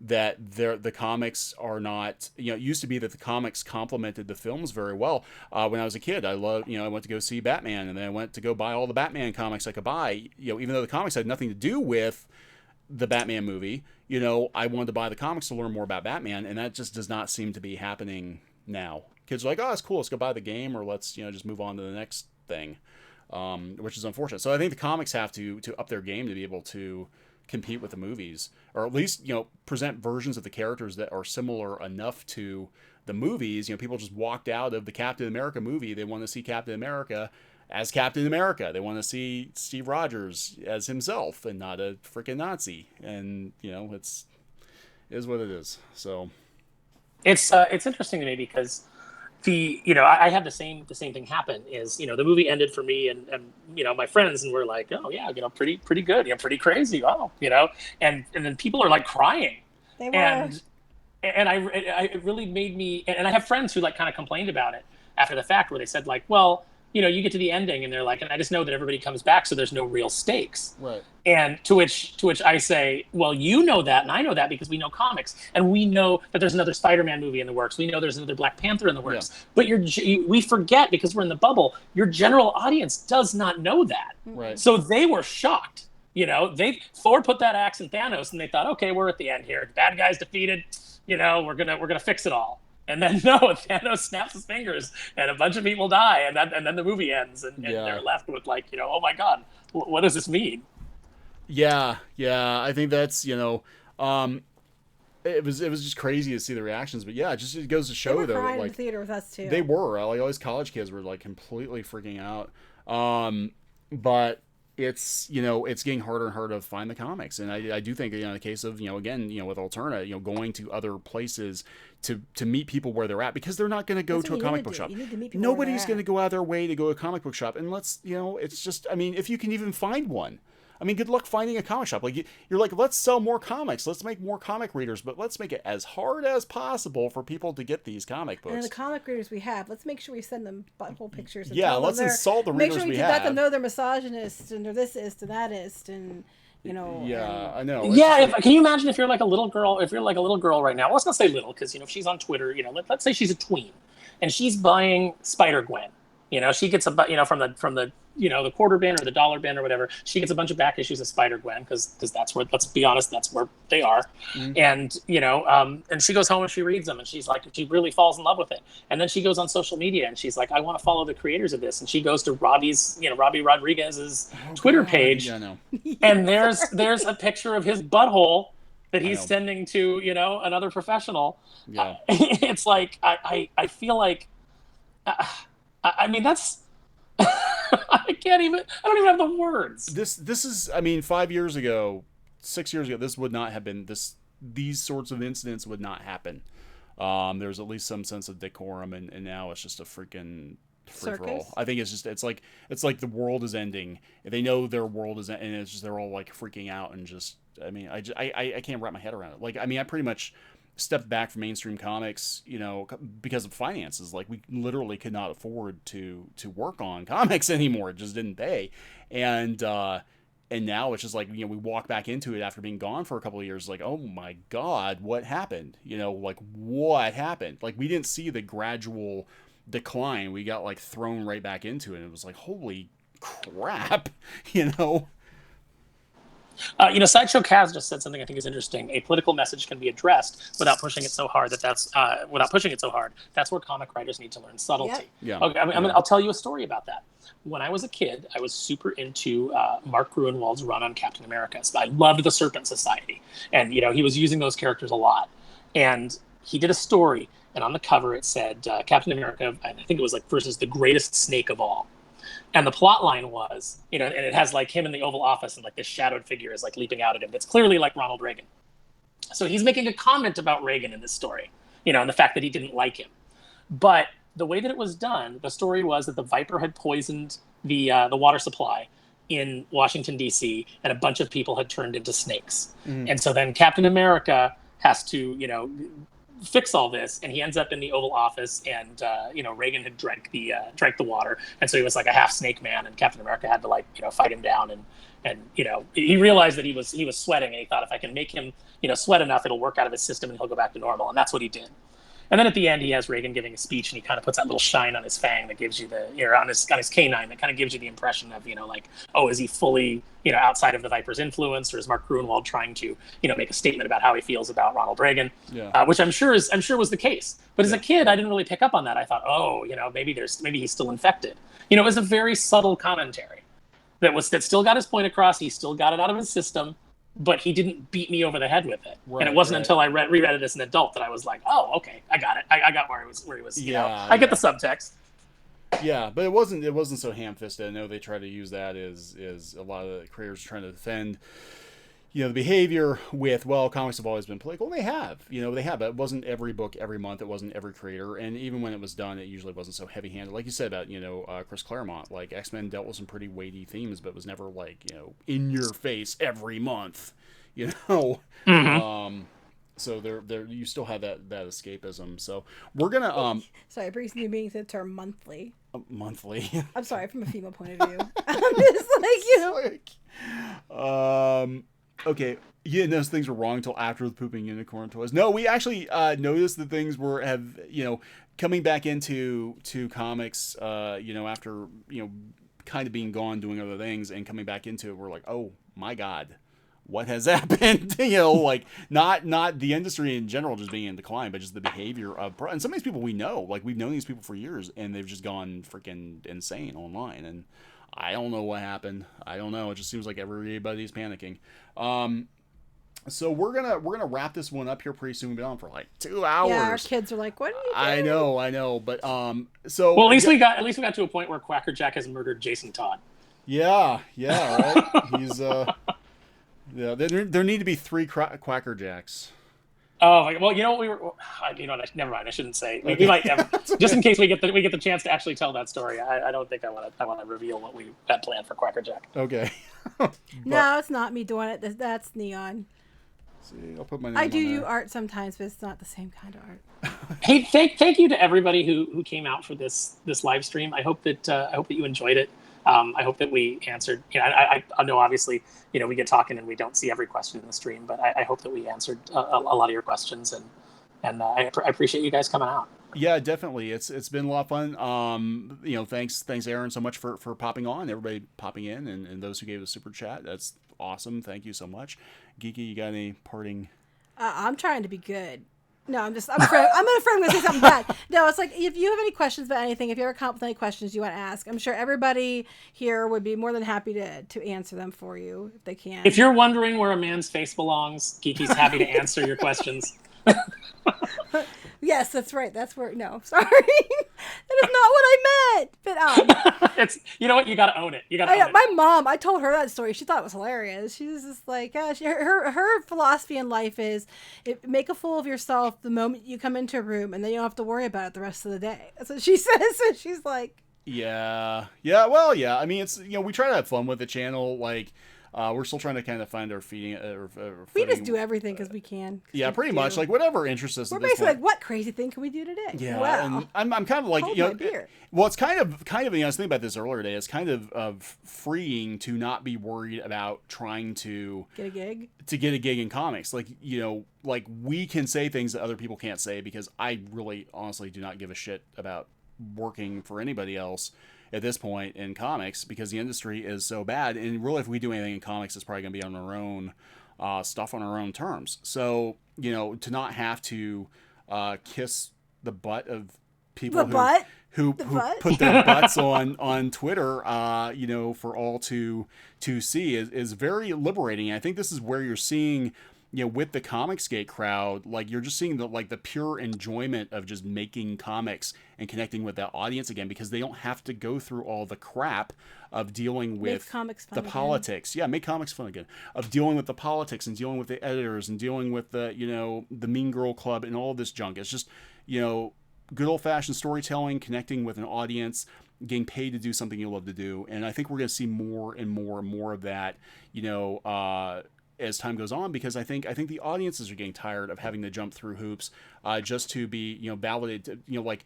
that the comics are not, it used to be that the comics complemented the films very well. When I was a kid, I loved, I went to go see Batman, and then I went to go buy all the Batman comics I could buy, even though the comics had nothing to do with the Batman movie, I wanted to buy the comics to learn more about Batman, and that just does not seem to be happening now. Kids are like, oh, it's cool, let's go buy the game, or let's, just move on to the next thing, which is unfortunate. So I think the comics have to up their game to be able to compete with the movies, or at least present versions of the characters that are similar enough to the movies. People just walked out of the Captain America movie. They want to see Captain America as Captain America. They want to see Steve Rogers as himself and not a freaking Nazi. And it is what it is. So it's interesting to me because I had the same thing happen. Is the movie ended for me and my friends, and we're like, oh yeah, pretty good, pretty crazy, oh, and then people are like crying. They were. And it really made me, and I have friends who like kind of complained about it after the fact, where they said like, well, you get to the ending and they're like, and I just know that everybody comes back, so there's no real stakes. Right. And to which I say, well, you know that, and I know that because we know comics, and we know that there's another Spider-Man movie in the works. We know there's another Black Panther in the works. Yeah. But we forget, because we're in the bubble, your general audience does not know that. Right. So they were shocked. Thor put that axe in Thanos, and they thought, okay, we're at the end here. The bad guy's defeated. We're gonna fix it all. And then no, Thanos snaps his fingers, and a bunch of people die, and then the movie ends, and they're left with like, oh my god, what does this mean? Yeah, I think that's it was just crazy to see the reactions, but yeah, it goes to show they were though, crying like in the theater with us too. They were like all these college kids were like completely freaking out, but it's it's getting harder and harder to find the comics, and I do think in the case of again with Alterna, going to other places to meet people where they're at, because they're not going to go to a comic book shop. Nobody's going to go out of their way to go to a comic book shop, and it's just, if you can even find one. Good luck finding a comic shop. Like you're like, let's sell more comics, let's make more comic readers, but let's make it as hard as possible for people to get these comic books. And the comic readers we have, let's make sure we send them butthole pictures. And let's insult the readers we have. Make sure we let them know they're misogynists and they're thisist and thatist and. Yeah, I know. Yeah, can you imagine if you're like a little girl? If you're like a little girl right now, well, let's not say little, because if she's on Twitter, let's say she's a tween, and she's buying Spider-Gwen. She gets from the the quarter bin or the dollar bin or whatever. She gets a bunch of back issues of Spider-Gwen because that's where, let's be honest, that's where they are. Mm-hmm. And she goes home and she reads them, and she's like, she really falls in love with it. And then she goes on social media and she's like, I want to follow the creators of this. And she goes to Robbie Rodriguez's Twitter page, and there's a picture of his butthole that he's sending to another professional. Yeah. It's like I feel like that's. I don't even have the words. This is 5 years ago, 6 years ago, this would not have been these sorts of incidents would not happen. There's at least some sense of decorum, and now it's just a freaking free for all. I think it's like the world is ending. They know their world is, and it's just they're all like freaking out, and just I can't wrap my head around it. Like I pretty much stepped back from mainstream comics, because of finances. Like we literally could not afford to work on comics anymore. It just didn't pay. And now it's just like, we walk back into it after being gone for a couple of years. Like, oh my God, what happened? Like what happened? Like we didn't see the gradual decline. We got like thrown right back into it. And it was like, holy crap, Sideshow Kaz just said something I think is interesting. A political message can be addressed without pushing it so hard without pushing it so hard. That's where comic writers need to learn subtlety. Yeah. Okay, I'll tell you a story about that. When I was a kid, I was super into Mark Gruenwald's run on Captain America. So I loved the Serpent Society, and he was using those characters a lot. And he did a story, and on the cover it said Captain America, I think it was like versus the greatest snake of all. And the plot line was, and it has like him in the Oval Office and like this shadowed figure is like leaping out at him. That's clearly like Ronald Reagan. So he's making a comment about Reagan in this story, and the fact that he didn't like him. But the way that it was done, the story was that the Viper had poisoned the water supply in Washington, D.C., and a bunch of people had turned into snakes. And so then Captain America has to, fix all this, and he ends up in the Oval Office, and Reagan had drank the water, and so he was like a half snake man, and Captain America had to fight him down, and he realized that he was sweating, and he thought if I can make him sweat enough, it'll work out of his system, and he'll go back to normal, and that's what he did. And then at the end, he has Reagan giving a speech, and he kind of puts that little shine on his fang that gives you on his canine that kind of gives you the impression of, is he fully, outside of the Viper's influence, or is Mark Gruenwald trying to, make a statement about how he feels about Ronald Reagan, which I'm sure was the case. But as a kid, I didn't really pick up on that. I thought, maybe he's still infected. It was a very subtle commentary that still got his point across. He still got it out of his system. But he didn't beat me over the head with it. Right, and it wasn't until I reread it as an adult that I was like, oh, okay, I got it. I got where he was. I get the subtext. Yeah, but it wasn't so ham-fisted. I know they try to use that as a lot of the creators trying to defend, the behavior with, comics have always been political. They have, but it wasn't every book, every month. It wasn't every creator. And even when it was done, it usually wasn't so heavy-handed. Like you said about, Chris Claremont, like X-Men dealt with some pretty weighty themes, but it was never like, in your face every month, Mm-hmm. So there you still have that escapism. So we're gonna sorry, Breeze new being the term monthly. Monthly. I'm sorry, from a female point of view. I'm just okay. You didn't notice things were wrong until after the pooping unicorn toys. No, we actually noticed that things have coming back into comics. After kind of being gone doing other things and coming back into it, we're like, oh my god, what has happened? Not the industry in general just being in decline, but just the behavior of, and some of these people we know, like we've known these people for years, and they've just gone freaking insane online. And I don't know what happened. I don't know. It just seems like everybody's panicking. So we're gonna wrap this one up here pretty soon. We've been on for like 2 hours. Yeah, our kids are like, "What are you doing?" I know. But so well, at least we got to a point where Quackerjack has murdered Jason Todd. Yeah, right. He's yeah. There need to be 3 Quackerjacks. Oh, well, never mind. I shouldn't say. We might just in case we get the chance to actually tell that story. I don't think I want to reveal what we had planned for Quackerjack. Okay. No, it's not me doing it. That's Neon. See, I'll put my name I do on there. art sometimes, but it's not the same kind of art. Hey, thank you to everybody who came out for this live stream. I hope that you enjoyed it. I hope that we answered. I know obviously we get talking and we don't see every question in the stream, but I hope that we answered a lot of your questions, and I appreciate you guys coming out. Yeah, definitely. It's been a lot of fun. Thanks Aaron so much for popping on. Everybody popping in, and those who gave a super chat. That's awesome. Thank you so much. Geeky, you got any parting? I'm trying to be good. No, I'm afraid I'm going to say something bad. No, it's like, if you have any questions about anything, if you ever come up with any questions you want to ask, I'm sure everybody here would be more than happy to answer them for you if they can. If you're wondering where a man's face belongs, Geeky's happy to answer your questions. Yes, that's right. That's where. No, sorry, that is not what I meant. But it's what, you got to own it. You got to own it. My mom, I told her that story. She thought it was hilarious. She was just like, her philosophy in life is make a fool of yourself the moment you come into a room, and then you don't have to worry about it the rest of the day. That's what she says. So she's like, yeah. Well, yeah. I mean, it's we try to have fun with the channel, like. We're still trying to kind of find our feeding. We just do everything because we can. Yeah, pretty much. Like whatever interests us. We're basically like, what crazy thing can we do today? Yeah, wow. and I'm kind of like well, it's kind of I was thinking about this earlier today. It's kind of freeing to not be worried about trying to get a gig. To get a gig in comics, like like we can say things that other people can't say because I really honestly do not give a shit about working for anybody else. at this point in comics because the industry is so bad. And really, if we do anything in comics, it's probably going to be on our own stuff on our own terms. So, you know, to not have to kiss the butt of people who put their butts on Twitter, you know, for all to see is very liberating. I think this is where you're seeing, you know, with the Comicsgate crowd, like you're just seeing the pure enjoyment of just making comics and connecting with that audience again, because they don't have to go through all the crap of dealing with the politics. Yeah, make comics fun again. Of dealing with the politics and dealing with the editors and dealing with the, you know, the Mean Girl Club and all this junk. It's just, you know, good old-fashioned storytelling, connecting with an audience, getting paid to do something you love to do. And I think we're going to see more and more and more of that, you know, as time goes on, because I think the audiences are getting tired of having to jump through hoops just to be, you know, validated, you know, like,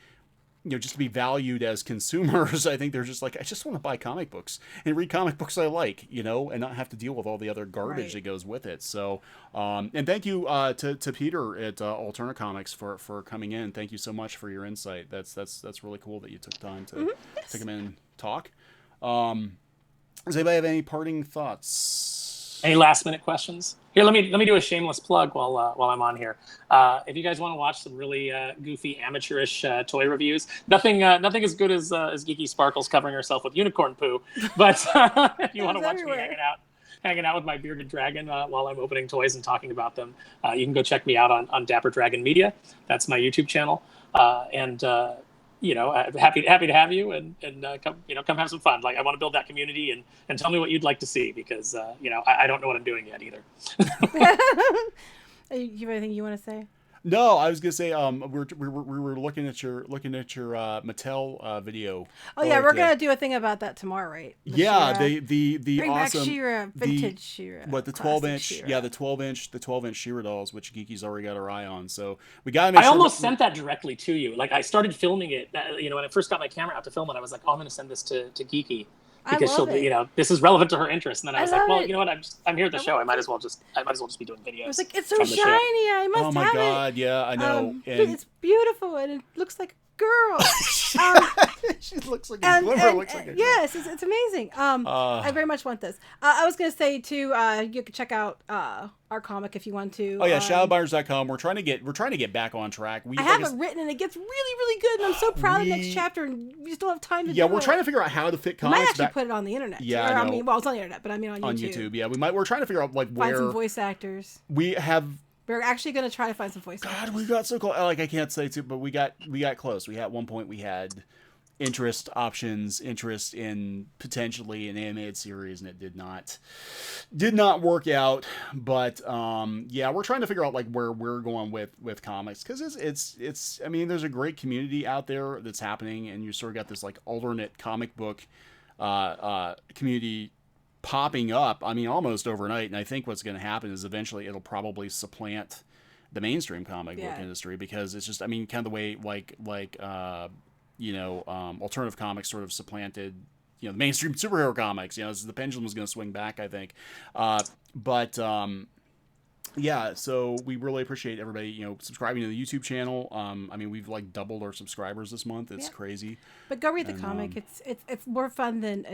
you know, just to be valued as consumers. I think they're just like, I just want to buy comic books and read comic books I like, you know, and not have to deal with all the other garbage that goes with it. So, and thank you to Peter at Alterna Comics for coming in. Thank you so much for your insight. That's really cool that you took time to come in and talk. Does anybody have any parting thoughts? Any last minute questions? Here, let me do a shameless plug while I'm on here. If you guys want to watch some really goofy, amateurish toy reviews, nothing as good as Geeky Sparkles covering herself with unicorn poo. But if you want to watch me hanging out with my bearded dragon while I'm opening toys and talking about them, you can go check me out on Dapper Dragon Media. That's my YouTube channel. You know, happy to have you and come have some fun. Like, I want to build that community and tell me what you'd like to see, because you know, I don't know what I'm doing yet either. You have anything you want to say? No, I was gonna say we were looking at your Mattel video. Oh yeah, we're gonna do a thing about that tomorrow, right? Yeah, the bring awesome back She-Ra, vintage She-Ra. What, the 12-inch? She-Ra. Yeah, the 12-inch She-Ra dolls, which Geeky's already got her eye on. So we gotta make I sure. almost sent that directly to you. Like, I started filming it. You know, when I first got my camera out to film it, I was like, oh, I'm gonna send this to Geeky, because she'll be, you know, this is relevant to her interest. And then I was like, well, you know what? I'm here at the show. I might as well just be doing videos. I was like, it's so shiny. I must have it. Oh my god, yeah, I know. And it's beautiful, and it looks like a girl. She looks like a glimmer. Looks like a girl. Yes, it's amazing. I very much want this. I was gonna say too, you can check out our comic if you want to. Oh yeah, shadowbinders.com. We're trying to get back on track. I have it written, and it gets really, really good, and I'm so proud of the next chapter, and we still have time to do it. Yeah, we're trying to figure out how to fit comics. We might actually put it on the internet. Yeah, I know. I mean, well, it's on the internet, but I mean on YouTube. On YouTube, yeah. We're trying to figure out, like, find some voice actors. We're actually going to try to find some voice actors. God, we got so close. Like, I can't say too, but we got close. At one point we had interest in potentially an animated series, and it did not work out. But yeah, we're trying to figure out, like, where we're going with comics, because it's I mean, there's a great community out there that's happening, and you sort of got this, like, alternate comic book community popping up, I mean, almost overnight. And I think what's going to happen is eventually it'll probably supplant the mainstream comic book industry, because it's just, I mean, kind of the way alternative comics sort of supplanted, you know, the mainstream superhero comics. You know, the pendulum was going to swing back, I think. Yeah, so we really appreciate everybody, you know, subscribing to the YouTube channel. I mean, we've, like, doubled our subscribers this month. It's crazy. But go read the comic. It's more fun than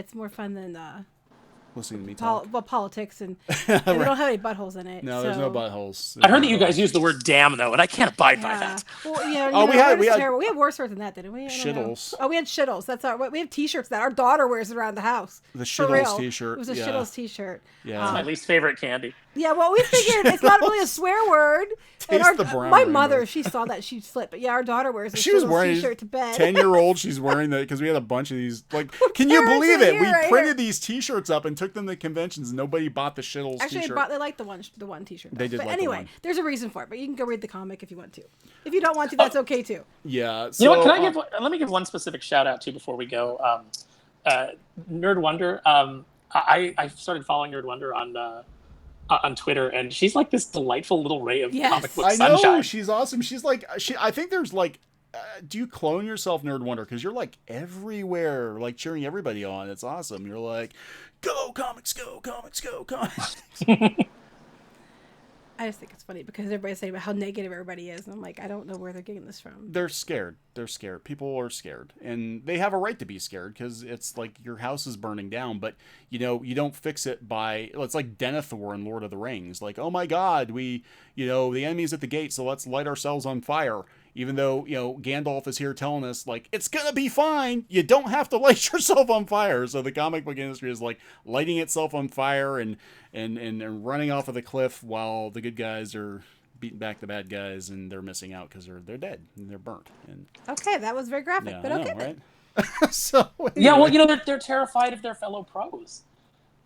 listening to me talk. Politics, and we don't have any buttholes in it. No, there's no buttholes. I heard that you guys use the word damn, though, and I can't abide by that. Well, yeah, we had worse words than that, didn't we? Shittles. Oh, we had shittles. We have T-shirts that our daughter wears around the house. The shittles T-shirt. It was a shittles T-shirt. Yeah, it's my least favorite candy. Yeah, well, we figured it's not really a swear word. My mother, she saw that, she'd flip. But yeah, our daughter wears a shittles T-shirt to bed. 10-year-old, she's wearing that, because we had a bunch of these. Like, can you believe it? We printed these T-shirts up and took them to conventions. Nobody bought the shittles T-shirt. Actually, they liked the one T-shirt. They did. But like anyway, the one. there's a reason for it. But you can go read the comic if you want to. If you don't want to, that's okay too. Yeah. So, you know what? Let me give one specific shout out to before we go. Nerd Wonder. I started following Nerd Wonder on Twitter, and she's like this delightful little ray of comic book sunshine. I know, she's awesome. She's like, I think there's like, do you clone yourself, Nerd Wonder? Because you're like everywhere, like cheering everybody on. It's awesome. You're like, go comics, go comics, go comics. I just think it's funny because everybody's saying about how negative everybody is, and I'm like, I don't know where they're getting this from. They're scared. They're scared. People are scared, and they have a right to be scared because it's like your house is burning down. But you don't fix it by. It's like Denethor in Lord of the Rings. Like, oh my God, the enemy's at the gate, so let's light ourselves on fire. Even though Gandalf is here telling us like it's gonna be fine. You don't have to light yourself on fire. So the comic book industry is like lighting itself on fire and running off of the cliff while the good guys are beating back the bad guys, and they're missing out because they're dead and they're burnt. And okay, that was very graphic, yeah, but I okay. know, right? So anyway. Yeah, well, they're terrified of their fellow pros.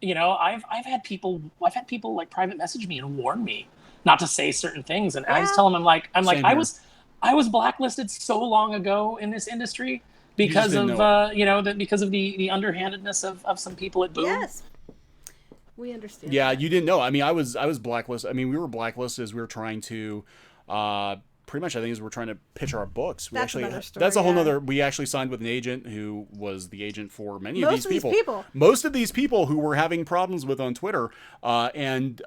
I've had people like private message me and warn me not to say certain things, and I just tell them I'm like I was blacklisted so long ago in this industry because of because of the underhandedness of some people at Boom. Yes. We understand. Yeah, that. you didn't know. I mean, I was blacklisted. I mean, we were blacklisted as we were trying to, pretty much, I think, as we're trying to pitch our books. That's another story. That's a whole nother. We actually signed with an agent who was the agent for many of these people. Most of these people who were having problems with on Twitter, and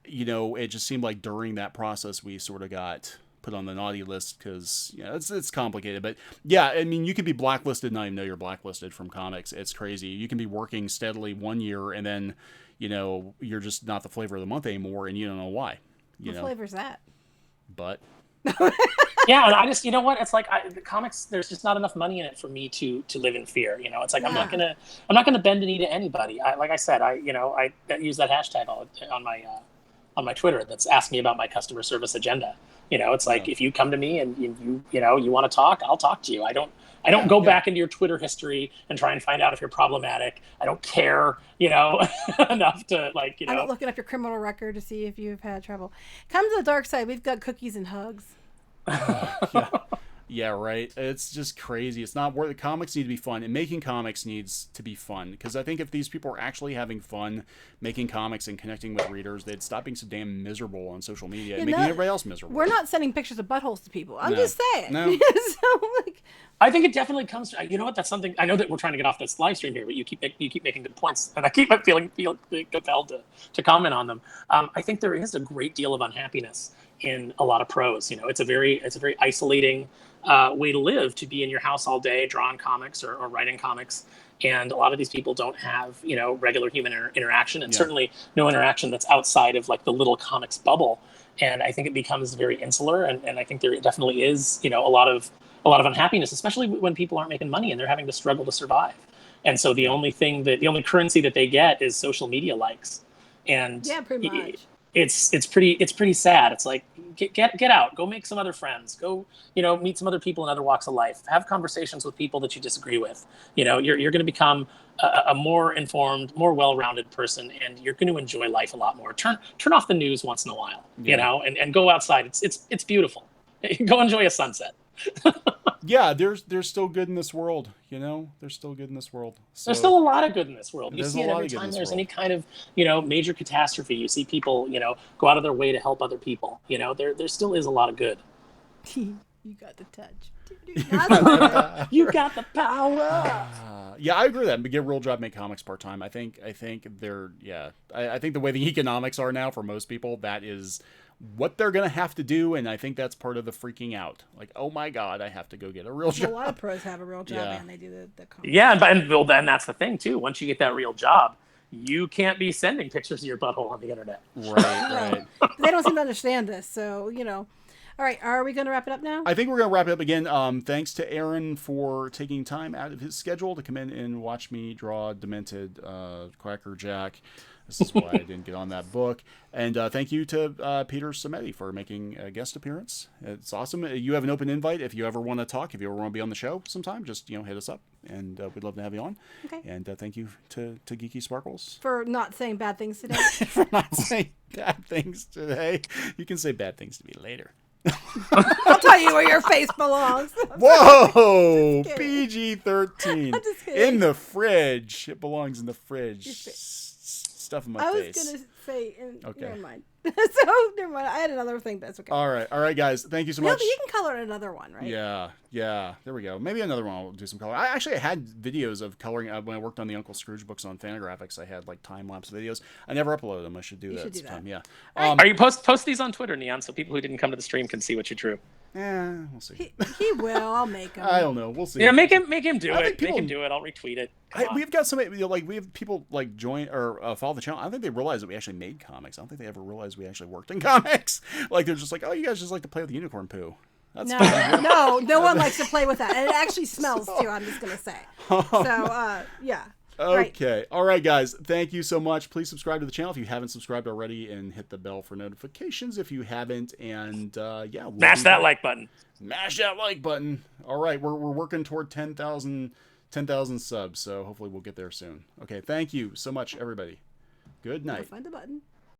it just seemed like during that process we sort of got put on the naughty list because it's complicated. But yeah, I mean, you can be blacklisted and not even know you're blacklisted from comics. It's crazy. You can be working steadily 1 year and then you're just not the flavor of the month anymore, and you don't know why. What flavor's that? But yeah, and I just it's like the comics. There's just not enough money in it for me to live in fear. It's like I'm not gonna bend the knee to anybody. Like I said, I use that hashtag on my Twitter that's asked me about my customer service agenda. It's like if you come to me and you want to talk, I'll talk to you. I don't go back into your Twitter history and try and find out if you're problematic. I don't care, enough to like. I'm not looking up your criminal record to see if you've had trouble. Come to the dark side. We've got cookies and hugs. Yeah, right. It's just crazy. It's not worth it. Comics need to be fun, and making comics needs to be fun. Because I think if these people are actually having fun making comics and connecting with readers, they'd stop being so damn miserable on social media and making everybody else miserable. We're not sending pictures of buttholes to people. I'm just saying. No. I think it definitely comes to, that's something, I know that we're trying to get off this live stream here, but you keep making good points, and I keep feeling compelled to comment on them. I think there is a great deal of unhappiness in a lot of pros. It's a very isolating way to live, to be in your house all day drawing comics or writing comics, and a lot of these people don't have regular human interaction, and certainly no interaction that's outside of like the little comics bubble. And I think it becomes very insular, and I think there definitely is a lot of unhappiness, especially when people aren't making money and they're having to struggle to survive. And so the only currency that they get is social media likes. And yeah, pretty much. It's pretty sad. It's like get out, go make some other friends, go meet some other people in other walks of life, have conversations with people that you disagree with. You're going to become a more informed, more well-rounded person, and you're going to enjoy life a lot more. Turn off the news once in a while, and go outside. It's beautiful. Go enjoy a sunset. Yeah, there's still good in this world. There's still good in this world. So, there's still a lot of good in this world. You there's see a it lot every of good in time this there's world. any kind of major catastrophe. You see people go out of their way to help other people. There still is a lot of good. You got the touch. You got the power. Yeah, I agree with that. But get a real job, make comics part time. I think they're I think the way the economics are now for most people, that is what they're gonna have to do, and I think that's part of the freaking out. Like, oh my God, I have to go get a real job. A lot of pros have a real job, and they do the comics. Yeah, and then that's the thing too. Once you get that real job, you can't be sending pictures of your butthole on the internet. Right. They don't seem to understand this, so All right, are we going to wrap it up now? I think we're going to wrap it up again. Thanks to Aaron for taking time out of his schedule to come in and watch me draw Demented Quackerjack. This is why I didn't get on that book. And thank you to Peter Samedi for making a guest appearance. It's awesome. You have an open invite if you ever want to talk, if you ever want to be on the show sometime, just hit us up, and we'd love to have you on. Okay. And thank you to Geeky Sparkles. For not saying bad things today. For not saying bad things today. You can say bad things to me later. I'll tell you where your face belongs. Whoa! PG-13. I'm just kidding. In the fridge. It belongs in the fridge. Stuff in my face. I was going to say. And, Okay. Never mind. So never mind. I had another thing, but it's okay. All right, guys. Thank you so much. You can color another one, right? Yeah. There we go. Maybe another one. I'll do some color. I had videos of coloring when I worked on the Uncle Scrooge books on Fantagraphics. I had like time lapse videos. I never uploaded them. I should do that sometime. Yeah. Are you post these on Twitter, Neon, so people who didn't come to the stream can see what you drew? Yeah, we'll see. He will. I'll make him. I don't know. We'll see. Yeah, make him do it. People, make him do it. I'll retweet it. We've got somebody, we have people like join or follow the channel. I don't think they realize that we actually made comics. I don't think they ever realized we actually worked in comics. Like they're just like, oh, you guys just like to play with unicorn poo. That's fine. No one likes to play with that, and it actually smells too. I'm just gonna say. So yeah. Okay. Right. All right, guys. Thank you so much. Please subscribe to the channel if you haven't subscribed already, and hit the bell for notifications if you haven't. And Smash that like button. Smash that like button. All right, we're working toward 10,000 subs, so hopefully we'll get there soon. Okay. Thank you so much, everybody. Good night. Find the button.